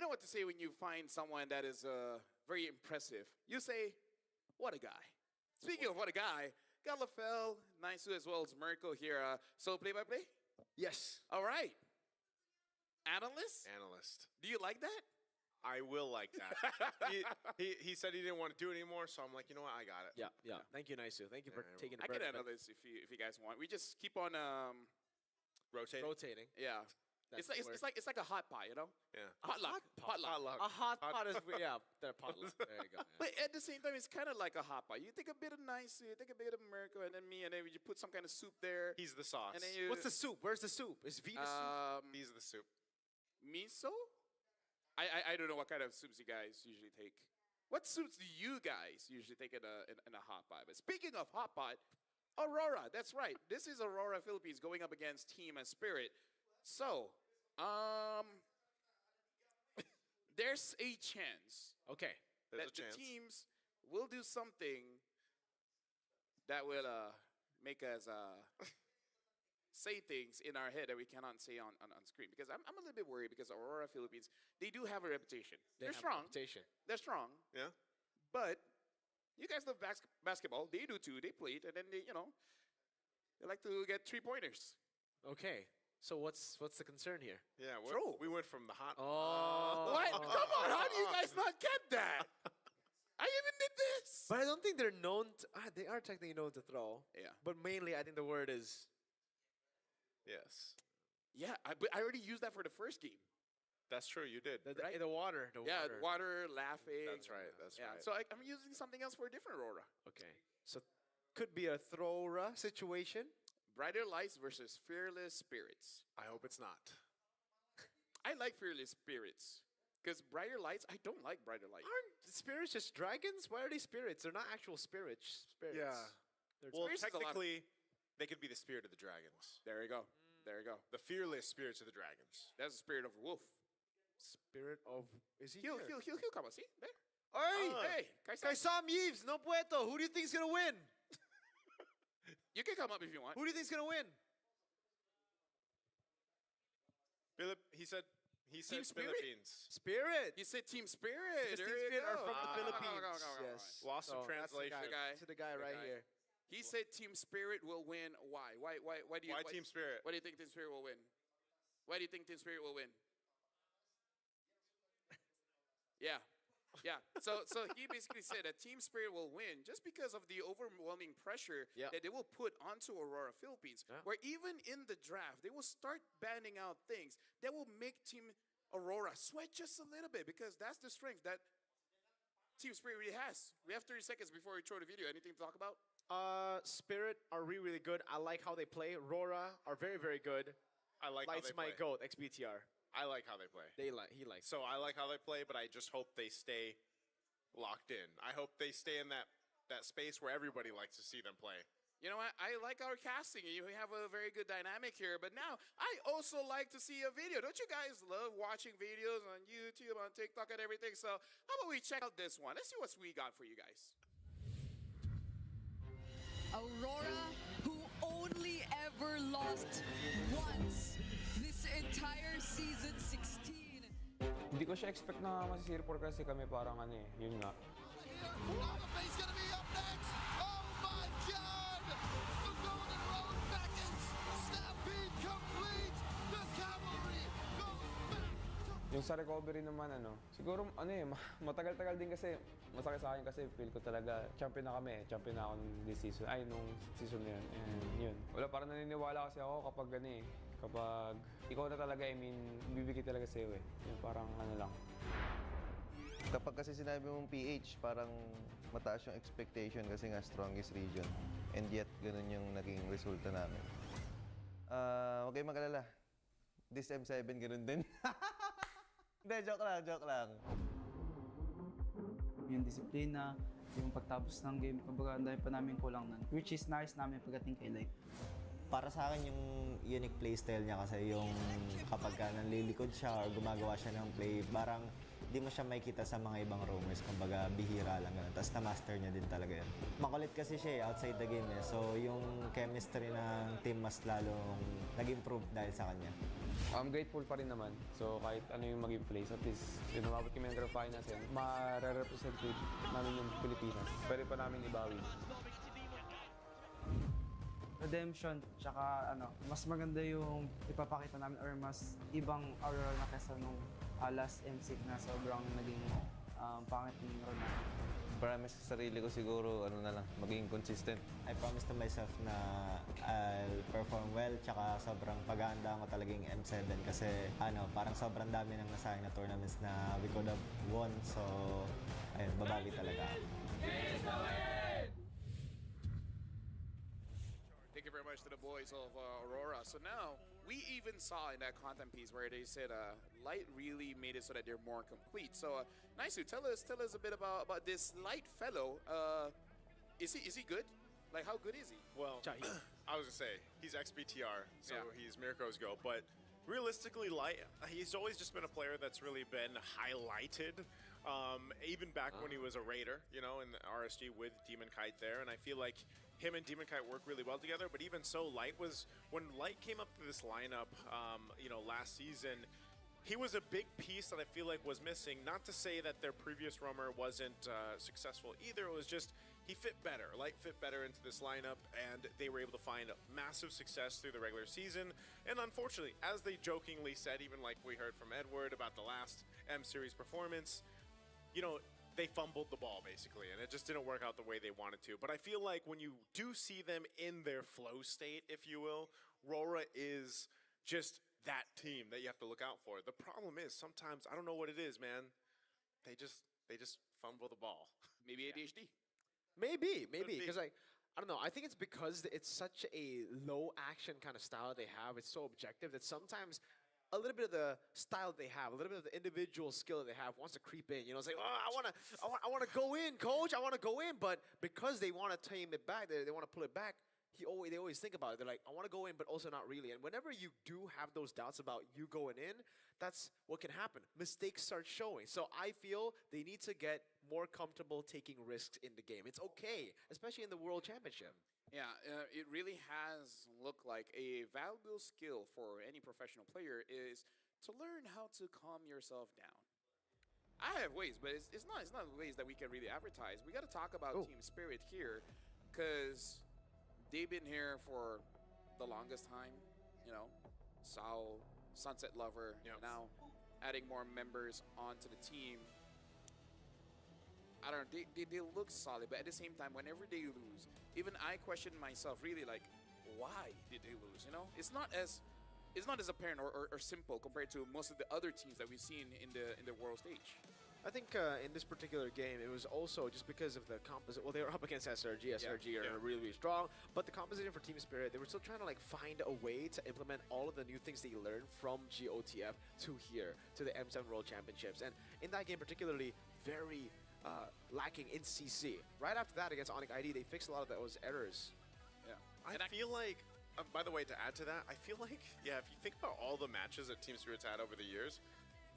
know what to say when you find someone that is very impressive. You say, what a guy. Speaking of what a guy, got LaFell, Naisu, as well as Mirko here. So play-by-play? Yes. All right. Analyst? Analyst. Do you like that? I will like that. he said he didn't want to do it anymore, so I'm like, you know what, I got it. Yeah. Thank you, Naisu. Thank you for taking the I can burden. analyst if you guys want. We just keep on rotating. Yeah. That's It's like a hot pot, you know? Yeah. Potluck. Potluck. A hot pot is they're potluck. There you go. But at the same time, it's kind of like a hot pot. You take a bit of nice, you take a bit of Mirko, and then me, and then you put some kind of soup there. He's the sauce. And then you, What's the soup? Where's the soup? Is V the soup? He's the soup. Miso? I don't know what kind of soups you guys usually take. What soups do you guys usually take in a hot pot? But speaking of hot pot, Aurora. That's right. This is Aurora Philippines going up against Team Spirit. So, there's a chance. Okay. That the teams will do something that will make us say things in our head that we cannot say on screen. Because I'm a little bit worried because Aurora Philippines, they do have a reputation. They're strong. They're strong. Yeah. But you guys love basketball. They do too. They played, and then they like to get 3-pointers. Okay. So what's the concern here? Yeah, True. We went from the hot. Oh. What? Come on! How do you guys not get that? I even did this. But I don't think they're known. They are technically known to throw. Yeah. But mainly, I think the word is. Yes. Yeah, but I already used that for the first game. That's true. You did. The water. Water, laughing. That's right. That's right. So I'm using something else for a different Aurora. Okay. So could be a throw-ra situation. Brighter Lights versus Fearless Spirits. I hope it's not. I like Fearless Spirits. Because Brighter Lights, I don't like Brighter Lights. Aren't spirits just dragons? Why are they spirits? They're not actual spirits. Yeah. Well, spirits is a lot technically, they could be the spirit of the dragons. There you go. There you go. The fearless spirits of the dragons. That's the spirit of a wolf. Spirit of... Is he He'll here? come on. See? There. Hey! Kaisam Yves, no pueto. Who do you think's gonna win? You can come up if you want. Who do you think's gonna win? He said Team Spirit? Philippines. Spirit. He said Team Spirit. Because There Team you Spirit are go. from the Come on, Philippines. come on. Yes. Lost some So that's the translation. guy. To the guy right here. He said Team Spirit will win. Why? Why do you? Why Team Spirit? Why do you think Team Spirit will win? Why do you think Team Spirit will win? Yeah. So he basically said that Team Spirit will win just because of the overwhelming pressure that they will put onto Aurora Philippines. Yeah. Where even in the draft, they will start banding out things that will make Team Aurora sweat just a little bit because that's the strength that Team Spirit really has. We have 30 seconds before we throw the video. Anything to talk about? Spirit are really, really good. I like how they play. Aurora are very, very good. I like Lights how they my play. goat, XBTR. I like how they play. He likes. So I like how they play, but I just hope they stay locked in. I hope they stay in that space where everybody likes to see them play. You know what? I like our casting. You have a very good dynamic here. But now, I also like to see a video. Don't you guys love watching videos on YouTube, on TikTok, and everything? So how about we check out this one? Let's see what we got for you guys. Aurora, who only ever lost once this entire season 16. Hindi ko siya expect na masisirpor kasi kami parang yun nga. He's gonna be up next! Oh my God! The Golden Road beckons! Stampede complete! The cavalry goes back! Yung sa recovery naman siguro matagal-tagal din kasi masakit sa akin kasi feel ko talaga champion na kami, champion na ako nung season na yun. And yun. Wala, parang naniniwala kasi ako kapag kapag ikaw na talaga, bibigay talaga sa'yo Yung parang lang. Kapag kasi sinabi mong PH, parang mataas yung expectation kasi nga strongest region. And yet, ganun yung naging resulta namin. Huwag kayong mag-alala. This M7, ganun din. Hindi, joke lang. Yung disiplina, yung pagtapos ng game, kumbaga ang dami pa namin kulang nun. Which is nice namin pagdating kay Light. Para sa akin yung unique playstyle niya kasi yung kapag nanlilikod siya or gumagawa siya ng play, parang di mo siya makikita sa mga ibang roamers, kumbaga bihira lang ganun. Tapos na-master niya din talaga yun. Makulit kasi siya outside the game so yung chemistry ng team mas lalong nag-improve dahil sa kanya. I'm grateful pa rin naman. So kahit ano yung maging place, at least umabot kami ng grand finals yan, ma-represent namin yung Pilipinas. Pwede pa namin ibawi. Redemption, tsaka mas maganda yung ipapakita namin or mas ibang Aurora na kesa nung last M6 na sobrang naging pangit yung run namin. Promise sa sarili ko siguro, maging consistent. I promise to myself na I'll perform well, tsaka sobrang pag-aanda ko talagang M7 kasi parang sobrang dami ng nasayang na tournaments na we could have won. So, ayun, babawi talaga ako. Thank you very much to the boys of Aurora. So now, we even saw in that content piece where they said Light really made it so that they're more complete. So, Naisu, tell us a bit about this Light fellow. Is he good? Like, how good is he? Well, I was gonna say he's XBTR, so he's Mirko's Go, but realistically, Light, he's always just been a player that's really been highlighted. Even back when he was a Raider, in the RSG with Demon Kite there, and I feel like him and Demon Kite work really well together. But even so, when Light came up to this lineup, last season, he was a big piece that I feel like was missing. Not to say that their previous roamer wasn't successful either. It was just he fit better. Light fit better into this lineup, and they were able to find massive success through the regular season. And unfortunately, as they jokingly said, even like we heard from Edward about the last M Series performance, they fumbled the ball basically, and it just didn't work out the way they wanted to. But I feel like when you do see them in their flow state, if you will, Rora is just that team that you have to look out for. The problem is sometimes, I don't know what it is, man. They just fumble the ball. Maybe ADHD. Maybe, because I don't know. I think it's because it's such a low action kind of style they have. It's so objective that sometimes a little bit of the style they have, a little bit of the individual skill that they have wants to creep in. It's like, I want to go in, coach. I want to go in, but because they want to tame it back, they want to pull it back. They always think about it. They're like, I want to go in, but also not really. And whenever you do have those doubts about you going in, that's what can happen. Mistakes start showing. So I feel they need to get more comfortable taking risks in the game. It's okay, especially in the World Championship. Yeah, it really has looked like a valuable skill for any professional player is to learn how to calm yourself down. I have ways, but it's not ways that we can really advertise. We got to talk about Team Spirit here, because they've been here for the longest time. Sao, Sunset Lover, now adding more members onto the team. I don't know, they look solid, but at the same time, whenever they lose, even I question myself really, like, why did they lose? It's not as apparent or simple compared to most of the other teams that we've seen in the world stage. I think in this particular game, it was also just because of the composite. Well, they were up against SRG. SRG are really, really strong. But the composition for Team Spirit, they were still trying to find a way to implement all of the new things they learned from GOTF to here, to the M7 World Championships. And in that game particularly, very lacking in CC. Right after that, against Onyx ID, they fixed a lot of those errors. Yeah. I feel like, by the way, to add to that, I feel like, if you think about all the matches that Team Spirit's had over the years,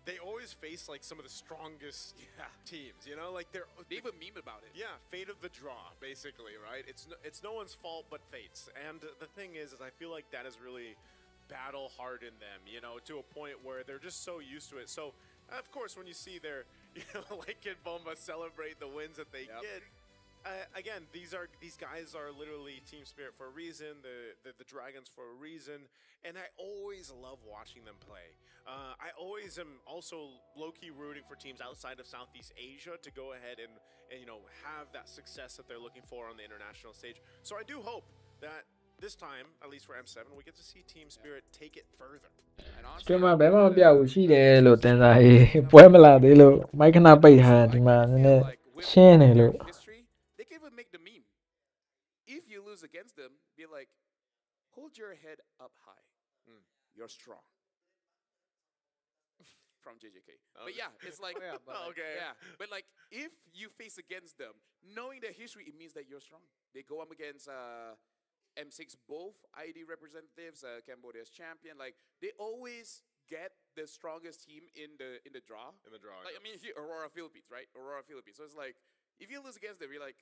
they always face some of the strongest teams, they have a meme about it. Yeah, fate of the draw, basically, right? It's no one's fault but fate's. And the thing is I feel like that has really battle hardened them, to a point where they're just so used to it. So, of course, when you see their, like Kid Bomba celebrate the wins that they get, again, these guys are literally Team Spirit for a reason, the Dragons for a reason, and I always love watching them play. I always am also low-key rooting for teams outside of Southeast Asia to go ahead and have that success that they're looking for on the international stage. So I do hope that this time, at least for M7, we get to see Team Spirit take it further. Stream မှာဘယ်မှမပြဘူးရှိတယ်လို့တင်စားရေးပွဲမလာသေးလို့မိုက်ခဏပိတ်ထားဒီမှာနည်းနည်းရှင်းနေလို့ They can even make the meme. If you lose against them, be like, hold your head up high. You're strong. From JJK. But yeah, it's like, but like, if you face against them, knowing their history, it means that you're strong. They go up against M6, both ID representatives, Cambodia's champion. Like, they always get the strongest team in the draw. In the draw. Like, I mean, here, Aurora Philippines, right? Aurora Philippines. So it's like, if you lose against them, you're like,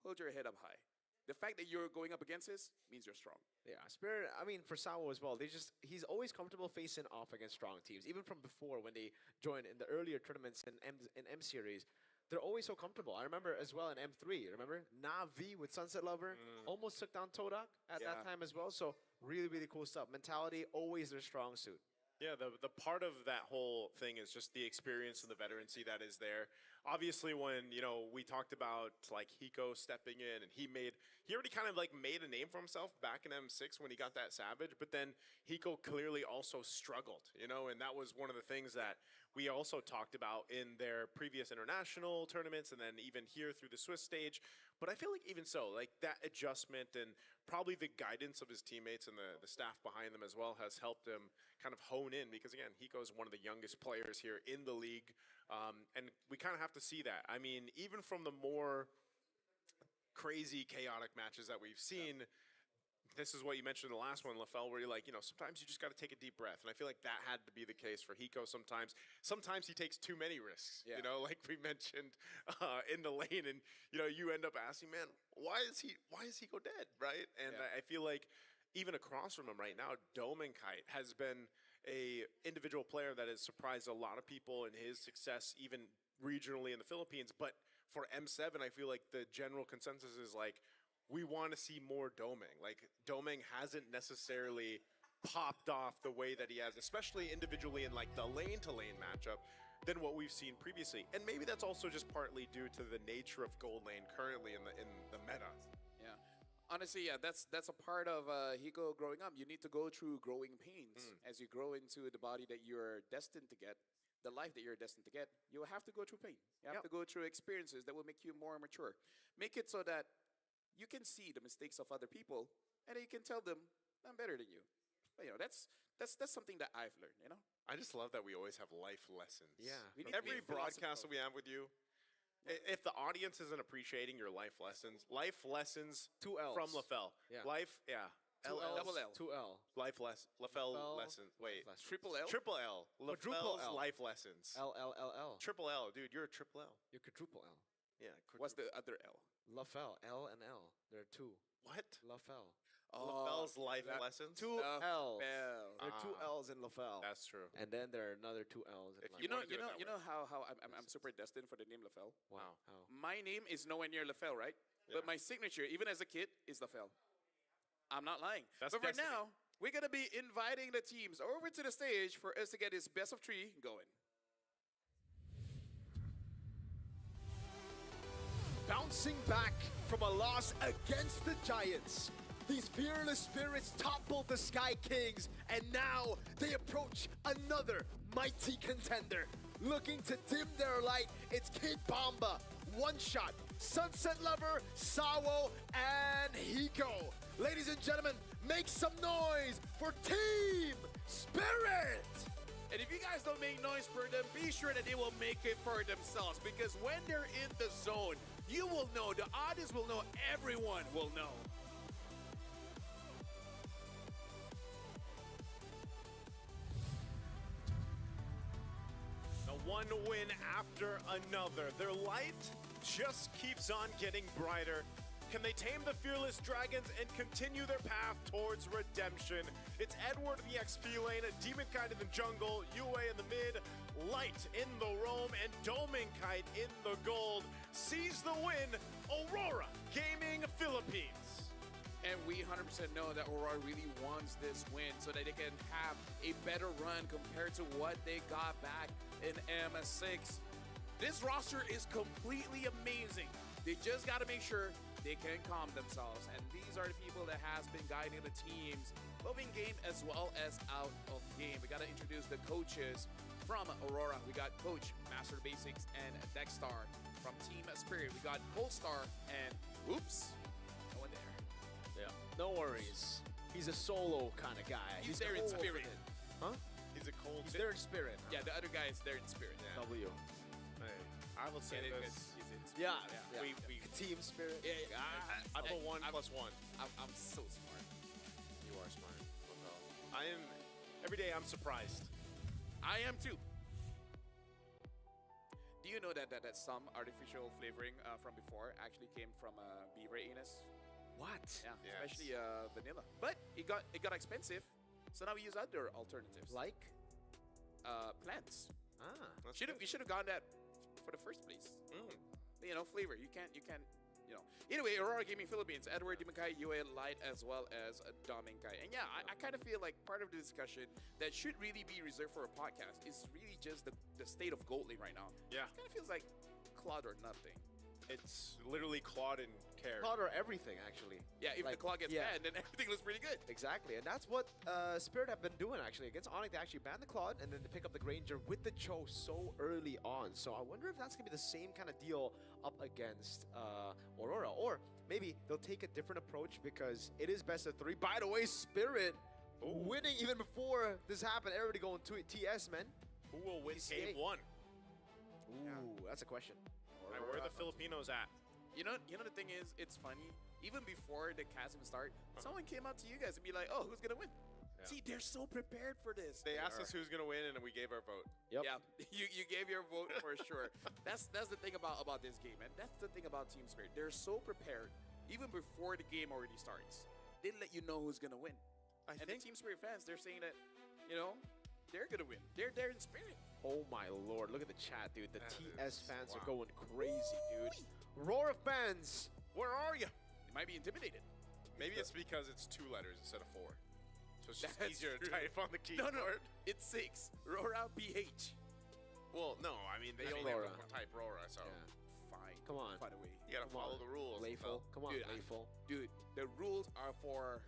hold your head up high. The fact that you're going up against this means you're strong. Yeah, Spirit, I mean, for Sawo as well, he's always comfortable facing off against strong teams. Even from before, when they joined in the earlier tournaments in M Series, they're always so comfortable. I remember as well in M3, remember? Navi with Sunset Lover almost took down Todak at that time as well. So really, really cool stuff. Mentality, always their strong suit. Yeah, the part of that whole thing is just the experience and the veterancy that is there. Obviously, when we talked about like Hiko stepping in, and he already kind of like made a name for himself back in M6 when he got that Savage. But then Hiko clearly also struggled, and that was one of the things that we also talked about in their previous international tournaments, and then even here through the Swiss stage. But I feel like even so, like that adjustment and probably the guidance of his teammates and the staff behind them as well has helped him kind of hone in, because again, Hiko is one of the youngest players here in the league. And we kind of have to see that. I mean, even from the more crazy, chaotic matches that we've seen, this is what you mentioned in the last one, LaFell, where you're like, sometimes you just got to take a deep breath. And I feel like that had to be the case for Hiko sometimes. Sometimes he takes too many risks, like we mentioned in the lane. And, you end up asking, man, why is Hiko dead, right? And I feel like even across from him right now, Domenkite has been a individual player that has surprised a lot of people in his success, even regionally in the Philippines. But for M7, I feel like the general consensus is like, we want to see more Domeng. Like, Domeng hasn't necessarily popped off the way that he has, especially individually in like the lane-to-lane matchup, than what we've seen previously. And maybe that's also just partly due to the nature of Gold Lane currently in the meta. Yeah. Honestly, yeah, that's a part of Hiko growing up. You need to go through growing pains as you grow into the body that you're destined to get, the life that you're destined to get. You will have to go through pain. You have to go through experiences that will make you more mature. Make it so that you can see the mistakes of other people, and then you can tell them, I'm better than you. But, that's something that I've learned, I just love that we always have life lessons. Yeah. Every broadcast that we have with you, if the audience isn't appreciating your life lessons 2 L's. from LaFell. Yeah. Life, yeah. 2 L's. Double L. 2 L. Life LaFell lessons. Wait. lessons. Triple L? Triple L. Quadruple LaFell's L. life lessons. L. Triple L, dude. You're a triple L. You're quadruple L. Yeah. What's the other L? LaFell. L and L. There are 2. What? LaFell. LaFell's life lessons? 2 L's. Bell. There are 2 L's in LaFell. That's true. And then there are another 2 L's in You LaFell. know how I'm super destined for the name LaFell? Wow. How? My name is nowhere near LaFell, right? But my signature, even as a kid, is LaFell. I'm not lying. That's but for destiny. now, we're going to be inviting the teams over to the stage for us to get this best of 3 going. Bouncing back from a loss against the Giants, these fearless spirits toppled the Sky Kings, and now they approach another mighty contender. Looking to dim their light, it's Kid Bomba, One Shot, Sunset Lover, Sawo, and Hiko. Ladies and gentlemen, make some noise for Team Spirit! And if you guys don't make noise for them, be sure that they will make it for themselves, because when they're in the zone, you will know, the audience will know, everyone will know. Now, one win after another. Their light just keeps on getting brighter. Can they tame the Fearless Dragons and continue their path towards redemption? It's Edward in the XP lane, Demonkite in the jungle, Yue in the mid, Light in the roam, and Domenkite in the gold. Seize the win, Aurora Gaming Philippines. And we 100% know that Aurora really wants this win so that they can have a better run compared to what they got back in MS6. This roster is completely amazing. They just got to make sure they can calm themselves. And these are the people that has been guiding the teams, both in game as well as out of game. We got to introduce the coaches from Aurora. We got Coach Master Basics and Dexstar. From Team Spirit, we got Polestar and oops, no one there. Yeah, no worries. He's a solo kind of guy. He's there in spirit. Huh? He's a cold. He's there in spirit. Yeah, the other guy is there in spirit. Yeah. W. Hey, I will say this. He's in spirit. Yeah. We Team Spirit. Yeah. I put 1 plus 1. I'm so smart. You are smart. I am. Every day I'm surprised. I am too. Do you know that some artificial flavoring from before actually came from beaver anus? What? Yeah, Yes. especially vanilla. But it got expensive, so now we use other alternatives Like? plants. Ah. You should have gone that for the first place. You know, flavor. You can't. You know. Anyway, Aurora Gaming Philippines, Edward Dimakai, UA Light, as well as Dominkai. And yeah, I kind of feel like part of the discussion that should really be reserved for a podcast is really just the state of Gold Lane right now. Yeah. It kind of feels like Claude or nothing. It's literally Claude and Care. Claude or everything, actually. Yeah, if the Like, Claude gets yeah. banned, then everything looks pretty good. Exactly, and that's what Spirit have been doing, actually. Against Onyx, they actually banned the Claude, and then they pick up the Granger with the Cho so early on. So I wonder if that's going to be the same kind of deal up against Aurora. Or maybe they'll take a different approach because it is best of 3. By the way, Spirit winning even before this happened. Everybody going to TS, man. Who will win PCA. game 1? Ooh, that's a question. Where are the Filipinos at? You know the thing is, it's funny. Even before the Chasm start, someone came out to you guys and be like, "Oh, who's gonna win?" Yeah. See, they're so prepared for this. They asked us who's gonna win, and we gave our vote. Yep. Yeah, you gave your vote for sure. That's the thing about this game, and that's the thing about Team Spirit. They're so prepared, even before the game already starts. They let you know who's gonna win. And the Team Spirit fans, they're saying that, you know, they're gonna win. They're there in spirit. Oh my lord, look at the chat, dude. The That TS is- fans are wow. going crazy, dude. Roar of fans! Where are you? They might be intimidated. Maybe it's because it's 2 letters instead of 4. So it's just That's easier to true. type on the No, keyboard. no, it's 6. Rora BH. Well, no, I mean, they I mean, only have Rora. to type Rora, so Fine. Come on. Find a way. you gotta Come follow on. the rules. Playful. Come on, Dude, playful. Dude, the rules are for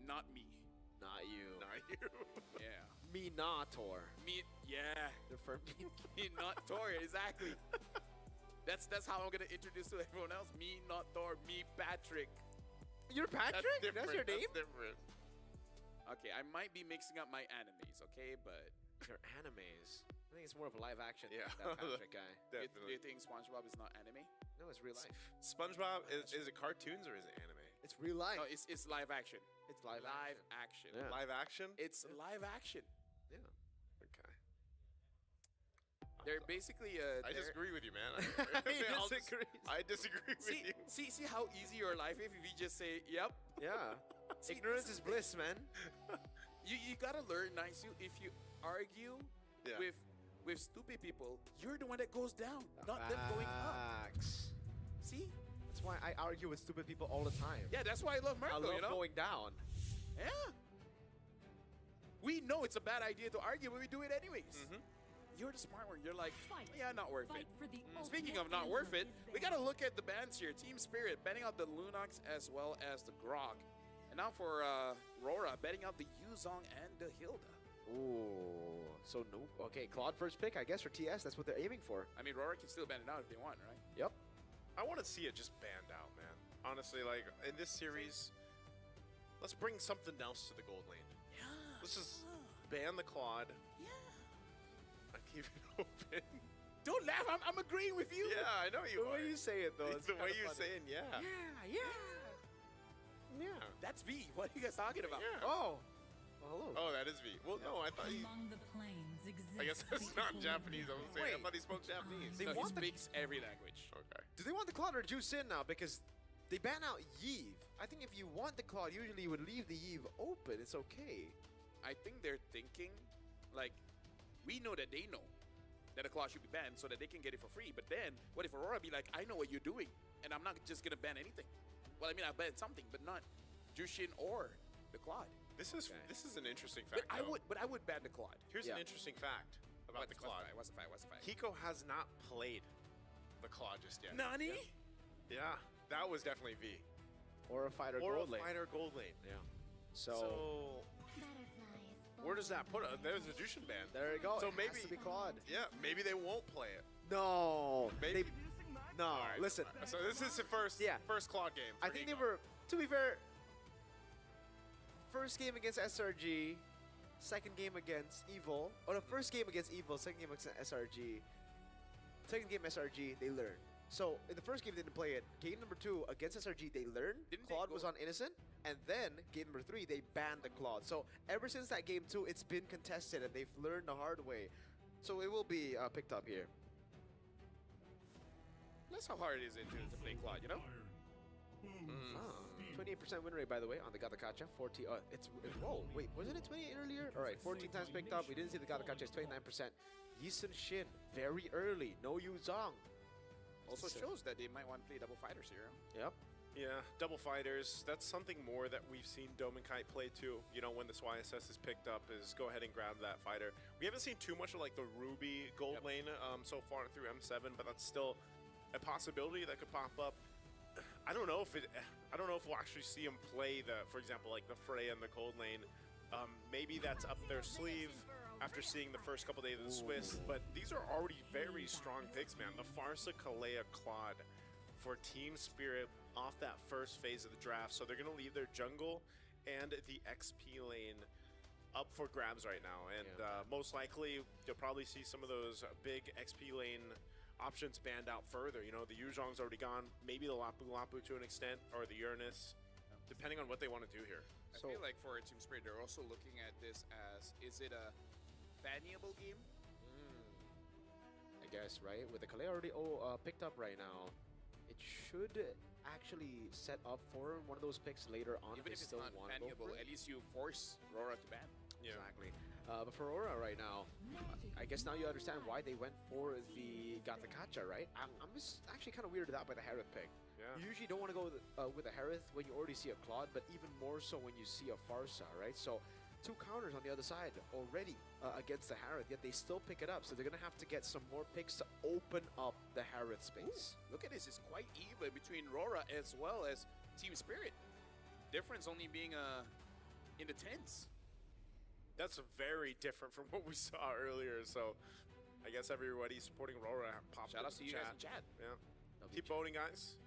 not me. Not you. Not you. Yeah. Me not, Tor. Me, yeah. The for me. Me, not Thor, exactly. That's how I'm gonna introduce to everyone else. Me, not Thor. Me, Patrick. You're Patrick? That's your name? That's different. Okay, I might be mixing up my animes, okay, but Your animes. I think it's more of a live action. Yeah. That Patrick guy. do Definitely. you think SpongeBob is not anime? No, it's real life. SpongeBob, is it cartoons or is it anime? It's real life. No, it's live action. It's live action. Yeah. Live action? It's live action. Yeah. Okay. They're basically I disagree with you, man. He I'll just- disagrees. I disagree with you. See how easy your life is if you just say, yep. Yeah. See, Ignorance this is bliss, man. You gotta learn, nice. If you argue Yeah. with stupid people, you're the one that goes down, not them going up. Facts. See? That's why I argue with stupid people all the time. Yeah, that's why I love Marco, I love you know? going down. Yeah. We know it's a bad idea to argue, but we do it anyways. Mm-hmm. You're the smart one. You're like, yeah, not worth it. For the Speaking of not worth it, we gotta look at the bans here. Team Spirit betting out the Lunox as well as the Grog. And now for Rora, betting out the Yuzong and the Hilda. Ooh. So, no. Okay, Claude first pick, I guess, for TS. That's what they're aiming for. I mean, Rora can still ban it out if they want, right? Yep. I want to see it just banned out, man. Honestly, like, in this series, let's bring something else to the gold lane. Yeah. Let's just ban the Claude. Yeah. I keep it open. Don't laugh. I'm agreeing with you. Yeah, I know you The are. way you say it, though. It's It's the way kinda you're funny. saying, yeah. Yeah. Yeah. That's V. What are you guys talking about? Yeah. Oh. Well, hello. Oh, that is V. Well, no, I thought he... Among the plains exists I guess that's not Japanese. I was saying. I Wait. thought he spoke Japanese. They No, he want the- speaks every language. Okay. Do they want the Claude or Juice in now? Because they ban out Yves. I think if you want the Claude, usually you would leave the Yves open. It's okay. I think they're thinking, like, we know that they know that a Claw should be banned so that they can get it for free. But then, what if Aurora be like, I know what you're doing, and I'm not just gonna ban anything. Well, I mean, I ban something, but not Jushin or the Claude. This is an interesting fact. But though. I would ban the Claude. Here's Yeah. an interesting fact about the Claude. What's the fact? What's the fact? Hiko has not played the Claude just yet. Nani? Yeah, that was definitely V. Or a fighter Or gold a lane. fighter gold lane. Yeah. So where does that put us? There's a Jushin ban. There you go. So It maybe has to be Claude. Yeah, maybe they won't play it. No. Maybe. No. All right, Listen. So this is the first Claude game. I for think Hiko. they were, to be fair, first game against SRG, second game against Evil, or the first game against Evil, second game against SRG, second game SRG, they learned. So in the first game they didn't play it. Game number 2 against SRG, they learned. Didn't they Claude go- was on Innocent. And then, game number 3, they banned the Claude. So ever since that game 2, it's been contested, and they've learned the hard way. So it will be picked up here. That's how hard is it to play Claude, you know? 28% win rate, by the way, on the Gatakacha. 40. Whoa, wait, wasn't it 28 earlier? All right, 14 times picked up. We didn't see the Gatakacha. It's 29%. Yisun Shin, very early. No Yu Zhang. Also shows that they might want to play double fighters here. Yep. Yeah, double fighters. That's something more that we've seen Dominkite play too. You know, when this YSS is picked up, is go ahead and grab that fighter. We haven't seen too much of like the Ruby gold lane so far through M7, but that's still a possibility that could pop up. I don't know if we'll actually see him play for example, like the Freya and the gold lane. Maybe that's up their sleeve after seeing the first couple days of the Swiss. But these are already very strong picks, man. The Farsa, Kalea, Claude for Team Spirit off that first phase of the draft. So they're going to leave their jungle and the XP lane up for grabs right now. And most likely, you'll probably see some of those big XP lane options banned out further. You know, the Yuzhong's already gone. Maybe the Lapu Lapu to an extent, or the Uranus, depending on what they want to do here. I feel like for Team Spirit, they're also looking at this as, is it a banniable game? I guess, right? With the Kalea already picked up right now, it should actually set up for one of those picks later on. Even if it's not banniable, at least you force Rora to ban. Yeah. Exactly. But for Aura right now, I guess now you understand why they went for the Gatakacha, right? I'm just actually kind of weirded out by the Harith pick. Yeah. You usually don't want to go with a Harith when you already see a Claude, but even more so when you see a Farsa, right? So 2 counters on the other side already against the Harith, yet they still pick it up. So they're going to have to get some more picks to open up the Harith space. Ooh, look at this. It's quite even between Rora as well as Team Spirit. Difference only being in the tens. That's very different from what we saw earlier. So I guess everybody supporting Rora popped Shout in out to you guys in chat. Yeah. Keep voting, guys.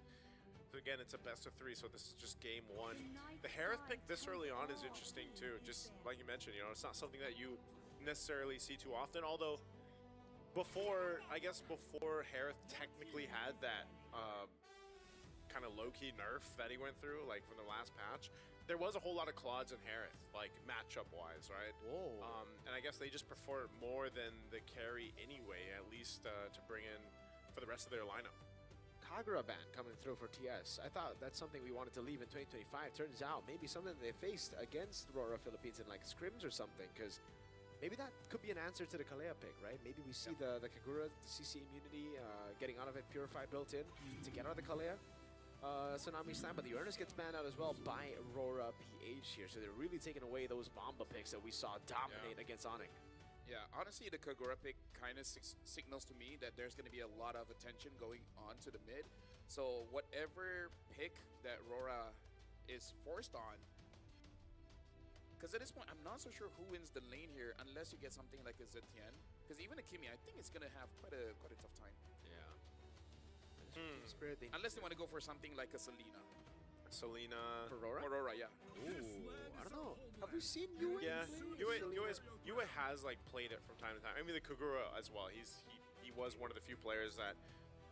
So again, it's a best of 3, so this is just game 1. The Harith pick this early on is interesting too. Just like you mentioned, you know, it's not something that you necessarily see too often. Although before Harith technically had that kind of low-key nerf that he went through, like from the last patch, there was a whole lot of Claudes and Harith, like matchup-wise, right? Whoa. And I guess they just prefer it more than the carry anyway, at least to bring in for the rest of their lineup. Kagura ban coming through for TS. I thought that's something we wanted to leave in 2025. Turns out maybe something they faced against Rora Philippines in like scrims or something, because maybe that could be an answer to the Kalea pick, right? Maybe we see the Kagura, the CC immunity, getting out of it, Purify built in to get out of the Kalea. Tsunami Slam, but the Uranus gets banned out as well by Rora PH here. So they're really taking away those Bomba picks that we saw dominate against Onyx. Yeah, honestly, the Kagura pick kind of signals to me that there's going to be a lot of attention going on to the mid. So whatever pick that Rora is forced on, because at this point, I'm not so sure who wins the lane here unless you get something like a Zetian. Because even a Kimi, I think it's going to have quite a tough time. Yeah. Unless they want to go for something like a Selena. Selena. Aurora? Aurora, yeah. Ooh, I don't know. Have we seen Yue? Yeah, Yue has like played it from time to time. I mean, the Kagura as well. He was one of the few players that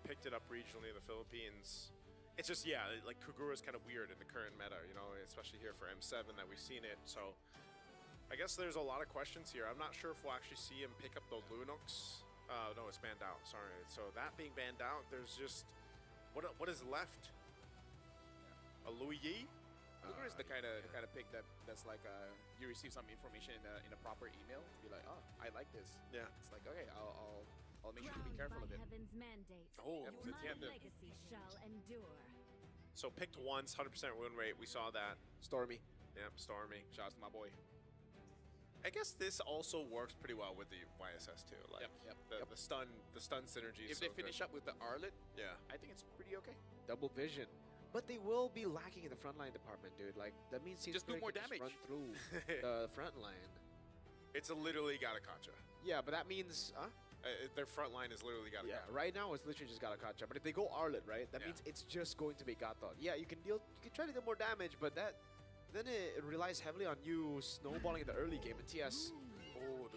picked it up regionally in the Philippines. It's just, yeah, like Kagura is kind of weird in the current meta, you know, especially here for M7 that we've seen it. So I guess there's a lot of questions here. I'm not sure if we'll actually see him pick up the Lunox. No, it's banned out. Sorry. So that being banned out, there's just what is left? A Louis Yi? Kagura is the kind of pick that's like you receive some information in a proper email to be like, oh, I like this. Yeah. It's like, okay, I'll make sure to be careful of it. Oh, yep, So picked once, 100% win rate. We saw that. Stormy. Yep, Stormy. Shout out to my boy. I guess this also works pretty well with the YSS too. Like the stun synergy. If they finish up with the Arlet, yeah, I think it's pretty okay. Double vision. But they will be lacking in the frontline department, dude. Like, that means just do more damage. Run through the front line. It's literally Gatakacha. Yeah, but that means... their front line is literally Gatakacha. Yeah, right now it's literally just Gatakacha. But if they go Arlet, right, that means it's just going to be Gatot. Yeah, you can try to deal more damage, but then it relies heavily on you snowballing in the early game. And TS,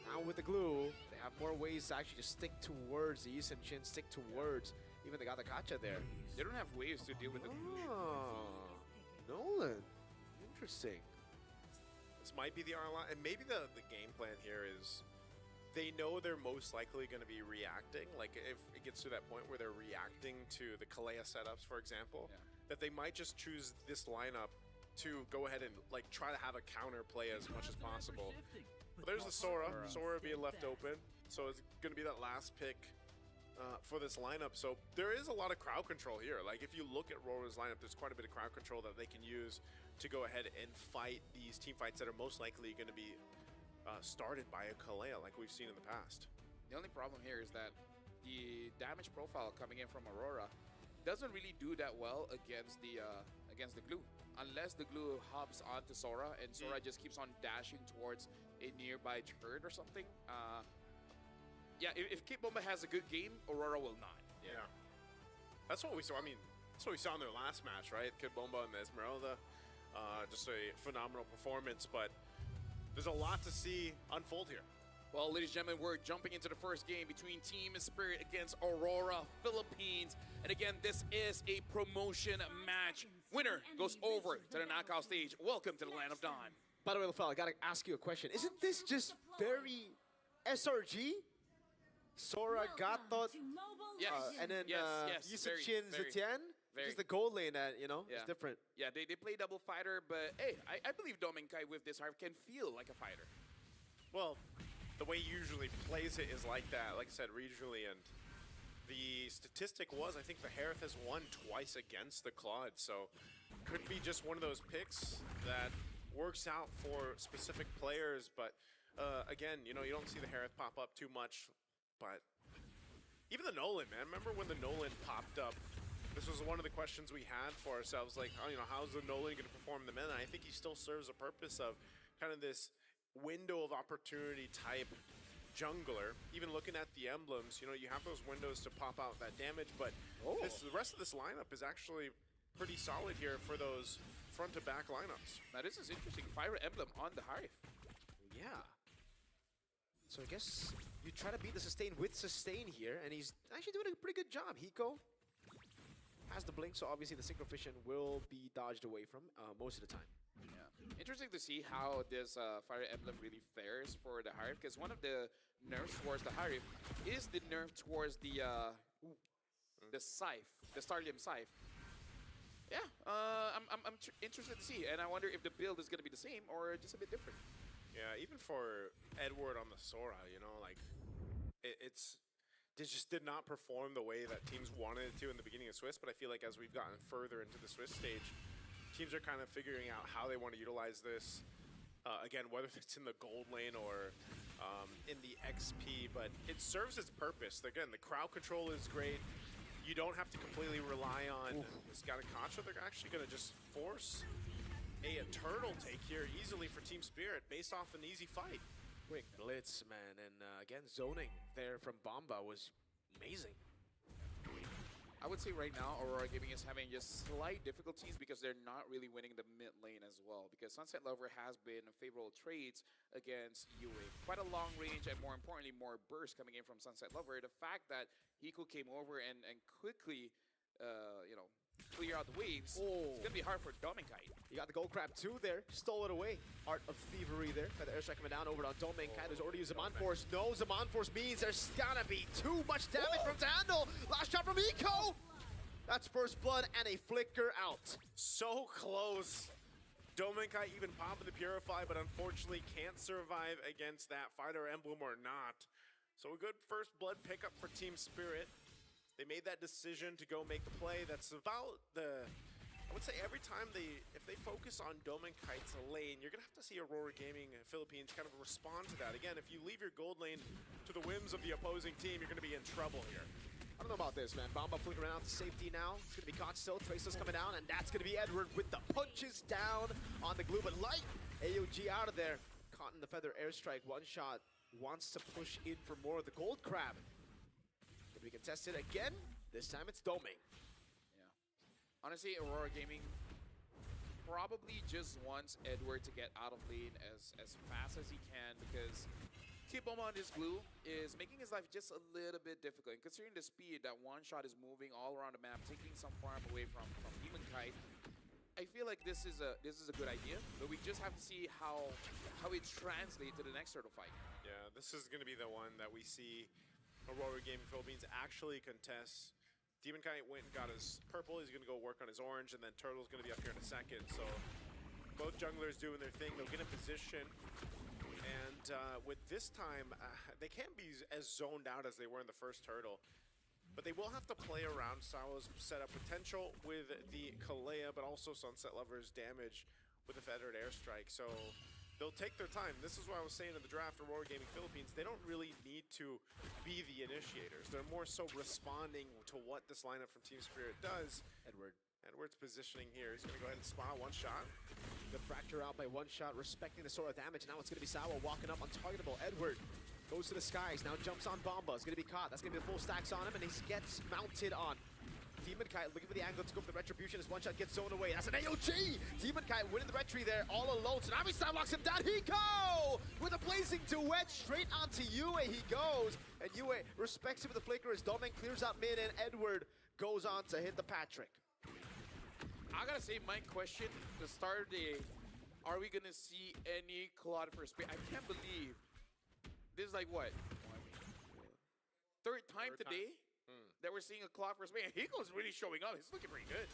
now with the glue, they have more ways to actually just stick towards the Yisun Shin, stick towards even the Gatakacha there. They don't have ways to deal with the glue. Nolan. Interesting. This might be the R line, and maybe the game plan here is they know they're most likely going to be reacting. Like if it gets to that point where they're reacting to the Kalea setups, for example, that they might just choose this lineup to go ahead and like try to have a counter play as much as possible. But there's the Sora being left open, so it's going to be that last pick for this lineup. So there is a lot of crowd control here. Like if you look at Rora's lineup, there's quite a bit of crowd control that they can use to go ahead and fight these team fights that are most likely going to be started by a Kalea like we've seen in the past. The only problem here is that the damage profile coming in from Aurora doesn't really do that well against the glue. Unless the glue hubs onto Sora and Sora just keeps on dashing towards a nearby turret or something. Yeah, if Kid Bomba has a good game, Aurora will not. Yeah. That's what we saw. I mean, that's what we saw in their last match, right? Kid Bomba and Esmeralda. Just a phenomenal performance, but there's a lot to see unfold here. Well, ladies and gentlemen, we're jumping into the first game between Team Spirit against Aurora, Philippines. And again, this is a promotion match. Winner goes over to the knockout stage. Welcome to the Land of Dawn. By the way, Lafel, I gotta ask you a question. Isn't this just very SRG? Sora, Gatot, and then Yusichin, Zetian? Just the gold lane that, is different. Yeah, they play double fighter, but hey, I believe Dominkai with this harp can feel like a fighter. Well, the way he usually plays it is like that, like I said, regionally, and the statistic was, I think the Harith has won twice against the Claude, so could be just one of those picks that works out for specific players, but again, you don't see the Harith pop up too much, but even the Nolan, man, remember when the Nolan popped up? This was one of the questions we had for ourselves, like, how's the Nolan going to perform in the meta? And I think he still serves a purpose of kind of this window of opportunity type jungler. Even looking at the emblems, you have those windows to pop out that damage, but the rest of this lineup is actually pretty solid here for those front to back lineups. Now this is interesting, Fire Emblem on the Harith. Yeah. So I guess you try to beat the sustain with sustain here, and he's actually doing a pretty good job. Hiko has the blink, so obviously the Synchrophission will be dodged away from most of the time. Yeah. Interesting to see how this Fire Emblem really fares for the Harith, because one of the nerfs towards the Harith is the nerf towards the Scythe, the Starlium Scythe. Yeah, I'm interested to see, and I wonder if the build is going to be the same or just a bit different. Yeah, even for Edward on the Sora, like it just did not perform the way that teams wanted it to in the beginning of Swiss, but I feel like as we've gotten further into the Swiss stage, teams are kind of figuring out how they want to utilize this. Again, whether it's in the gold lane or in the XP, but it serves its purpose. Again, the crowd control is great. You don't have to completely rely on Scatakacha. They're actually going to just force a turtle take here easily for Team Spirit based off an easy fight. Quick blitz, man, and again, zoning there from Bomba was amazing. I would say right now, Aurora Gaming is having just slight difficulties because they're not really winning the mid lane as well. Because Sunset Lover has been favorable trades against Yue. Quite a long range and more importantly, more burst coming in from Sunset Lover. The fact that Hiko came over and quickly, clear out the waves, it's going to be hard for Dominkai. You got the gold crab too there, stole it away. Art of Thievery there. Got the airstrike coming down over on Dominkai. There's already a Zaman Force. No, Zaman Force means there's gonna be too much damage from Zandal. Last shot from Eco. That's first blood and a flicker out. So close. Dominkai even popping the Purify, but unfortunately can't survive against that Fighter Emblem or not. So a good first blood pickup for Team Spirit. They made that decision to go make the play. That's about I would say every time if they focus on Dominkai's lane, you're going to have to see Aurora Gaming Philippines kind of respond to that. Again, if you leave your gold lane to the whims of the opposing team, you're going to be in trouble here. I don't know about this, man. Bomba flickering around to safety now. It's going to be caught still. Traceless coming down, and that's going to be Edward with the punches down on the glue. But light AOG out of there. Caught in the feather airstrike. One shot. Wants to push in for more of the gold crab. Going to be contested again. This time it's Doming. Honestly, Aurora Gaming probably just wants Edward to get out of lane as fast as he can, because Kid Bomba on this glue is making his life just a little bit difficult. And considering the speed that one shot is moving all around the map, taking some farm away from Demon Kite, I feel like this is a good idea, but we just have to see how it translates to the next sort of fight. Yeah, this is going to be the one that we see Aurora Gaming Philippines actually contest. Demon Kite went and got his purple. He's going to go work on his orange, and then Turtle's going to be up here in a second. So both junglers doing their thing. They'll get in position. And with this time, they can't be as zoned out as they were in the first Turtle. But they will have to play around Sawo's setup potential with the Kalea, but also Sunset Lover's damage with the Feathered Airstrike. So they'll take their time. This is what I was saying in the draft, Aurora Gaming Philippines, they don't really need to be the initiators. They're more so responding to what this lineup from Team Spirit does. Edward's positioning here. He's going to go ahead and spot one shot. The Fracture out by one shot, respecting the sort of damage. Now it's going to be Sawa walking up untargetable. Edward goes to the skies, now jumps on Bomba. It's going to be caught. That's going to be the full stacks on him, and he gets mounted on. Demon Kite looking for the angle to go for the Retribution as one shot gets zoned away. That's an AOG! Demon Kite winning the retry there all alone. Tsunami Slam locks him down. Hiko! With a blazing duet straight onto Yue he goes. And Yue respects him with the flicker as Domen clears out mid and Edward goes on to hit the Patrick. I gotta say, my question, the start of the day, are we gonna see any Claude for space? I can't believe this is like what? Third time today that we're seeing a Claude for space. Hiko's really showing up. He's looking pretty good.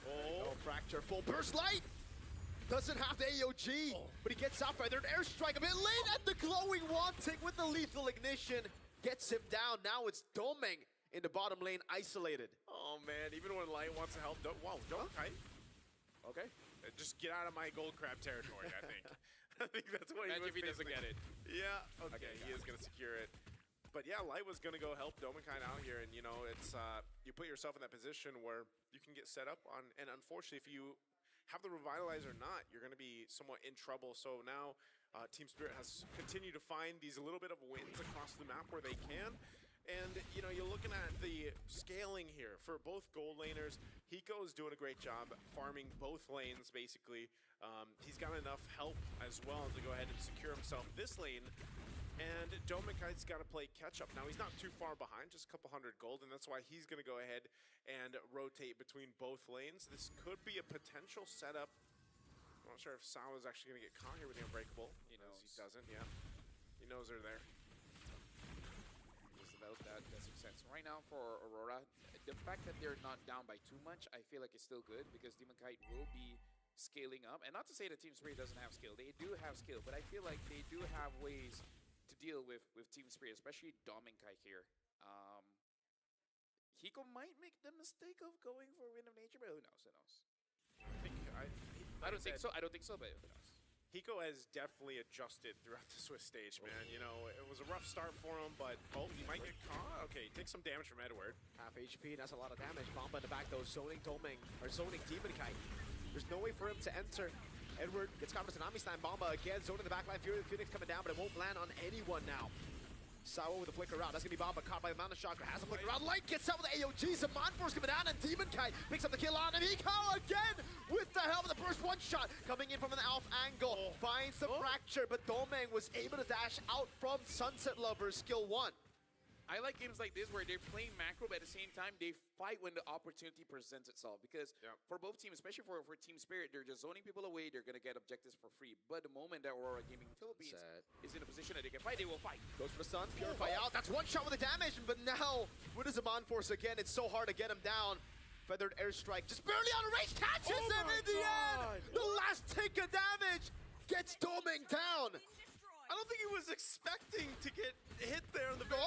Oh, Fracture full burst light. Doesn't have the AOG, but he gets out by their airstrike a bit late, and the glowing Wanting with the lethal ignition gets him down. Now it's Domeng in the bottom lane, isolated. Oh man, even when Light wants to help, don't kite. Okay. Just get out of my gold crab territory, I think. I think that's what Imagine if he doesn't get it. Yeah, okay, he is going to secure it. But yeah, Light was going to go help Domenkind out here, and you know, it's you put yourself in that position where you can get set up on, and unfortunately, if you have the Revitalize or not, you're going to be somewhat in trouble. So now Team Spirit has continued to find these little bit of wins across the map where they can. And, you know, you're looking at the scaling here for both gold laners. Hiko's doing a great job farming both lanes, basically. He's got enough help as well to go ahead and secure himself this lane. And Domenkite's got to play catch-up. Now, he's not too far behind, just a couple hundred gold, and that's why he's going to go ahead and rotate between both lanes. This could be a potential setup. I'm not sure if Sawa's actually going to get caught here with the Unbreakable. He knows. He doesn't, yeah. He knows they're there. That makes sense. Right now for Aurora, the fact that they're not down by too much, I feel like it's still good because Demon Kite will be scaling up. And not to say that Team Spirit doesn't have skill. They do have skill, but I feel like they do have ways to deal with Team Spirit, especially Demon Kite here. Hiko might make the mistake of going for Wind of Nature, but who knows? Who knows? I don't think so. I don't think so, but who knows? Hiko has definitely adjusted throughout the Swiss stage, man. You know, it was a rough start for him, but he might get caught. Okay, he takes some damage from Edward. Half HP, that's a lot of damage. Bomba in the back though, zoning Domeng, or zoning Demon Kite. There's no way for him to enter. Edward gets caught with Tsunami Slam. Bomba again, zoning the back line. Phoenix coming down, but it won't land on anyone now. Sawa with a flicker out. That's gonna be Bomba caught by the Mountain Shocker. Has a flicker out. Light gets out with the AOG. Some Mind Force coming down, and Demon Kite picks up the kill on him. Hiko again with the help of the burst one shot coming in from an elf angle. Finds the fracture, but Domeng was able to dash out from Sunset Lover's skill 1. I like games like this where they're playing macro, but at the same time, they fight when the opportunity presents itself. Because for both teams, especially for Team Spirit, they're just zoning people away. They're going to get objectives for free. But the moment that Aurora Gaming Philippines is in a position that they can fight, they will fight. Goes for the stun, Purify out. That's one shot with the damage, but now, with his Amon Force again, it's so hard to get him down. Feathered Airstrike just barely on a range, catches him in the end! The last tick of damage gets Domeng down! I don't think he was expecting to get hit there on the very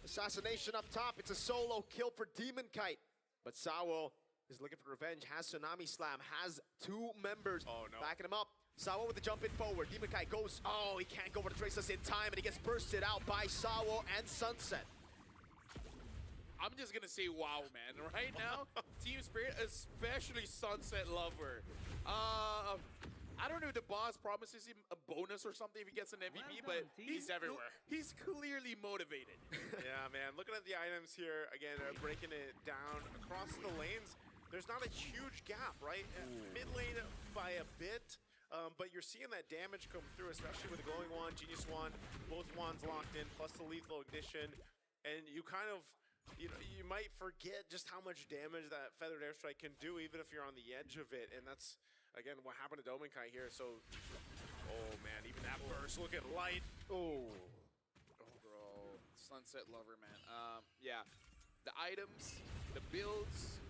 Assassination up top. It's a solo kill for Demon Kite. But Sawo is looking for revenge. Has Tsunami Slam. Has 2 members backing him up. Sawo with the jump in forward. Demon Kite goes. Oh, he can't go for the Traceless in time, and he gets bursted out by Sawo and Sunset. I'm just going to say wow, man. Right now, Team Spirit, especially Sunset Lover. I don't know if the boss promises him a bonus or something if he gets an MVP, but he's everywhere. He's clearly motivated. Yeah, man. Looking at the items here, again, breaking it down across the lanes. There's not a huge gap, right? Mid lane by a bit, but you're seeing that damage come through, especially with the Glowing Wand, Genius Wand, both wands locked in, plus the Lethal Ignition. And you kind of you might forget just how much damage that feathered airstrike can do, even if you're on the edge of it. And that's again what happened to Dominkai here. So, oh man, even that burst. Look at Light. Oh, bro, Sunset Lover, man. Yeah, the items, the builds,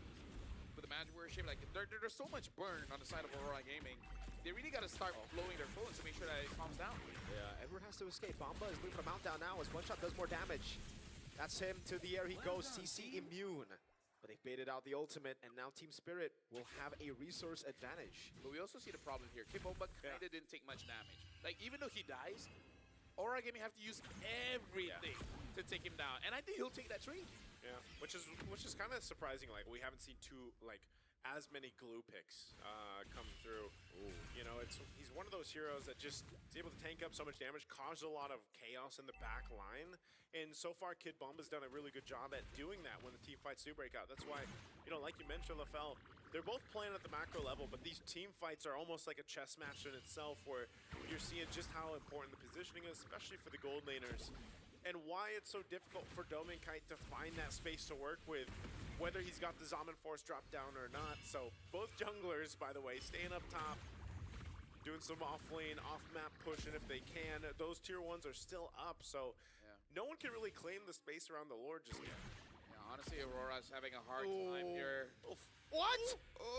with the Magic Warrior shape, like there's so much burn on the side of Aurora Gaming. They really got to start blowing their phones to make sure that it calms down. Yeah, Edward has to escape. Bomba is moving to mount down now as one shot does more damage. That's him. To the air he goes. CC immune. But they've baited out the ultimate, and now Team Spirit will have a resource advantage. But we also see the problem here. Kid Bomba kind of didn't take much damage. Like, even though he dies, Aurora Gaming have to use everything to take him down. And I think he'll take that tree. Yeah, which is kind of surprising. Like, we haven't seen as many glue picks come through. Ooh. You know, he's one of those heroes that just is able to tank up so much damage, cause a lot of chaos in the back line. And so far, Kid Bomba's done a really good job at doing that when the team fights do break out. That's why, you know, like you mentioned, LaFell, they're both playing at the macro level, but these team fights are almost like a chess match in itself, where you're seeing just how important the positioning is, especially for the gold laners, and why it's so difficult for Dominkite to find that space to work with, whether he's got the Zaman Force drop down or not. So both junglers, by the way, staying up top, doing some off-lane, off-map pushing if they can. Those tier 1s are still up, so no one can really claim the space around the Lord just yet. Yeah, honestly, Aurora's having a hard time here. What?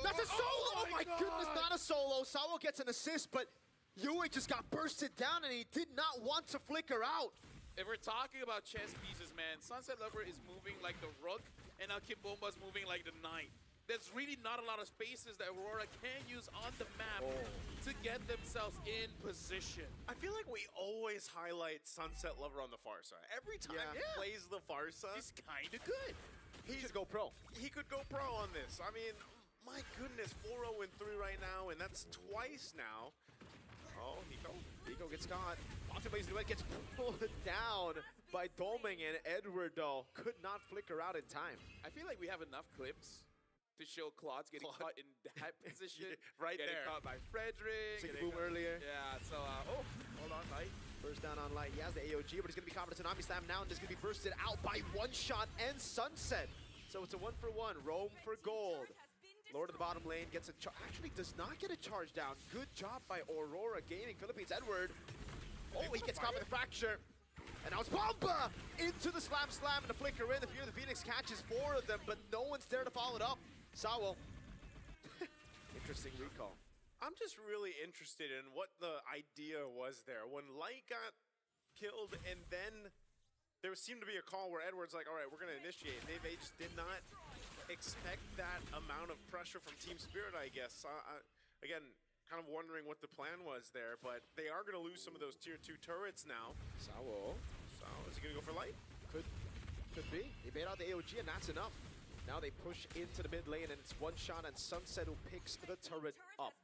That's a solo! Oh my goodness, not a solo. Sawo gets an assist, but Yue just got bursted down and he did not want to flicker out. If we're talking about chess pieces, man, Sunset Lover is moving like the rook, and now Kid Bomba's moving like the knight. There's really not a lot of spaces that Aurora can use on the map to get themselves in position. I feel like we always highlight Sunset Lover on the far side. Every time he plays the far side, he's kind of good. He should go pro. He could go pro on this. I mean, my goodness, 4-0-3 right now, and that's twice now. Oh, Nico gets caught. Optimates Duet gets pulled down by Dolming, and Edward, though, could not flicker out in time. I feel like we have enough clips to show Claude's getting caught in that position. Right getting there. Caught by Frederick. Boom earlier. Yeah, so, oh, hold on, Light. First down on Light. He has the AOG, but he's going to be caught with a Tsunami Slam now, and this is going to be bursted out by One Shot and Sunset. So it's a 1-for-1. Roam for gold. Lord of the bottom lane gets a actually does not get a charge down. Good job by Aurora Gaming. Philippines Edward. Oh, he gets caught with a fracture. And now it's Bomba into the slam and the flicker in. The Fear of the Phoenix catches 4 of them, but no one's there to follow it up. Sawo. Interesting recall. I'm just really interested in what the idea was there. When Light got killed and then there seemed to be a call where Edward's like, all right, we're going to initiate. They just did not expect that amount of pressure from Team Spirit, I guess. Again, kind of wondering what the plan was there, but they are going to lose some of those tier 2 turrets now. Sawo. Is he going to go for Light? Could be. They bait out the AOG, and that's enough. Now they push into the mid lane, and it's One Shot and Sunset who picks the turret up.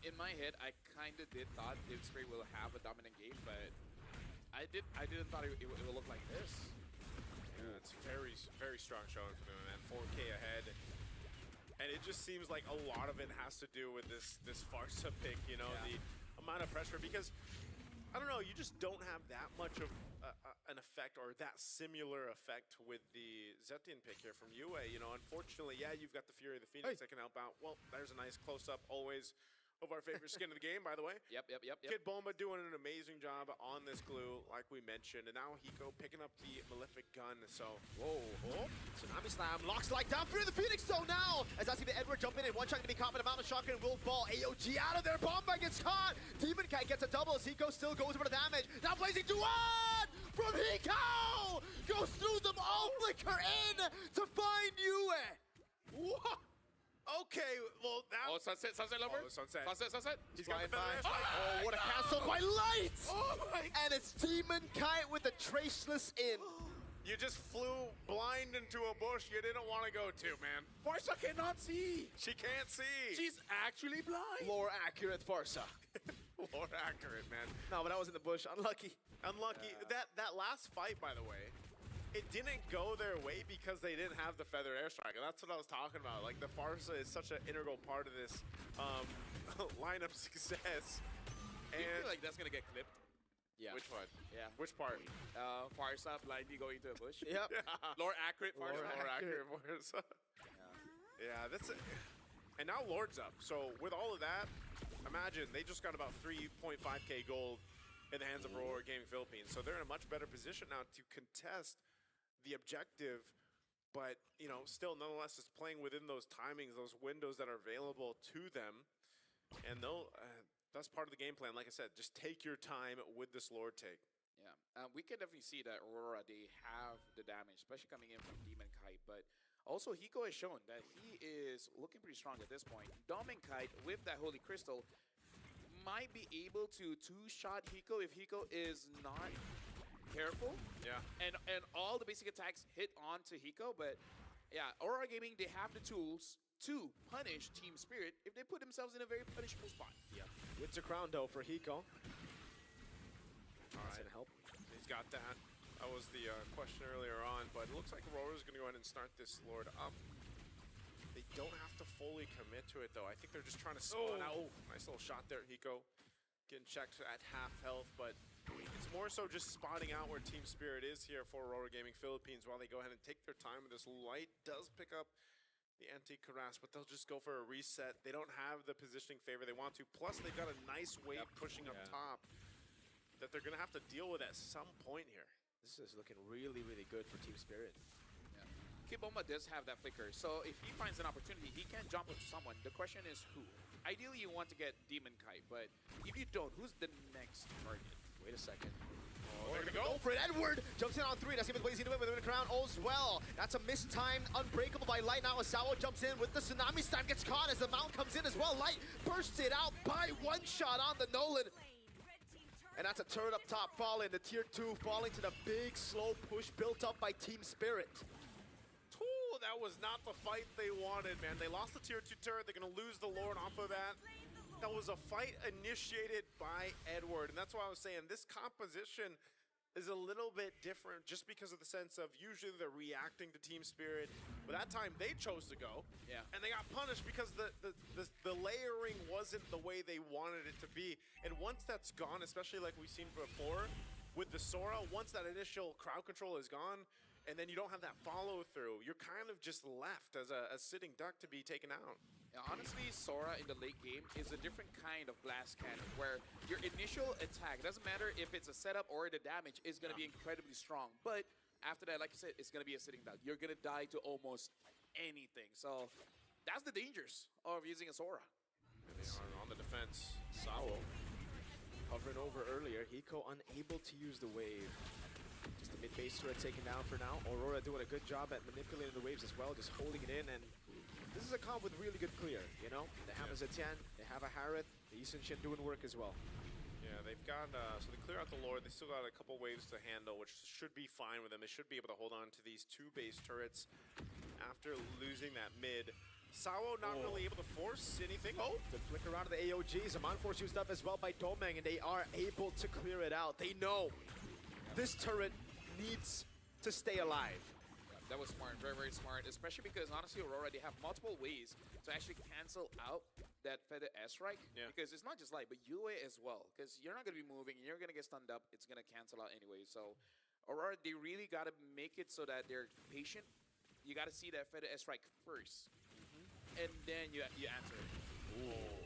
In my head, I kind of did thought Team Spirit will have a dominant game, but I didn't thought it would look like this. Yeah, it's very, very strong showing for them, man. 4K ahead. And it just seems like a lot of it has to do with this Farsa pick, you know, the amount of pressure, because, I don't know, you just don't have that much of an effect or that similar effect with the Zetian pick here from Yue. You know, unfortunately, yeah, you've got the Fury of the Phoenix that can help out. Well, there's a nice close-up always of our favorite skin of the game, by the way. Yep. Kid Bomba doing an amazing job on this glue, like we mentioned. And now Hiko picking up the Malefic gun, so... Whoa. Oh. Tsunami Slam. Locks Light down through the Phoenix zone now! As I see the Edward jump in and One Shot going to be caught with a Mountain Shotgun. Will fall. AOG out of there. Bomba gets caught! Demon Kite gets a double as Hiko still goes over the damage. Now Blazing Duan from Hiko! Goes through them all, flicker in to find Yue! What? Okay, well now... Oh, Sunset Lover? Oh, Sunset. He's got the feather. Oh, what a cancel by Light! Oh my... And it's Demon Kite with the Traceless in. You just flew blind into a bush you didn't want to go to, man. Farsa cannot see. She can't see. She's actually blind. Lore accurate Farsa. Lore accurate, man. No, but I was in the bush. Unlucky. Unlucky. That last fight, by the way, it didn't go their way because they didn't have the feather airstrike, and that's what I was talking about. Like, the Farsa is such an integral part of this lineup success. Do you feel like that's gonna get clipped? Yeah. Which one? Yeah. Which part? Fires up, blindly going to a bush. Yep. Lore accurate, fires Lord up. accurate fires up. Yeah, that's it. And now Lord's up. So with all of that, imagine they just got about 3.5k gold in the hands of Aurora Gaming Philippines. So they're in a much better position now to contest the objective. But, you know, still, nonetheless, it's playing within those timings, those windows that are available to them. And they'll, that's part of the game plan. Like I said, just take your time with this Lord take. Yeah, we can definitely see that Aurora, they have the damage, especially coming in from Demon Kite. But also, Hiko has shown that he is looking pretty strong at this point. Demon Kite, with that Holy Crystal, might be able to two-shot Hiko if Hiko is not careful. Yeah. And all the basic attacks hit onto Hiko. But yeah, Aurora Gaming, they have the tools to punish Team Spirit if they put themselves in a very punishable spot. Yeah. Wins a crown, though, for Hiko. All That's right. gonna help. He's got that. That was the question earlier on, but it looks like Aurora's going to go ahead and start this Lord up. They don't have to fully commit to it, though. I think they're just trying to spawn out. Nice little shot there, Hiko. Getting checked at half health, but it's more so just spotting out where Team Spirit is here for Aurora Gaming Philippines while they go ahead and take their time with this light. Does pick up the anti-Karas, but they'll just go for a reset. They don't have the positioning favor they want to. Plus, they've got a nice wave pushing up top that they're going to have to deal with at some point here. This is looking really, really good for Team Spirit. Yeah. Kiboma does have that flicker, so if he finds an opportunity, he can jump into someone. The question is who? Ideally, you want to get Demon Kite, but if you don't, who's the next target? Wait a second. Oh, they're gonna go for it. Edward jumps in on 3. That's even what he's gonna win with the crown as well. That's a mistimed unbreakable by Light. Now Asawa jumps in with the tsunami slam, gets caught as the mount comes in as well. Light bursts it out by one shot on the Nolan. And that's a turret up top falling. The tier 2 falling to the big slow push built up by Team Spirit. Ooh, that was not the fight they wanted, man. They lost the tier 2 turret. They're going to lose the Lord off of that. That was a fight initiated by Edward. And that's why I was saying this composition is a little bit different just because of the sense of usually they're reacting to Team Spirit. But that time they chose to go. Yeah. And they got punished because the layering wasn't the way they wanted it to be. And once that's gone, especially like we've seen before with the Sora, once that initial crowd control is gone, and then you don't have that follow through, you're kind of just left as a sitting duck to be taken out. Yeah, honestly, Sora in the late game is a different kind of blast cannon where your initial attack, doesn't matter if it's a setup or the damage, is going to be incredibly strong. But after that, like you said, it's going to be a sitting duck. You're going to die to almost anything. So that's the dangers of using a Sora. And they are on the defense. Sao hovering over earlier. Hiko unable to use the wave. Just the mid-base turret taken down for now. Aurora doing a good job at manipulating the waves as well, just holding it in. And this is a comp with really good clear, you know? They have a Zetian, they have a Harith, the Eastern Shin doing work as well. Yeah, they've got, so they clear out the Lord. They still got a couple waves to handle, which should be fine with them. They should be able to hold on to these 2 base turrets after losing that mid. Sao not really able to force anything. Oh! The flicker out of the AOGs. A Mon Force used up as well by Domeng, and they are able to clear it out. They know this turret needs to stay alive. Yeah, that was smart, very, very smart, especially because honestly, Aurora, they have multiple ways to actually cancel out that Feather S-Strike, because it's not just Light, but Yue as well, because you're not going to be moving, and you're going to get stunned up, it's going to cancel out anyway. So Aurora, they really got to make it so that they're patient. You got to see that Feather S-Strike first, and then you answer it. Ooh.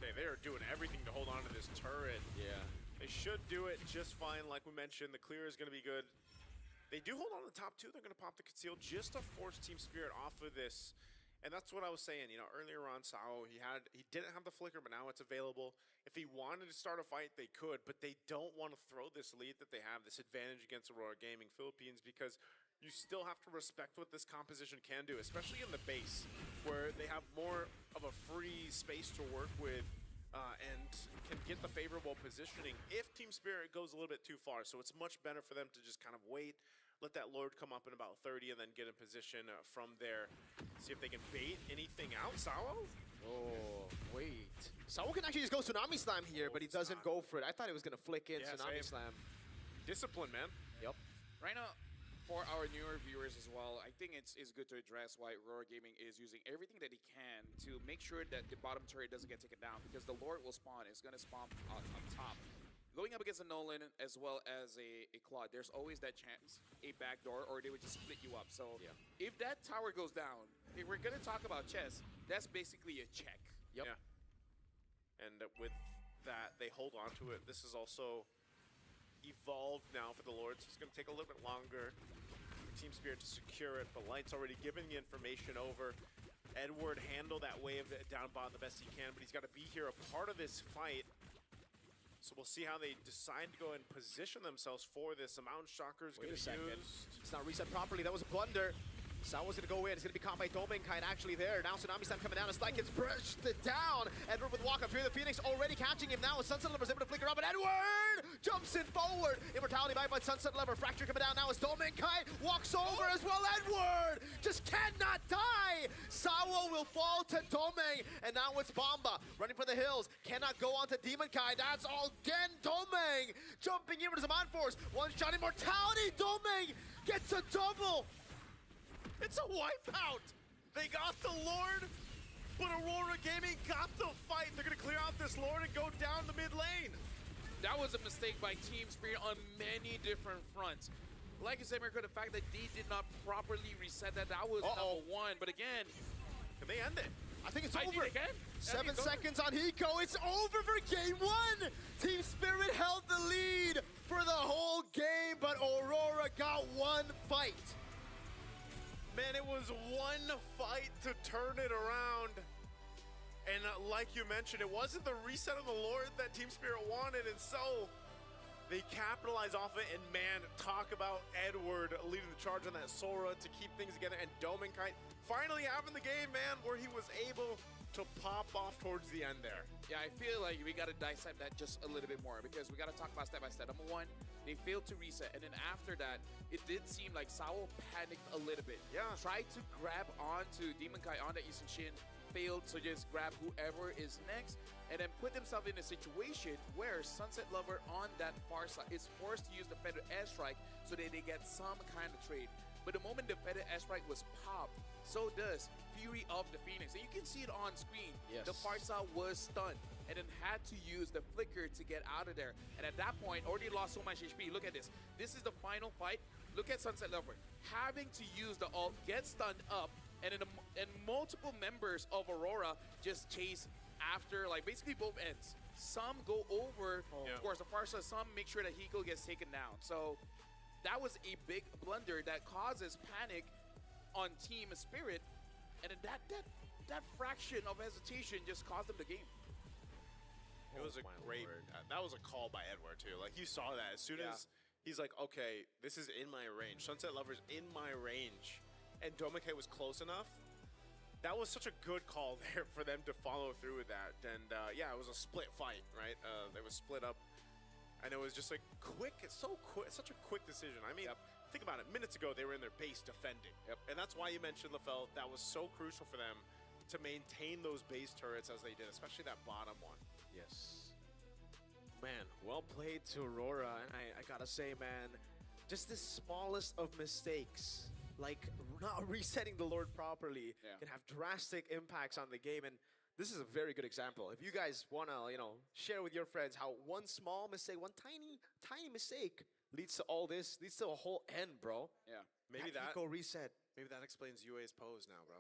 Okay, they are doing everything to hold on to this turret. Yeah. They should do it just fine. Like we mentioned, the clear is going to be good. They do hold on to the top 2. They're going to pop the conceal just to force Team Spirit off of this. And that's what I was saying, you know, earlier on, Sao, he didn't have the flicker, but now it's available. If he wanted to start a fight, they could, but they don't want to throw this lead that they have, this advantage against Aurora Gaming Philippines, because you still have to respect what this composition can do, especially in the base, where they have more of a free space to work with and can get the favorable positioning if Team Spirit goes a little bit too far. So it's much better for them to just kind of wait, let that Lord come up in about 30, and then get in position from there. See if they can bait anything out. Sao? Oh, wait. Sao can actually just go Tsunami Slam here, but he doesn't go for it. I thought he was going to flick in Tsunami Slam. Discipline, man. Yep. Right now, for our newer viewers as well, I think it's good to address why Aurora Gaming is using everything that he can to make sure that the bottom turret doesn't get taken down, because the Lord will spawn. It's going to spawn on top. going up against a Nolan as well as a Claude, there's always that chance, a backdoor, or they would just split you up. So if that tower goes down, if we're going to talk about chess, that's basically a check. Yep. Yeah. And with that, they hold on to it. This is also evolved now for the Lords. It's going to take a little bit longer for Team Spirit to secure it, but Light's already given the information over. Edward handled that wave down bottom the best he can, but he's got to be here a part of this fight. So we'll see how they decide to go and position themselves for this. The Mountain Shocker is going to be used. It's not reset properly. That was a blunder. Sawa's going to go in. It's going to be caught by Dominkai actually there. Now Tsunami Slam coming down. A Slide gets brushed down. Edward with walk up here. The Phoenix already catching him now. Sunset Lover's able to flicker up, and Edward jumps in forward. Immortality by Sunset Lover. Fracture coming down now as Dominkai walks over as well. Edward just cannot die. Sawa will fall to Domeng, and now it's Bomba running for the hills. Cannot go on to Demon Kai. That's all again. Domeng jumping in with his Mind Force. One shot Immortality. Domeng gets a double. It's a wipeout! They got the Lord, but Aurora Gaming got the fight. They're going to clear out this Lord and go down the mid lane. That was a mistake by Team Spirit on many different fronts. Like you said, Mirko, the fact that D did not properly reset that was number one. But again, can they end it? I think it's over. Again? 7 seconds on Hiko. It's over for game one. Team Spirit held the lead for the whole game, but Aurora got one fight. Man, it was one fight to turn it around. And like you mentioned, it wasn't the reset of the Lord that Team Spirit wanted, and so they capitalize off it. And man, talk about Edward leading the charge on that Sora to keep things together, and Dominkai finally having the game, man, where he was able to pop off towards the end there. Yeah, I feel like we got to dissect that just a little bit more, because we got to talk about step by step. Number one, they failed to reset, and then after that, it did seem like Sao panicked a little bit. Yeah. Tried to grab onto Demon Kai on that Yisun Shin, failed to just grab whoever is next, and then put themselves in a situation where Sunset Lover on that far side is forced to use the Feather Airstrike so that they get some kind of trade. But the moment the Feather Airstrike was popped, so does Fury of the Phoenix. And you can see it on screen. Yes. The Farsa was stunned and then had to use the Flicker to get out of there. And at that point, already lost so much HP. Look at this. This is the final fight. Look at Sunset Lover having to use the ult, get stunned up, and then multiple members of Aurora just chase after, like, basically both ends. Some go over towards the Farsa, some make sure that Hiko gets taken down. So that was a big blunder that causes panic on Team Spirit, and then that fraction of hesitation just cost them the game. It was a great, that was a call by Edward too. Like, you saw that as soon as he's like, okay, this is in my range. Sunset Lover's in my range, and Dominkai was close enough. That was such a good call there for them to follow through with that. And yeah, it was a split fight, right? They were split up, and it was just like quick. It's so quick, such a quick decision. I mean, think about it. Minutes ago, they were in their base defending, and that's why you mentioned LaFell. That was so crucial for them to maintain those base turrets as they did, especially that bottom one. Yes. Man, well played to Aurora, and I gotta say, man, just the smallest of mistakes, like not resetting the Lord properly, can have drastic impacts on the game, and this is a very good example. If you guys wanna, share with your friends how one small mistake, one tiny mistake leads to all this, leads to a whole end, bro. Yeah. Maybe that Hiko reset. Maybe that explains UA's pose now, bro.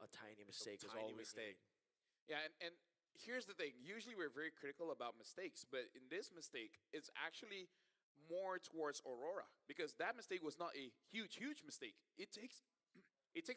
A tiny mistake is tiny all we mistake. need. Yeah, and here's the thing. Usually we're very critical about mistakes, but in this mistake, it's actually more towards Aurora, because that mistake was not a huge mistake. It takes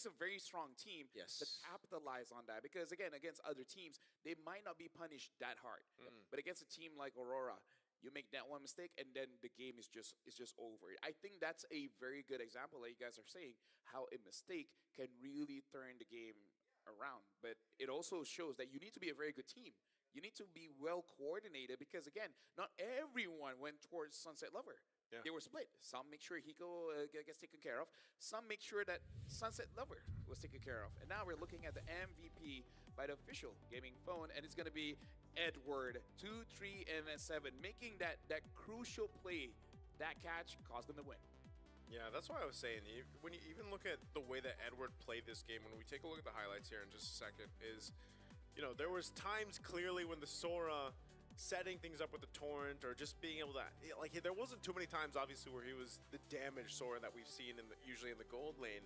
a very strong team to capitalize on that, because again, against other teams, they might not be punished that hard. But against a team like Aurora, you make that one mistake, and then the game is just over. I think that's a very good example that you guys are saying, how a mistake can really turn the game around. But it also shows that you need to be a very good team. You need to be well coordinated, because again, not everyone went towards Sunset Lover. They were split. Some make sure Hiko gets taken care of. Some make sure that Sunset Lover was taken care of. And now we're looking at the MVP by the official gaming phone, and it's going to be Edward, 2, 3, and 7, making that crucial play. That catch caused them to win. Yeah, that's why I was saying, when you even look at the way that Edward played this game, when we take a look at the highlights here in just a second, is, there was times clearly when the Sora setting things up with the torrent or just being able to, like, there wasn't too many times obviously where he was the damage Sora that we've seen usually in the gold lane,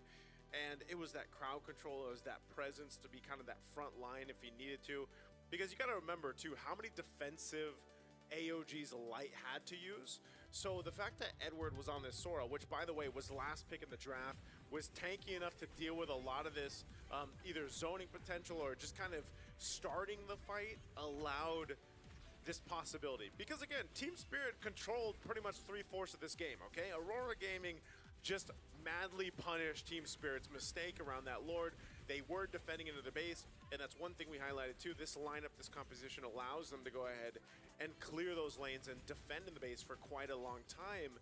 and it was that crowd control, it was that presence to be kind of that front line if he needed to, because you got to remember too how many defensive AOGs Light had to use. So the fact that Edward was on this Sora, which by the way was last pick in the draft, was tanky enough to deal with a lot of this either zoning potential or just kind of starting the fight, allowed this possibility. Because again, Team Spirit controlled pretty much 3/4 of this game, okay? Aurora Gaming just madly punished Team Spirit's mistake around that Lord. They were defending into the base, and that's one thing we highlighted too. This lineup, this composition allows them to go ahead and clear those lanes and defend in the base for quite a long time.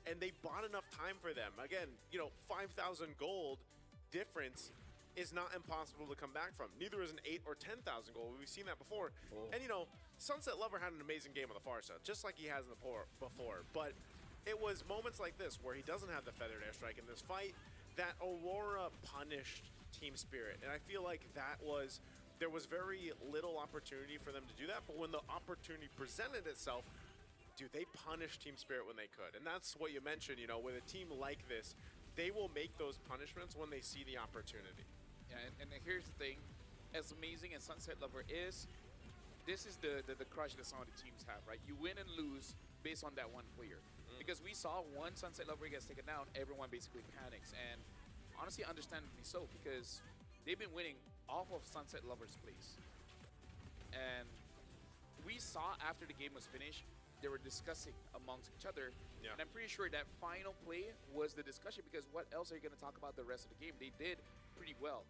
And they bought enough time for them. Again, 5,000 gold difference is not impossible to come back from. Neither is an 8 or 10,000 gold. We've seen that before. Oh. And Sunset Lover had an amazing game on the far side, just like he has in the before. But it was moments like this where he doesn't have the feathered airstrike in this fight that Aurora punished Team Spirit. And I feel like there was very little opportunity for them to do that. But when the opportunity presented itself, dude, they punished Team Spirit when they could. And that's what you mentioned, with a team like this, they will make those punishments when they see the opportunity. Yeah, and here's the thing. As amazing as Sunset Lover is, this is the crush that some of the teams have, right? You win and lose based on that one player. Because we saw one Sunset Lover gets taken down, everyone basically panics. And honestly, understandably so, because they've been winning off of Sunset Lover's plays. And we saw after the game was finished, they were discussing amongst each other. Yeah. And I'm pretty sure that final play was the discussion, because what else are you going to talk about the rest of the game? They did pretty well.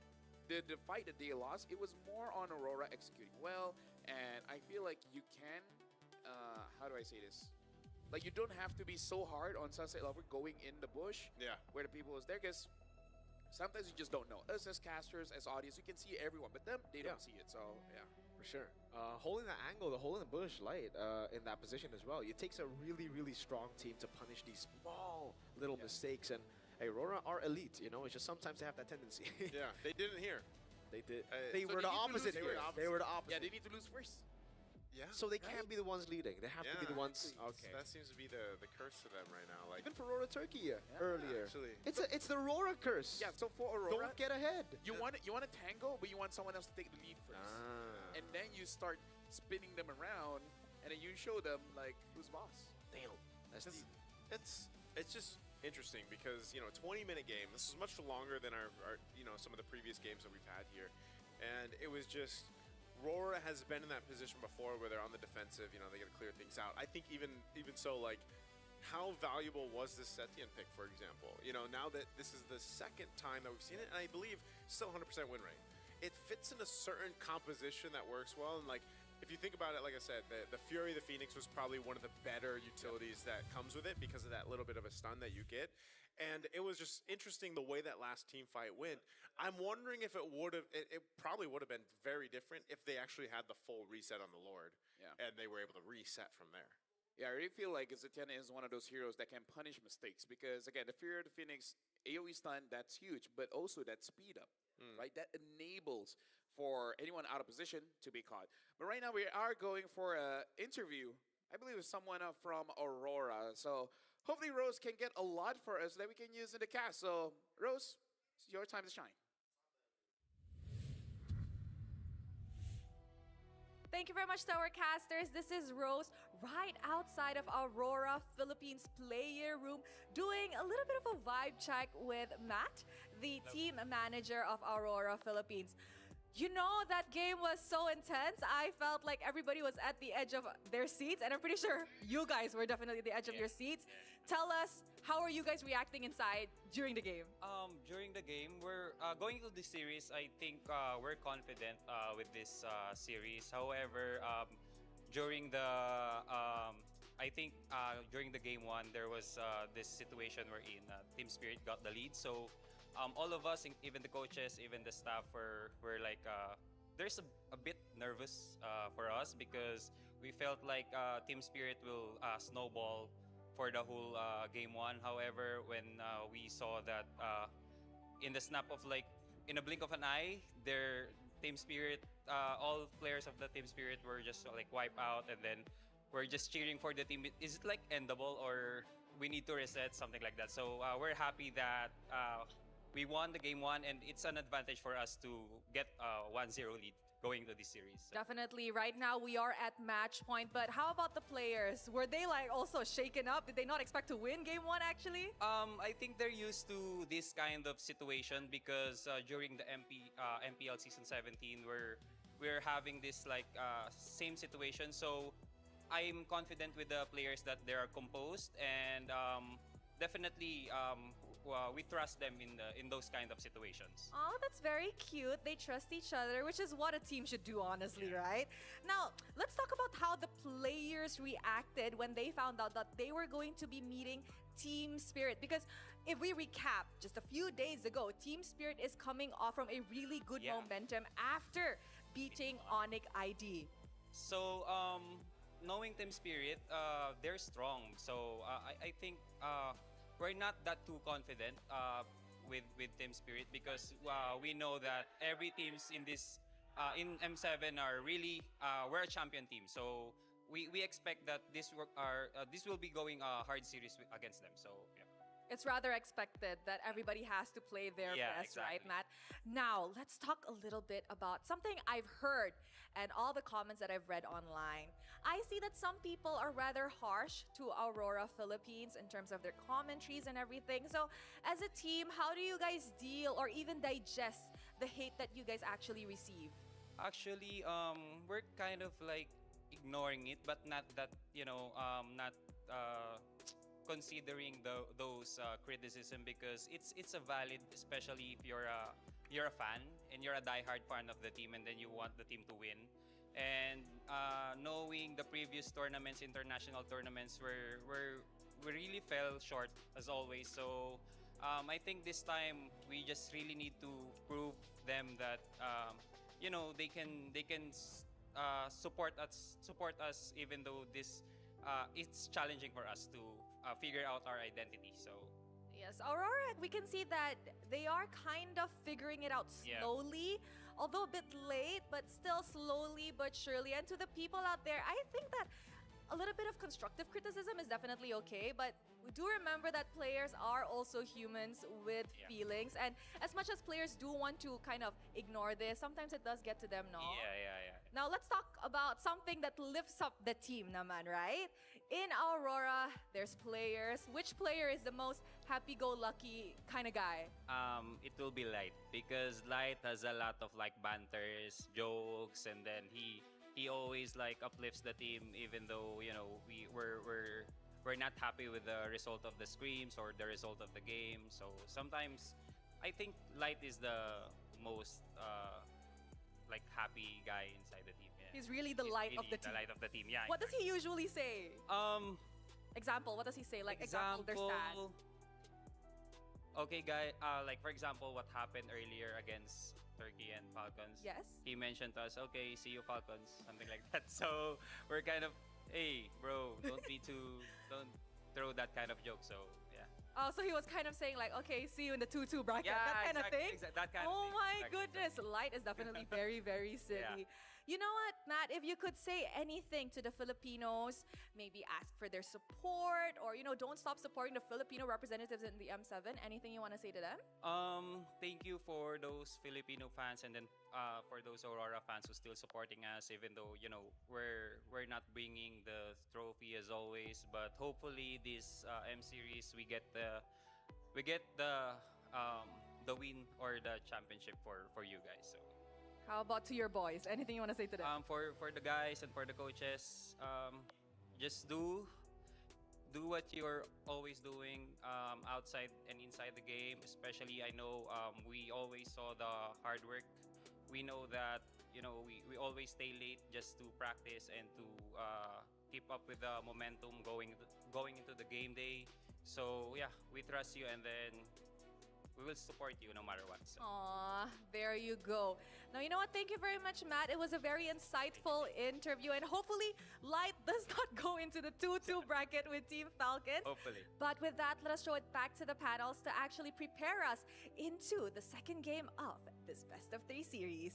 The fight that they lost, it was more on Aurora executing well. And I feel like you can, how do I say this? Like, you don't have to be so hard on Sunset Lover going in the bush where the people is there, because sometimes you just don't know. Us as casters, as audience, you can see everyone, but them, they don't see it. So, yeah. For sure. Holding that angle, the hole in the bush, Light, in that position as well. It takes a really, really strong team to punish these small little mistakes. And Aurora are elite, It's just sometimes they have that tendency. Yeah, they didn't here. They did. They were the opposite here. They were the opposite. Yeah, they need to lose first. Yeah. So they can't be the ones leading. They have to be the ones. Okay. That seems to be the curse to them right now. Like, even for Aurora Turkey earlier. Actually. It's the Aurora curse. Yeah, so for Aurora, don't get ahead. You want to tango, but you want someone else to take the lead first. And then you start spinning them around, and then you show them, like, who's boss. Damn. It's just interesting because, 20-minute game. This is much longer than our some of the previous games that we've had here. And it was just, Aurora has been in that position before where they're on the defensive, they got to clear things out. I think even so, like, how valuable was this Setien pick, for example? Now that this is the second time that we've seen it, and I believe still 100% win rate. It fits in a certain composition that works well, and, like, if you think about it, like I said, the Fury of the Phoenix was probably one of the better utilities that comes with it because of that little bit of a stun that you get. And it was just interesting the way that last team fight went. I'm wondering if it probably would have been very different if they actually had the full reset on the Lord. Yeah. And they were able to reset from there. Yeah, I really feel like Zetiana is one of those heroes that can punish mistakes because, again, the Fury of the Phoenix, AoE stun, that's huge, but also that speed up, right? That enables for anyone out of position to be caught. But right now we are going for an interview, I believe, with someone from Aurora. So hopefully Rose can get a lot for us that we can use in the cast. So Rose, it's your time to shine. Thank you very much to our casters. This is Rose right outside of Aurora, Philippines player room, doing a little bit of a vibe check with Matt, the team manager of Aurora, Philippines. That game was so intense. I felt like everybody was at the edge of their seats, and I'm pretty sure you guys were definitely at the edge of your seats. Tell us, how are you guys reacting inside during the game? During the game, we're going to this series. I think we're confident with this series. However, during the during the game one, there was this situation wherein Team Spirit got the lead. So all of us, even the coaches, even the staff, were like, there's a bit nervous for us because we felt like Team Spirit will snowball for the whole game one. However, when we saw that in the snap of, like, in a blink of an eye, Team Spirit, all players of the Team Spirit were just like wipe out, and then we're just cheering for the team. Is it like endable, or we need to reset, something like that? So we're happy that we won the game one, and it's an advantage for us to get a 1-0 lead going to this series. So. Definitely. Right now, we are at match point. But how about the players? Were they like also shaken up? Did they not expect to win game one, actually? I think they're used to this kind of situation because during the MPL season 17, we're having this like same situation. So I'm confident with the players that they are composed, and definitely we trust them in those kind of situations. Oh, that's very cute. They trust each other, which is what a team should do, honestly, right? Now, let's talk about how the players reacted when they found out that they were going to be meeting Team Spirit. Because if we recap, just a few days ago, Team Spirit is coming off from a really good momentum after beating Onyx ID. So, knowing Team Spirit, they're strong. So, I think we're not that too confident with Team Spirit because we know that every teams in this in M7 are really we're a champion team. So we expect that this will be going a hard series against them. So yeah. It's rather expected that everybody has to play their best, right, Matt? Now, let's talk a little bit about something I've heard and all the comments that I've read online. I see that some people are rather harsh to Aurora Philippines in terms of their commentaries and everything. So, as a team, how do you guys deal or even digest the hate that you guys actually receive? Actually, we're kind of like ignoring it, but not that, not considering those criticism because it's a valid, especially if you're a fan and you're a diehard fan of the team and then you want the team to win. And knowing the previous tournaments, international tournaments, we really fell short as always. So I think this time we just really need to prove them that they can support us even though this it's challenging for us to figure out our identity. So yes, Aurora, we can see that they are kind of figuring it out slowly, although a bit late, but still slowly but surely. And to the people out there, I think that a little bit of constructive criticism is definitely okay, but we do remember that players are also humans with feelings. And as much as players do want to kind of ignore this, sometimes it does get to them, no? Yeah. Now, let's talk about something that lifts up the team naman, right? In Aurora, there's players. Which player is the most happy-go-lucky kind of guy? It will be Light because Light has a lot of like banters, jokes, and then he always like uplifts the team even though we're not happy with the result of the scrims or the result of the game. So sometimes I think Light is the most like happy guy inside the team. Yeah. He's really the light of the team. The light of the team. Yeah. What does he usually say? Example, what does he say? Like example, they're sad. Okay, guy. Like for example, what happened earlier against Turkey and Falcons. Yes. He mentioned to us, okay, see you Falcons, something like that. So we're kind of, hey, bro, don't throw that kind of joke. So yeah. Oh, so he was kind of saying like, okay, see you in the 2-2 bracket, that kind of thing? That kind of oh thing. My goodness, Light is definitely very, very silly. Yeah. You know what, Matt, if you could say anything to the Filipinos, maybe ask for their support or, don't stop supporting the Filipino representatives in the M7, anything you want to say to them? Thank you for those Filipino fans and then for those Aurora fans who still supporting us even though, we're not bringing the trophy as always, but hopefully this M series we get the win or the championship for you guys. So how about to your boys? Anything you want to say to them? For the guys and for the coaches, just do what you're always doing outside and inside the game. Especially, I know we always saw the hard work. We know that we always stay late just to practice and to keep up with the momentum going into the game day. So yeah, we trust you and then we will support you no matter what. So. Aw, there you go. Now, you know what? Thank you very much, Matt. It was a very insightful interview, and hopefully Light does not go into the 2-2 bracket with Team Falcons. Hopefully. But with that, let us throw it back to the panels to actually prepare us into the second game of this best of 3 series.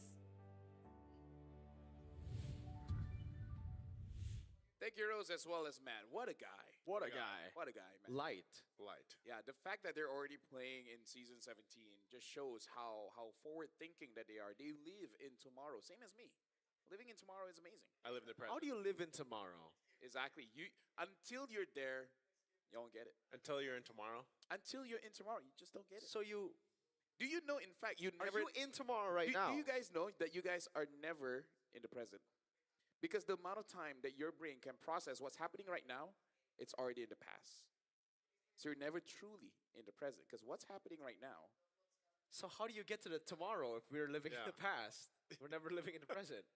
Thank you, Rose, as well as Matt. What a guy. What a guy. What a guy, man. Light. Light. Yeah, the fact that they're already playing in season 17 just shows how forward thinking that they are. They live in tomorrow, same as me. Living in tomorrow is amazing. I live in the present. How do you live in tomorrow? Exactly. You until you're there, you won't get it. Until you're in tomorrow? Until you're in tomorrow, you just don't get it. So you... Do you know, in fact, you Are never... you in tomorrow right do, now? Do you guys know that you guys are never in the present? Because the amount of time that your brain can process what's happening right now, it's already in the past. So you're never truly in the present. Because what's happening right now... So how do you get to the tomorrow if we're living in Yeah. the past? We're never living in the present.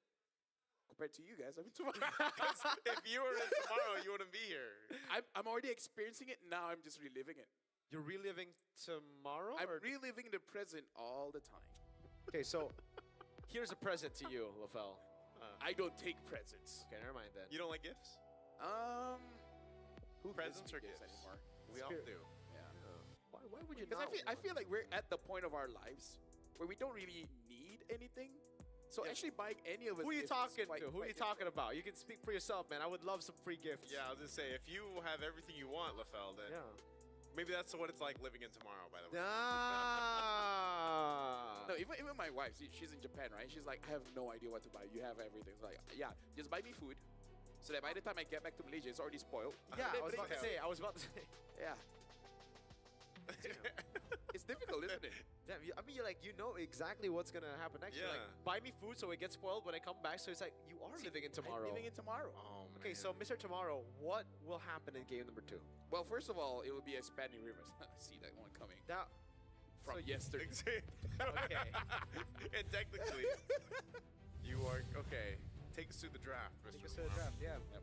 Compared to you guys, I mean, tomorrow. If you were in tomorrow, you wouldn't be here. I'm already experiencing it. Now I'm just reliving it. You're reliving tomorrow? I'm or- reliving the present all the time. Okay, so here's a present to you, LaFell. I don't take presents. Okay, never mind then. You don't like gifts? Who Presents gives me or gifts? anymore? We all Spirit. do. Yeah. Why would you Because not I feel like we're at the point of our lives where we don't really need anything. So actually buying any of it. Who are you is talking quite- to? Who are quite you talking about? You can speak for yourself, man. I would love some free gifts. Yeah, I was gonna say, if you have everything you want, LaFell, then maybe that's what it's like living in tomorrow, by the way. Ah. No, even my wife, she's in Japan, right? She's like, I have no idea what to buy. You have everything. It's like, yeah, just buy me food, so that by the time I get back to Malaysia, it's already spoiled. Yeah, I was about to say. Yeah. It's difficult, isn't it? Damn, I mean, you know exactly what's gonna happen next. You're like, Yeah. buy me food so it gets spoiled when I come back. So it's like you are living in tomorrow. I'm living in tomorrow. Oh, Okay, so Mr. Tomorrow, what will happen in game number 2? Well, first of all, it will be expanding rivers. See that one coming That from yesterday. Okay. And technically, you are okay. Take us through the draft, Mr. Take us to the draft, yeah. Yep.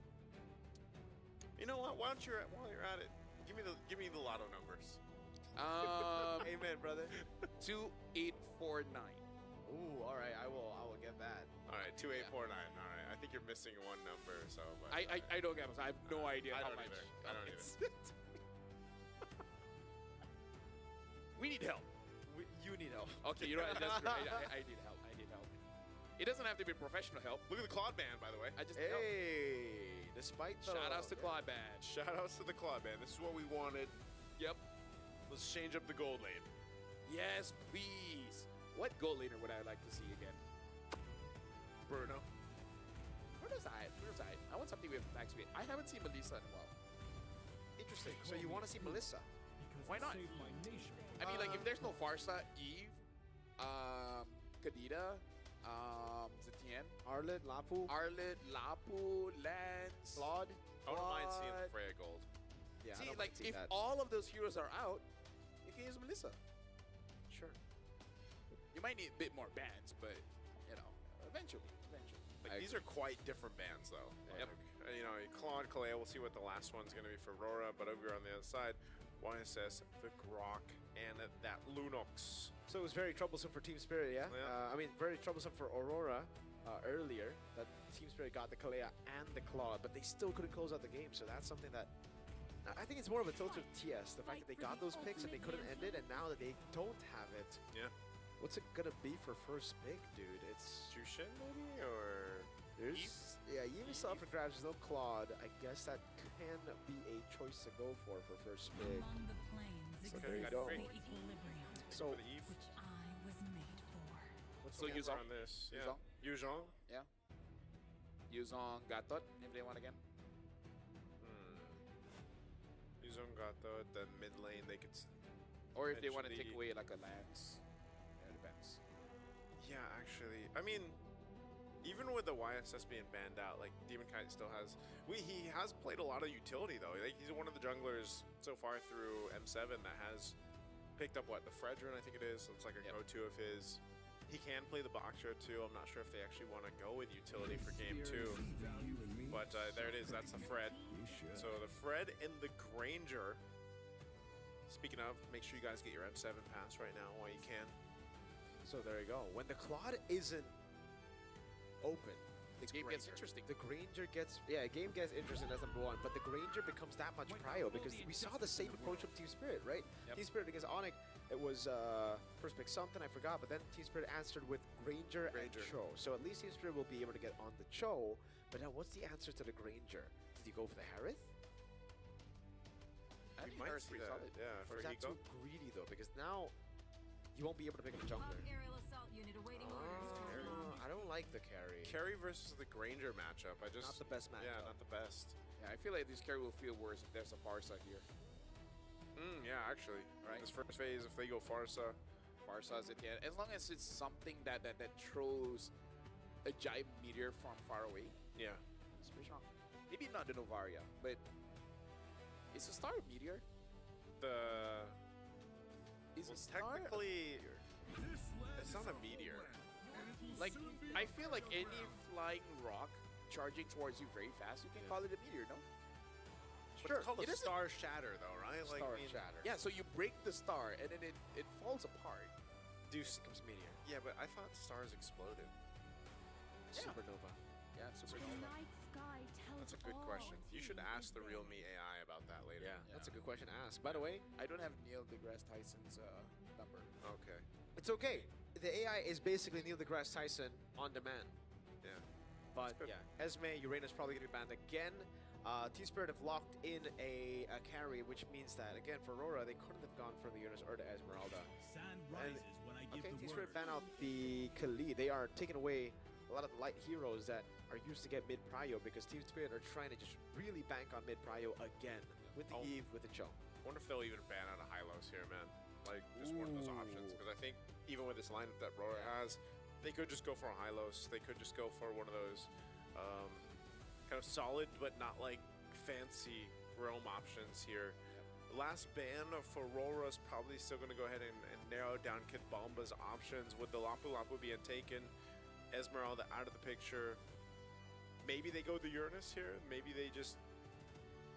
You know what? While you're at it, give me the lotto numbers. Amen, brother. 2849. Ooh, all right. I will get that. All right, 2849. All right, I think you're missing one number. So, but, I don't get it. I have no idea I how don't much. either. I don't either. We need help. You need help. Okay, you know what? That's right. I need help. I need help. It doesn't have to be professional help. Look at the Claude Band, by the way. I just need help. Hey, despite the Shout outs to Claude Band. Shout outs to the Claude Band. This is what we wanted. Yep. Let's change up the gold lane. Yes, please. What goal laner would I like to see again? Bruno. Where's I? I want something with attack speed. I haven't seen Melissa in a while. Interesting. So you want to see Melissa? Why not? I mean, like, if there's no Farsa, Eve, Kadita, Zetienne, Arlet, Lapu, Lance, Claude. I wouldn't mind seeing Freya Gold. Yeah, I See, don't like, mind seeing if that. all of those heroes are out, you can use Melissa. Sure. You might need a bit more bans, but, you know, eventually. Like, these are quite different bands, though. Yep. Like, you know, Claude, Kalea, we'll see what the last one's going to be for Aurora, but over on the other side, YSS, the Grok, and that Lunox. So it was very troublesome for Team Spirit, yeah? Yeah. I mean, very troublesome for Aurora earlier, that Team Spirit got the Kalea and the Claude, but they still couldn't close out the game, so that's something that... I think it's more of a tilt of TS, the fact that they got those picks and they couldn't end it, and now that they don't have it, Yeah. what's it gonna be for first pick, dude? It's... Jushin, maybe? Or... There's... Yeah, Eve is still up for grabs, there's no Claude. I guess that can be a choice to go for first pick. Among the planes So exists there you the go. equilibrium, So, For the Eve. which I was made for. what's So the Yuzong. On this, yeah. Yuzong? Yuzhong? Yeah. Yuzong, Gatot, if they want again. Yuzhong got the mid lane. They could. Or if they want to take Potentially- away like a Lance. Yeah, it depends. Yeah, actually. I mean, even with the YSS being banned out, like, Demon Kite still has... He has played a lot of utility, though. Like, he's one of the junglers so far through M7 that has picked up, what, the Fredrin, I think it is. So it's like a go-to of his. He can play the Boxer, too. I'm not sure if they actually want to go with utility for Game 2. But there it is. That's the Fred. So the Fred and the Granger. Speaking of, make sure you guys get your M7 pass right now while you can. So there you go. When the Claude isn't open, The game gets interesting. The Granger gets, game gets interesting, that's number one, but the Granger becomes that much prio because we saw the same approach from Team Spirit, right? Yep. Team Spirit against Onyx, it was first pick something, I forgot, but then Team Spirit answered with Granger and Cho. So at least Team Spirit will be able to get on the Cho, but now what's the answer to the Granger? Did you go for the Harith? I You think might Harris see pretty that. solid. Yeah, Or for is that Hiko. too greedy though? Because now you won't be able to pick up a jungler. Aerial assault unit awaiting I don't like the carry. Carry versus the Granger matchup. I just Not the best Yeah, matchup. not the best. Yeah, I feel like this carry will feel worse if there's a Farsa here. Yeah, actually. Right. This first phase, if they go Farsa, Farsa's it, yeah. As long as it's something that throws a giant meteor from far away. yeah. It's pretty strong. Maybe not the Novaria, but it's a star meteor. The Is well, a star technically, it's not a meteor. like I feel like any flying rock charging towards you very fast, you can call it a meteor, no? But it's called It a isn't- star shatter, though, right? Like, Star I mean, shatter. Yeah, so you break the star and then it falls apart. Deuce becomes meteor. Yeah, but I thought stars exploded. Supernova. Yeah, supernova. That's a good question. You should ask the real me AI about that later. Yeah, that's a good question to ask. By the way, I don't have Neil deGrasse Tyson's number. Okay. it's okay. The AI is basically Neil deGrasse Tyson on demand. Yeah. But yeah, Esme, Uranus probably going to be banned again. Team Spirit have locked in a carry, which means that, again, for Aurora, they couldn't have gone for the Uranus or the Esmeralda. Sand rises when I give Okay, the Team word. Spirit ban out the Khalid. They are taking away a lot of the light heroes that are used to get mid-prio because Team Spirit are trying to just really bank on mid-prio again with the Eve, with the Cho. Wonder if they'll even ban out a Hylos here, man. Like, just one of those options. Because I think even with this lineup that Aurora has, they could just go for a Hylos. They could just go for one of those kind of solid but not like fancy roam options here. The last ban for Aurora is probably still going to go ahead and narrow down Kid Bomba's options with the Lapu Lapu being taken, Esmeralda out of the picture. Maybe they go the Uranus here. Maybe they just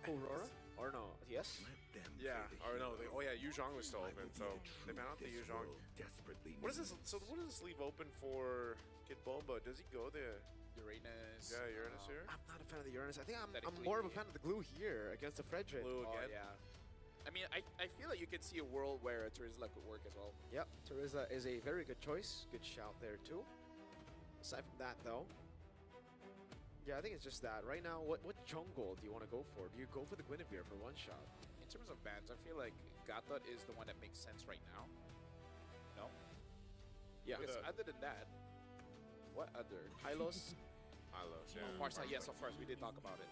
Aurora? Or no? Yes? yeah, or no, oh yeah, Yuzhong was still open, so they ban out the Yuzhong. What is this? So what does this leave open for Kid Bomba? Does he go the Uranus. Yeah, Uranus here. I'm not a fan of the Uranus. I think I'm Aesthetically, more of a fan of the glue here against the Frederick. Blue Oh, again. yeah. I mean, I feel like you could see a world where a Terizla could work as well. Yep, Teresa is a very good choice. Good shout there too. Aside from that though, yeah, I think it's just that. Right now, what jungle do you want to go for? Do you go for the Guinevere for one shot? In terms of bans, I feel like Gatot is the one that makes sense right now. No? Yeah. Because other than that, what other? Hylos. Hylos, yeah. Of course, yes, of course, we did talk about it.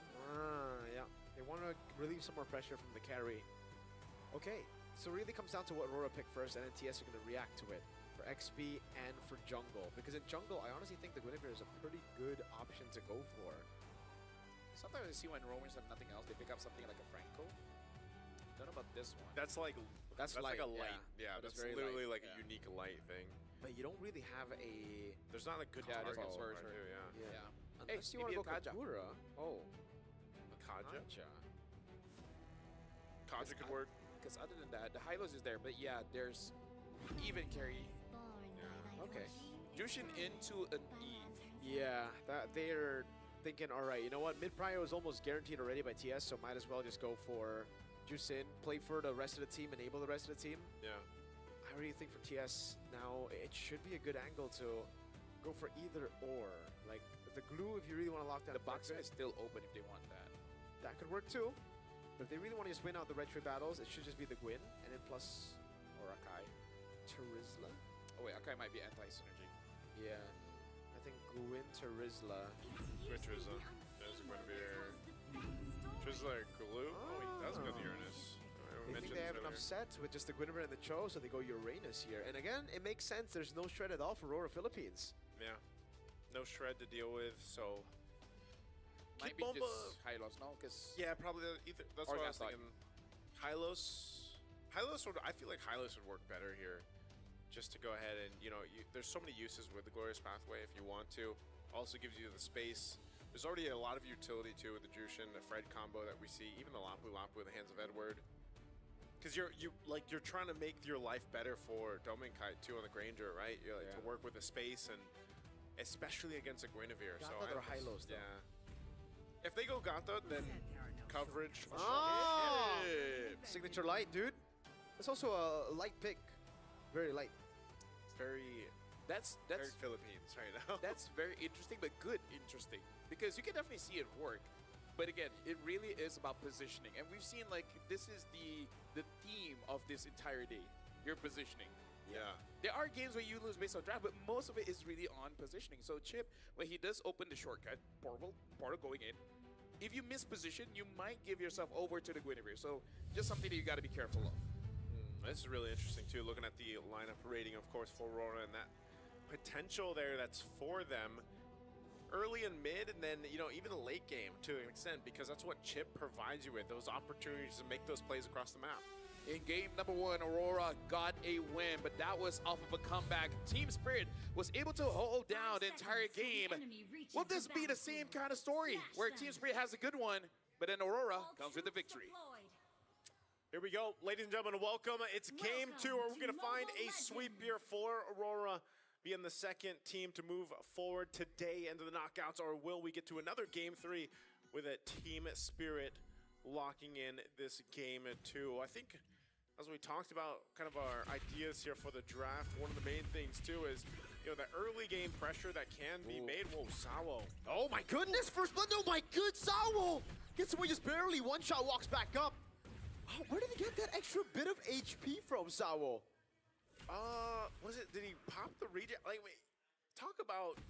Yeah. They want to relieve some more pressure from the carry. Okay, so it really comes down to what Aurora picked first, and then TS are going to react to it for XP and for jungle. Because in jungle, I honestly think the Guinevere is a pretty good option to go for. Sometimes I see when Romans have nothing else, they pick up something like a Franco. Don't know about this one. That's like That's like a light, light. Yeah, That is that's very literally light, like a unique light thing. But you don't really have a... There's not a good Yeah, target that's for what- it, too, yeah. Yeah. Unless you maybe want to go a Kaja. Kakura. Oh. Kaja? Kaja. Kaja could work. Because other than that, the Hylos is there, but yeah, there's even carry. Okay. Jushin into an Eve. Yeah, they're thinking, all right, you know what? Mid-prio is almost guaranteed already by TS, so might as well just go for Jusin, play for the rest of the team, enable the rest of the team. Yeah. I really think for TS now, it should be a good angle to go for either or. Like, the glue, if you really want to lock down The box Frederick, is still open if they want that. that could work too. But if they really want to just win out the red trade battles, it should just be the Gwyn, and then plus Or Akai. Terizla. Oh wait, Akai might be anti-synergy. Yeah. I think Gwyn, Terizla. With Trizla. There's going to be Trizla glue. Oh, he does go the Uranus. I They think mentioned they have this enough earlier. sets with just the Guinevere and the Cho, so they go Uranus here. And again, it makes sense. There's no shred at all for Aurora Philippines. Yeah. No shred to deal with, so. Might Kid be Bomba. just Hylos, no? Because Yeah, probably either. That's Or what I was Gatot. thinking. Hylos would. I feel like Hylos would work better here. Just to go ahead and, there's so many uses with the Glorious Pathway if you want to. Also gives you the space. There's already a lot of utility too with the Jushin, the Fred combo that we see, even the Lapu Lapu in the hands of Edward. Because you're trying to make your life better for Dominkite too on the Granger, right? You're like to work with the space and especially against a Guinevere. So Gatot or Hylos, though? Yeah. If they go Gatot, then coverage. Ah! Shit. Signature light, dude. It's also a light pick. Very light. Very that's very Philippines right now. that's very interesting, but good interesting. Because you can definitely see it work. But again, it really is about positioning. And we've seen like this is the theme of this entire day. Your positioning. Yeah. There are games where you lose based on draft, but most of it is really on positioning. So Chip, when he does open the shortcut, portal going in, if you miss position, you might give yourself over to the Guinevere. So just something that you got to be careful of. This is really interesting too, looking at the lineup rating, of course, for Aurora and that potential there that's for them early and mid, and then, you know, even the late game to an extent, because that's what Chip provides you with, those opportunities to make those plays across the map. In game number 1, Aurora got a win, but that was off of a comeback. Team Spirit was able to hold down the entire game. Will this be the same kind of story where Team Spirit has a good one, but then Aurora comes with the victory? Here we go, ladies and gentlemen, welcome. It's game 2, where we're gonna find a sweep here for Aurora, being the second team to move forward today into the knockouts, or will we get to another game 3 with a Team Spirit locking in this game 2? I think, as we talked about kind of our ideas here for the draft, one of the main things too is, you know, the early game pressure that can be made. Whoa, Sawo. Oh my goodness, first blood, oh my good, Sawo! Gets away just barely, one shot, walks back up. Oh, where did he get that extra bit of HP from, Sawo? Was it, did he pop the regen? Like, wait, talk about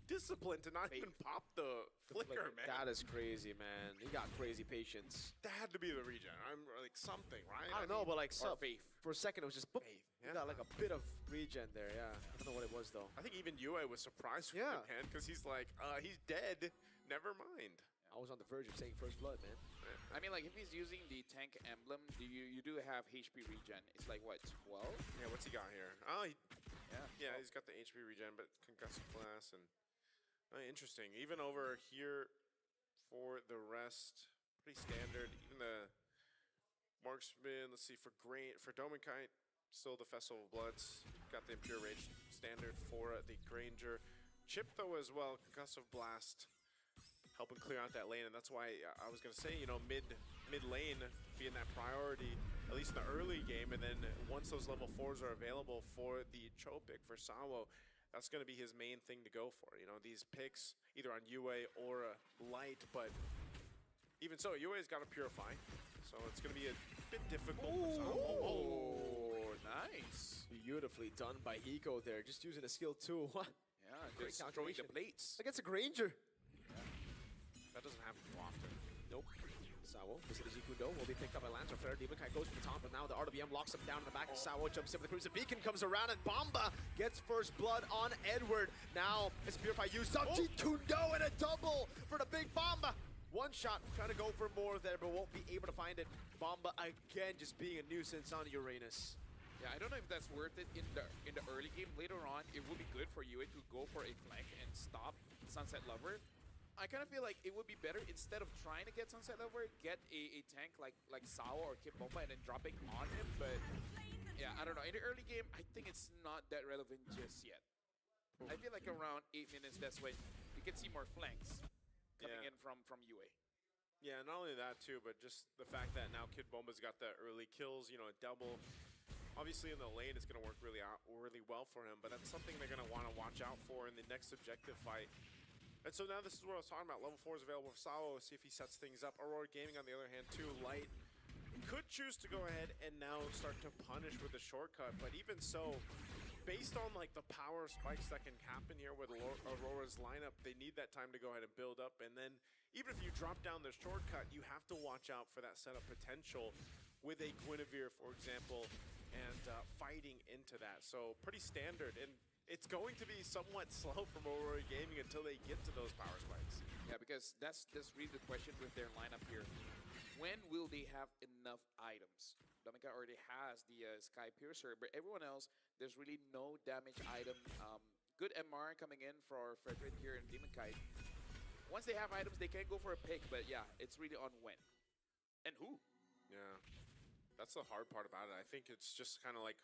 discipline to not even pop the flicker, man. That is crazy, man. He got crazy patience. That had to be the regen. I'm like something, right? I don't know, but like faith. For a second, it was just boop. He got like a bit of regen there, yeah. I don't know what it was though. I think even Yue was surprised with him, man, because he's like, he's dead. Never mind. I was on the verge of saying first blood, man. I mean, like, if he's using the tank emblem, you do have HP regen. It's like, what, 12? Yeah, what's he got here? Oh, yeah, he's got the HP regen, but concussive blast and interesting. Even over here for the rest, pretty standard. Even the marksman. Let's see, for Dominkite, still the Festival of Bloods. Got the Impure Rage standard for the Granger. Chip though as well, concussive blast, helping clear out that lane, and that's why I was gonna say, you know, mid lane being that priority, at least in the early game, and then once those level 4s are available for the Chopic, for Sawo, that's gonna be his main thing to go for. You know, these picks either on Yue or Light, but even so, Yue's got to purify, so it's gonna be a bit difficult for Sawo. Oh, nice. Beautifully done by Hiko there, just using a skill too. Yeah, Great just throwing the calculation. plates. Against a Granger. That doesn't happen too often. Nope. Sawo, Visita Jikundo will be picked up by Lancer Flare. Demonkite goes for the top, but now the RWM locks him down in the back. Sawo jumps in with the Crimson Beacon, comes around, and Bomba gets first blood on Edward. Now it's Purify used up. Jikundo and a double for the big Bomba. One shot, trying to go for more there, but won't be able to find it. Bomba again just being a nuisance on Uranus. Yeah, I don't know if that's worth it in the early game. Later on, it will be good for Yue to go for a flank and stop Sunset Lover. I kind of feel like it would be better, instead of trying to get Sunset Lover, get a tank like Sawo or Kid Bomba and then dropping on him. But yeah, I don't know. In the early game, I think it's not that relevant just yet. I feel like around 8 minutes, that's when you can see more flanks coming in from Yue. Yeah, not only that too, but just the fact that now Kid Bomba's got the early kills, you know, a double. Obviously in the lane, it's going to work really well for him, but that's something they're going to want to watch out for in the next objective fight. And so now this is what I was talking about. Level 4 is available for Sawo. See if he sets things up. Aurora Gaming, on the other hand, too, Light could choose to go ahead and now start to punish with the shortcut. But even so, based on like the power spikes that can happen here with Aurora's lineup, they need that time to go ahead and build up. And then even if you drop down the shortcut, you have to watch out for that setup potential with a Guinevere, for example, and fighting into that. So pretty standard. And it's going to be somewhat slow from Aurora Gaming until they get to those power spikes. Yeah, because that's really the question with their lineup here. When will they have enough items? Dominica already has the Sky Piercer, but everyone else, there's really no damage item. Good MR coming in for Frederick here and Demonkite. Once they have items, they can go for a pick, but yeah, it's really on when. And who? Yeah, that's the hard part about it. I think it's just kind of like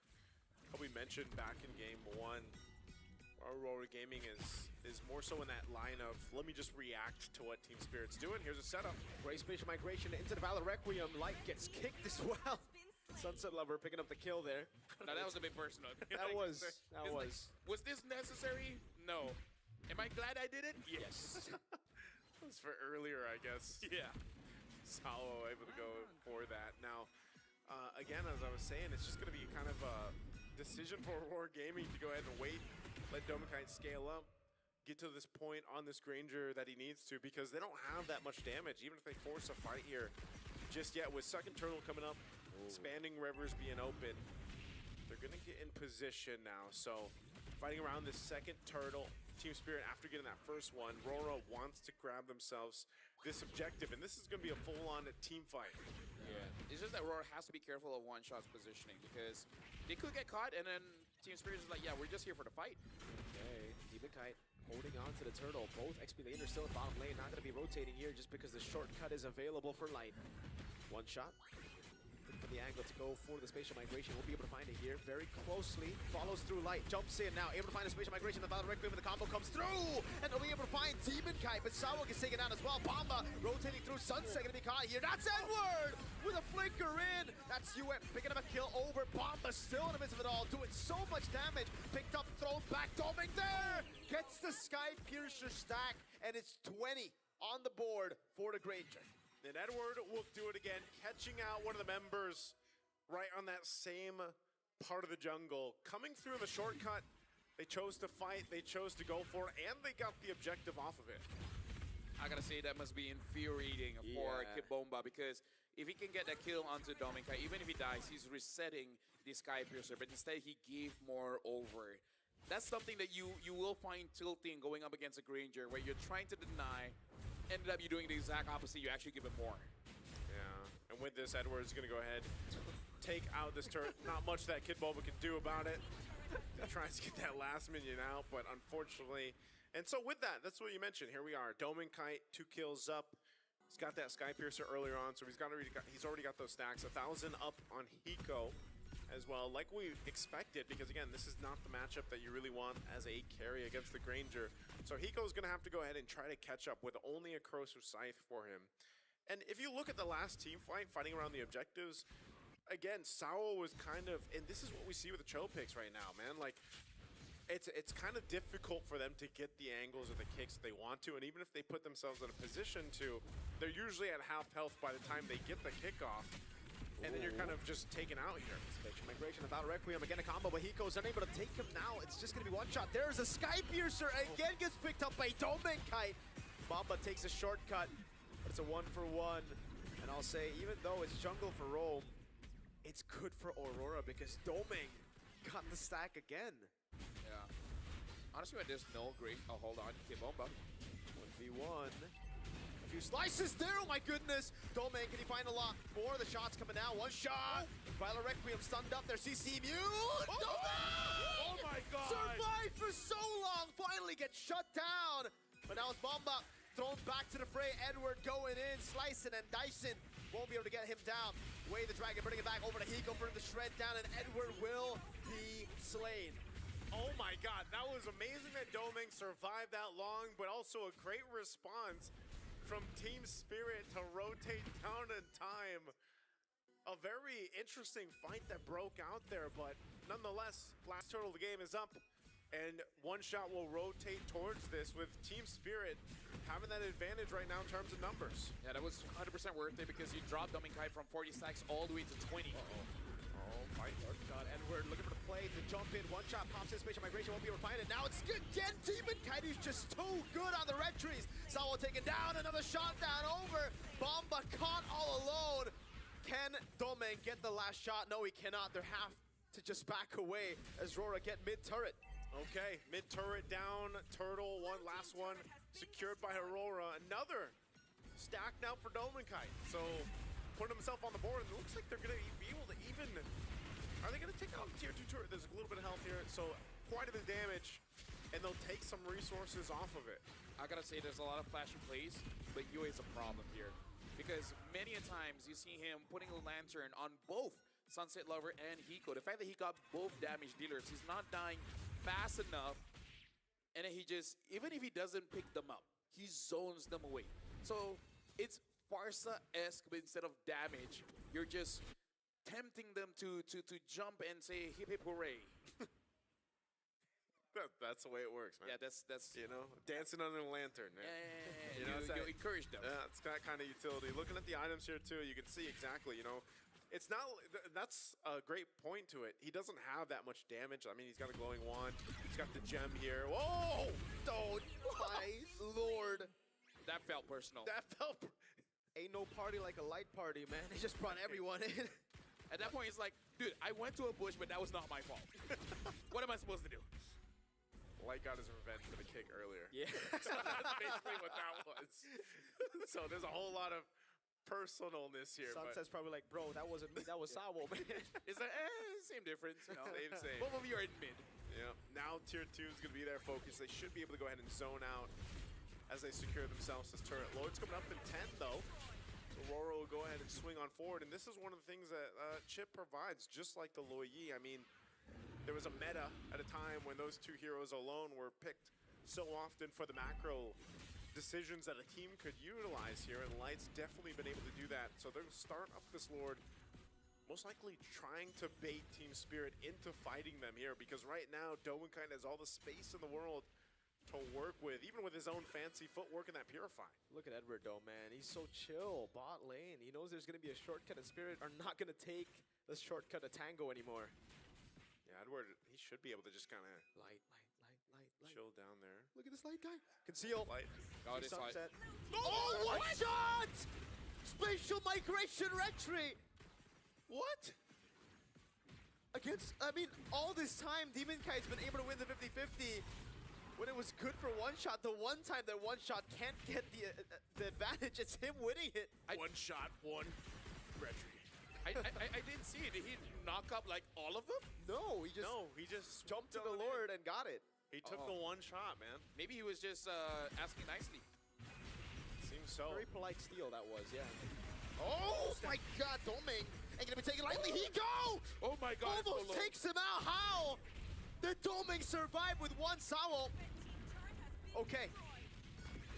what we mentioned back in game 1. Aurora Gaming is more so in that line of, let me just react to what Team Spirit's doing. Here's a setup. Great spatial migration into the Valor Requiem. Light gets kicked as well. Sunset Lover picking up the kill there. No, that was a bit personal. That was. Was this necessary? No. Am I glad I did it? Yes. was for earlier, I guess. Yeah. Sawo able to go for that. Now, again, as I was saying, it's just going to be kind of a decision for Aurora Gaming to go ahead and wait, let Domikite scale up, get to this point on this Granger that he needs to, because they don't have that much damage, even if they force a fight here just yet. With second turtle coming up, expanding rivers being open, they're going to get in position now. So fighting around this second turtle, Team Spirit, after getting that first one, Rora wants to grab themselves this objective, and this is going to be a full-on team fight. Yeah, it's just that Aurora has to be careful of one-shot's positioning, because they could get caught, and then Team Spirit is like, yeah, we're just here for the fight. Okay, Domikite holding on to the turtle. Both XP laners still in bottom lane, not going to be rotating here just because the shortcut is available for Light. One shot. Look for the angle to go for the spatial migration. We'll be able to find it here very closely. Follows through Light, jumps in now, able to find a spatial migration. The Valor Requiem, and the combo comes through, and they'll be able to find Demon Kite, but Sawo gets taken down as well. Bomba rotating through, Sunset gonna be caught here. That's Edward with a flicker in. That's UM picking up a kill over Bomba, still in the midst of it all, doing so much damage. Picked up, thrown back, Doming there, gets the Sky Piercer stack, and it's 20 on the board for the Granger. And Edward will do it again, catching out one of the members right on that same part of the jungle. Coming through the shortcut, they chose to fight, they chose to go for it, and they got the objective off of it. I gotta say, that must be infuriating for Kid Bomba, because if he can get that kill onto Dominica, even if he dies, he's resetting the Sky Piercer, but instead he gave more over. That's something that you will find tilting going up against a Granger, where you're trying to deny, ended up you doing the exact opposite, you actually give it more. Yeah, and with this, Edward's gonna go ahead, take out this turret. Not much that Kid Bulba can do about it. Tries to get that last minion out, but unfortunately. And so with that, that's what you mentioned. Here we are, Domikite, 2 kills up. He's got that Sky Piercer earlier on, so he's already got those stacks. 1,000 up on Hiko as well, like we expected, because again, this is not the matchup that you really want as a carry against the Granger. So Hiko's gonna have to go ahead and try to catch up with only a Corrosive Scythe for him. And if you look at the last team fight, fighting around the objectives, again, Sawo was kind of, and this is what we see with the Cho picks right now, man. Like, it's kind of difficult for them to get the angles or the kicks they want to, and even if they put themselves in a position to, they're usually at half health by the time they get the kickoff. And then you're kind of just taken out here. Spatial migration about Requiem, again a combo, but Hiko's unable to take him now. It's just gonna be one shot. There's a Sky Piercer, again gets picked up by Domikite. Bomba takes a shortcut, but it's a 1-for-1. And I'll say, even though it's jungle for Rome, it's good for Aurora because Doming got the stack again. Yeah. Honestly, there's no great, hold on, Kid Bomba. 1v1. A few slices there, oh my goodness! Domain, can he find a lot more? The shots coming out, one shot! Viola Requiem stunned up there, CC Mute! Oh my god! Survived for so long, finally gets shut down! But now it's Bomba thrown back to the fray, Edward going in, slicing, and Dyson won't be able to get him down. Way the Dragon, bringing it back over to Hiko for him to shred down, and Edward will be slain. Oh my god, that was amazing that Doming survived that long, but also a great response from Team Spirit to rotate down in time. A very interesting fight that broke out there, but nonetheless, last turtle of the game is up, and one shot will rotate towards this with Team Spirit having that advantage right now in terms of numbers. Yeah, that was 100% worth it because you dropped Domikite from 40 stacks all the way to 20. Oh, fight. God, Edward looking for the play to jump in. One shot pops in, spatial migration won't be able to find it. Now it's again Demon Kite, who's just too good on the red trees. Sawo taken down, another shot down over. Bomba caught all alone. Can Doming get the last shot? No, he cannot. They have to just back away as Rora get mid-turret. Okay, mid-turret down, Turtle, last one, secured by Aurora. Another stack now for Domikite. So, putting himself on the board, and it looks like they're gonna be able to even, are they gonna take out the tier 2 turret? There's a little bit of health here, so quite a bit of damage, and they'll take some resources off of it. I gotta say, there's a lot of flashy plays, but Yue is a problem here. Because many a times you see him putting a lantern on both Sunset Lover and Hiko. The fact that he got both damage dealers, he's not dying fast enough, and then he just, even if he doesn't pick them up, he zones them away. So it's Farsa-esque, but instead of damage, you're just tempting them to jump and say hip hip hooray. That's the way it works, man. Yeah, that's you know, dancing under the lantern, man. Yeah. You know, it's you that- encourage them. Yeah, it's that kind of utility. Looking at the items here too, you can see exactly. You know, it's not. That's a great point to it. He doesn't have that much damage. I mean, he's got a glowing wand. He's got the gem here. Whoa! Don't my lord! That felt personal. That felt. Ain't no party like a light party, man. They just brought everyone in. At that point, it's like, dude, I went to a bush, but that was not my fault. What am I supposed to do? Light got his revenge for the kick earlier. Yeah. So that's basically what that was. So there's a whole lot of personalness here. Sun but says probably like, bro, that wasn't me. That was Sawo, man. It's like, same difference. You know? Same. Both of you are in mid. Yeah. Now tier 2 is going to be their focus. They should be able to go ahead and zone out as they secure themselves this turret. Lord's coming up in 10, though. Aurora will go ahead and swing on forward, and this is one of the things that Chip provides, just like the Loi Yi. I mean, there was a meta at a time when those two heroes alone were picked so often for the macro decisions that a team could utilize here, and Light's definitely been able to do that. So they'll start up this Lord, most likely trying to bait Team Spirit into fighting them here, because right now, Domenkind has all the space in the world to work with, even with his own fancy footwork in that Purify. Look at Edward, though, man. He's so chill. Bot lane. He knows there's going to be a shortcut, and Spirit are not going to take the shortcut to Tango anymore. Yeah, Edward, he should be able to just kind of Light. chill down there. Look at this light guy. Conceal. Light. Oh, this light. Sunset. Oh, what shot! Spatial migration retry. What? Against, I mean, all this time, Demonkite's been able to win the 50-50. When it was good for one shot, the one time that one shot can't get the advantage, it's him winning it. One shot, one retry. I didn't see it. Did he knock up like all of them? No, he just jumped to the Lord and got it. He took the one shot, man. Maybe he was just asking nicely. Seems so. Very polite steal that was, yeah. Oh my God, Doming ain't gonna be taken lightly. He go! Oh my God! Almost takes him out. How? The Doming survived with one Sawo. Okay.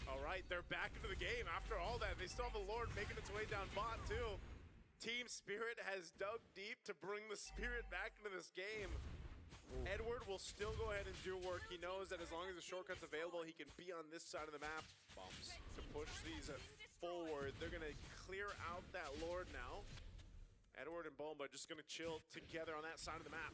All right, they're back into the game. After all that, they still have a Lord making its way down bot too. Team Spirit has dug deep to bring the Spirit back into this game. Ooh. Edward will still go ahead and do work. He knows that as long as the shortcut's available, he can be on this side of the map. Bumps to push these forward. They're going to clear out that Lord now. Edward and Bomba just going to chill together on that side of the map.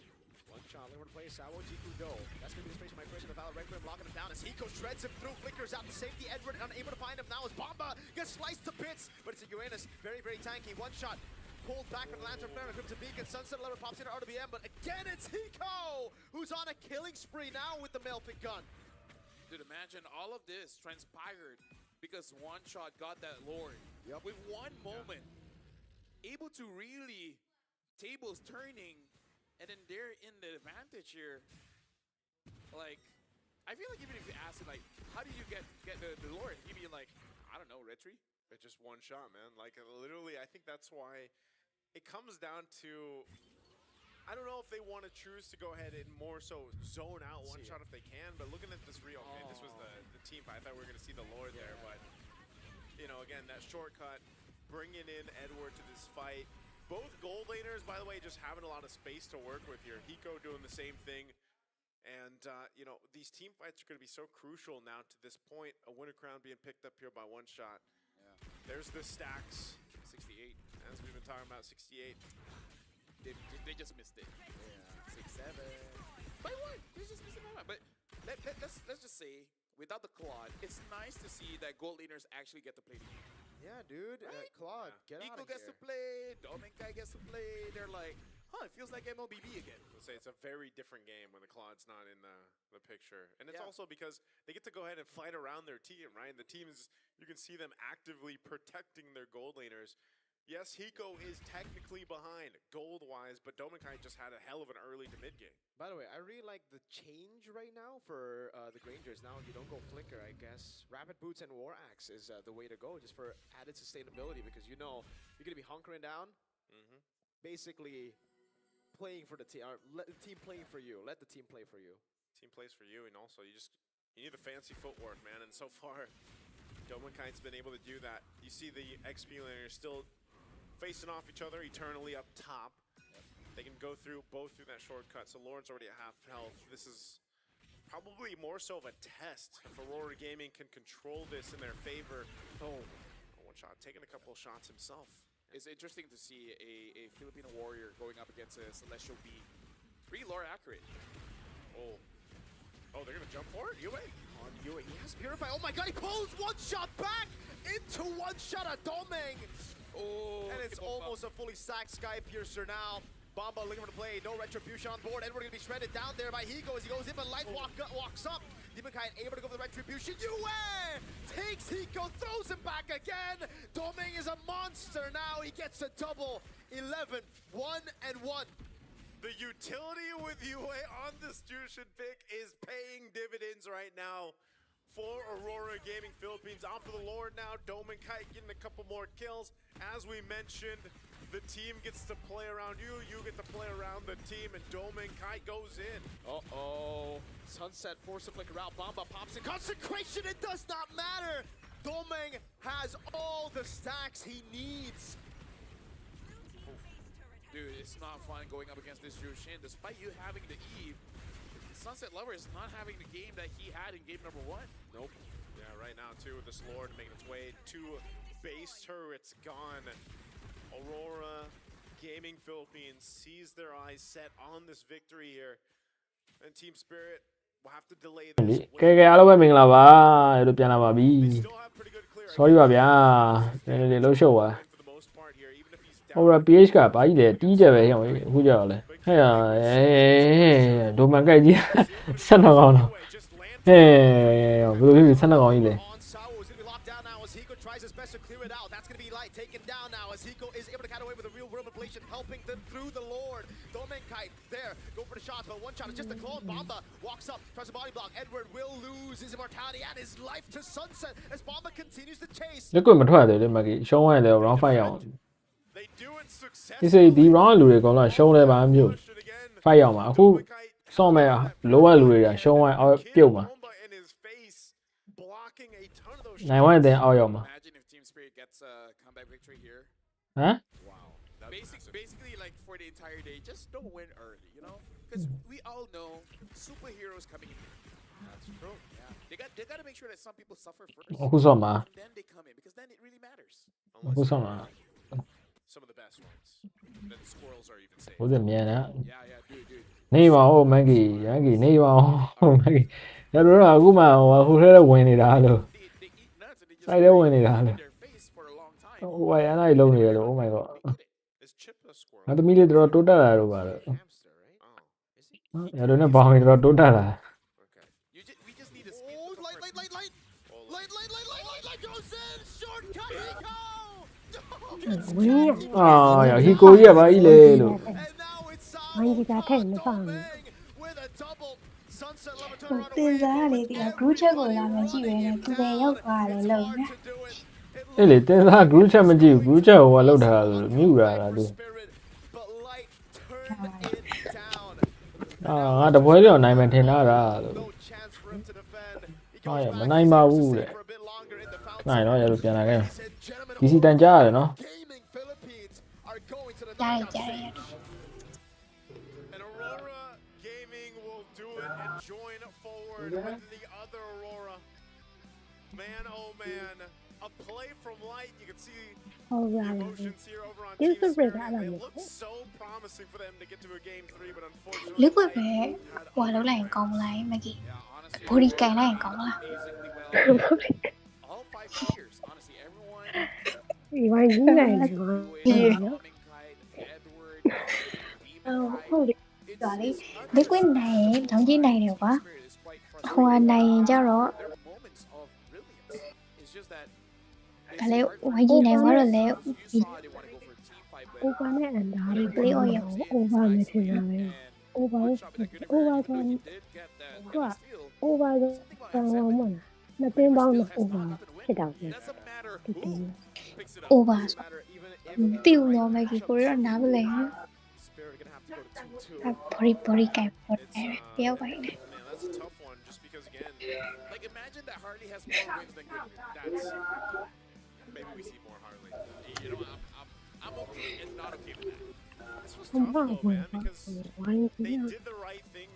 One shot, looking to play Sawo, Jiku Do. That's going to be the space migration of Valor Requiem, locking him down as Hiko shreds him through, flickers out to safety. Edward unable to find him now as Bomba gets sliced to bits, but it's a Uranus, very, very tanky. One shot, pulled back from the Lantern Flare, Crimson Beacon, Sunset Lever pops into RWM, but again it's Hiko, who's on a killing spree now with the Melfic gun. Dude, imagine all of this transpired because one shot got that Lord. Yep. With one moment, able to really tables turning, and then they're in the advantage here. Like, I feel like even if you ask him, like, how did you get the Lord? He'd be like, I don't know, retry. It's just one shot, man. Like, literally, I think that's why it comes down to, I don't know if they want to choose to go ahead and more so zone out one shot if they can, but looking at this real, okay, this was the team fight. I thought we were going to see the Lord there, but, you know, again, that shortcut, bringing in Edward to this fight. Both gold laners, by the way, just having a lot of space to work with here. Hiko doing the same thing. And, you know, these team fights are going to be so crucial now to this point. A winner crown being picked up here by one shot. Yeah. There's the stacks. 68. As we've been talking about, 68. They just missed it. Yeah, 6-7. By one, they just missed it by one. But let's just say, without the Claude, it's nice to see that gold laners actually get to play the game. Yeah, dude. Right? Claude, get out Nico of gets here. to play, Domenkai gets to play. They're like, huh, it feels like MLBB again. I'll say it's a very different game when the Claude's not in the picture. And it's Yeah. also because they get to go ahead and fight around their team, right? The team is, you can see them actively protecting their gold laners. Yes, Hiko is technically behind gold-wise, but Domenkai just had a hell of an early to mid game. By the way, I really like the change right now for the Grangers. Now you don't go Flicker, I guess. Rapid Boots and War Axe is the way to go, just for added sustainability, because you know you're going to be hunkering down, basically playing for the team, or let the team playing for you. Let the team play for you. Team plays for you, and also you need the fancy footwork, man. And so far, Domenkind's been able to do that. You see the XP laners still facing off each other eternally up top. They can go through both through that shortcut. So Lawrence already at half health. This is probably more so of a test if Aurora Gaming can control this in their favor. Oh, one shot, taking a couple of shots himself. It's interesting to see a Filipino warrior going up against a Celestial B. Pretty lore accurate. Oh. Oh, they're gonna jump for it? Yue? On Yue, he has Purify. Oh my god, he pulls one shot back into one shot at Domeng. Oh, and it's almost a fully stacked Sky Piercer now. Bomba looking for the play, no retribution on board. Edward gonna be shredded down there by Hiko as he goes in, but Light walks up. Demon Kite able to go for the retribution. Yue takes Hiko, throws him back again. Domeng is a monster now. He gets a double. 11, 1 and 1. The utility with Yue on this Jushin pick is paying dividends right now for Aurora Gaming Philippines. On for the Lord now. Domeng Kite getting a couple more kills. As we mentioned, the team gets to play around you, you get to play around the team, and Domeng Kite goes in. Uh-oh. Sunset force to flicker out. Bomba pops in. Consecration, it does not matter. Domeng has all the stacks he needs. Dude, it's not fun going up against this Jushin. Despite you having the Eve, Sunset Lover is not having the game that he had in game number 1. Nope. Yeah, right now, too, with this Lord making its way to base turrets gone. Aurora Gaming Philippines sees their eyes set on this victory here. And Team Spirit will have to delay this. ကဲအားလုံးပဲမင်္ဂလာပါအဲ့လိုပြန်လာပါပြီ sorry ပါဗျာနည်းနည်းလို့ရှုပ်သွားဟုတ်လား PH ကဘာကြီးလဲတီးကြပဲဟဲ့အခုကြောက်လဲဟဲ့ဒိုမန်ကိုက်ကြီး12ကောင်းတော့ဟဲ့ဘယ်လိုဖြစ်12ကောင်းကြီးလဲ Tries his best to clear it out. That's going to be Light taken down now as Hiko is able to cut away with a real world ablation, helping them through the Lord. Domeng Kite there, go for the shots, but one shot is just a clone. Bomba walks up, tries a body block. Edward will lose his immortality and his life to sunset as Bomba continues to chase. လက်ကွမထွက်ရတယ်လေမကြီးရှုံးရတယ် round 5 ရအောင်ဒီစိဒီ round လူတွေအကုန်လုံးရှုံးလဲပါမျိုး5ရအောင်ပါအခုစောင့်မဲ့ lower လူတွေကရှုံးဝိုင်းအောက်ပြုတ်မှာနိုင်ဝိုင်းတဲ့အောက်ရောက်မှာ Imagine if Team Spirit gets a comeback victory here. ဟမ် Wow. Basically, like for the entire day, just don't win early, you know? Because we all know superheroes coming in. That's true. Yeah. They got to make sure that some people suffer first. အခုစောင့်မှာ And then they come in because then it really matters. အခုစောင့်မှာ Some of the best ones. Then the squirrels are even safe. ဟုတ်တယ်မြန်တာ Yeah, dude. နေပါဦးမန်ကီရန်ကီနေပါဦးမန်ကီရတော့အခုမှဟိုထဲဝင်နေတာလို့စိုက်ထဲဝင်နေတာလို့ဟိုရန်လိုက်လုံးနေတယ်လို့ oh my god ငါသမီးလေးတော်တိုးတက်လာတော့ပါတော့ရတော့နဲ့ပေါင်းပြီးတော့တိုးတက်လာ We just need a speed. Oh, light goes in, shortcut Hiko. အာရဟီကိုကြီးကဘာကြီးလဲလို့ မင်းကထဲမ放ဘူးတင်စားလေဒီက group chat ကိုလာမယ်ကြည့်ပဲနဲ့သူပဲရောက်သွားတယ်လို့နော်အဲ့လေတင်စား group chat မကြည့်ဘူး group chat ဟိုကလောက်ထားတာမြူတာလားသူငါတပွဲတော့နိုင်မယ်ထင်တာလို့ဟာရမနိုင်ပါဘူးတဲ့နိုင်တော့ရလို့ပြန်လာခဲ့ DC တန်ကြားရတယ်နော် ကြားရ And Aurora Gaming will do it and join forward with the other Aurora. Man, oh man. A play from Light. You can see the emotions here over on Team Spirit. It looks so promising for them to get to a game 3, but unfortunately... ลึกไปဟိုလောက်လိုက်ကောင်းလိုက်မကြီးဘော်ဒီကန်လိုက်ကောင်းလား All 5 players, honestly, everyone. ဒီဝိုင်းကြီးနိုင်တယ်နော်ဟုတ်တယ်ဒါလေး liquid နိုင်ရင်တောင်းကြီးနိုင်တယ်ကွာဟိုကနိုင်ရင်ကြတော့ဒါလေးဝိုင်းကြီးနိုင်သွားတော့လေ over နဲ့ under တွေ play off ရအောင် over နဲ့ထင်တာပဲ over ဆိုတော့ over တော့မမနှစ်ပင်းပေါင်းတော့ over ဖြစ်တော့တယ် over တိူတော့မကြီးကိုရနားမလဲဘော်ဒီကန်ပေါ်တယ်ပြောပါနေ That's a tough one, just because, again, like, imagine that Harley has more wins than Goodwin. That's... Maybe we see more Harley. You know, I'm okay and not okay with that. This was ผม tough ว่า though, ผม man, ว่า because ผมว่าจริง they ๆอะ did the right things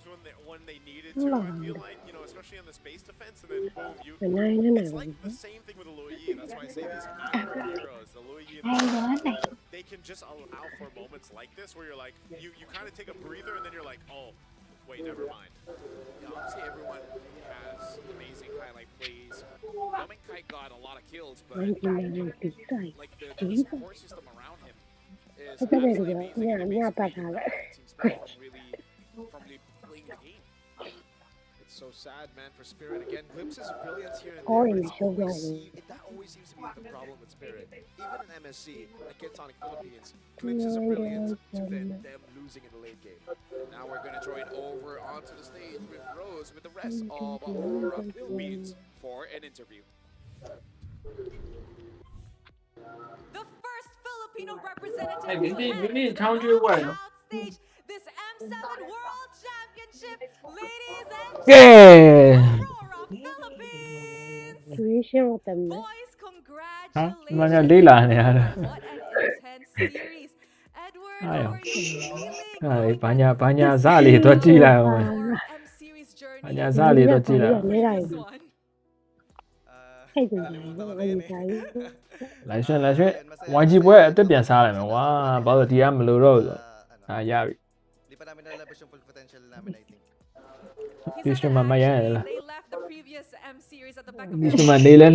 when they needed ข้าง to. หลัง I feel like, you know, especially on the space defense, and then boom, you. เป็นนายนั่นไหน It's วะ like the same thing with the Luigi. That's why I say these micro heroes, the Luigi and ไอ้ the เดี๋ยวไหน they can just allow for moments like this where you're like, you kind of take a breather and then you're like, oh, wait, never mind. Yeah, obviously everyone has amazing highlight plays. Kite got a lot of kills, but มันกินอะไรตีใส่ like the ตีใส่ support system around him is ก็จะได้ absolutely เดี๋ยว amazing, เนี่ย and it เนี่ย makes ตัด it หา really แล้ว prevent Team Spirit from really playing the game. It's so sad, man, for Spirit. Again, glimpses of brilliance here and Oh, there, but yeah, sure, that always seems to be the problem with Spirit. Even in MSC, like Tonic Philippines, glimpses of brilliance to then them losing in the late game. Now we're going to throw it over onto the stage with Rose with the rest of Aurora Philippines for an interview. The first Filipino representative Hey, to Vinny, head Vinny, to the count your way. knockout stage, this M7 World Championship, ladies and Yeah. Aurora Philippines. ชีวิตเชื่อเต็มเลย Boys, ฮะ congratulations. มันจะดีล่ะเนี่ย What an intense series. Edward, how 哎呦 are you feeling? 哎ဘာညာဇာလေးတော့ကြည့်လိုက်အောင် Your M series journey. ဘာညာဇာလေးတော့ကြည့်လိုက်အောင် Previous one. အဲ့ဒီအရင်တိုင်း လိုက်ရွှင် YG ပွဲအသက်ပြန်စားလိုက်မယ်ကွာဘာလို့ဒီကမလို့တော့ဆိုရပြီ Di pa namin nalabas yung full potential namin, I think. ဒီစမမရရလား They left the previous M series at the back of ဒီစမနေလဲ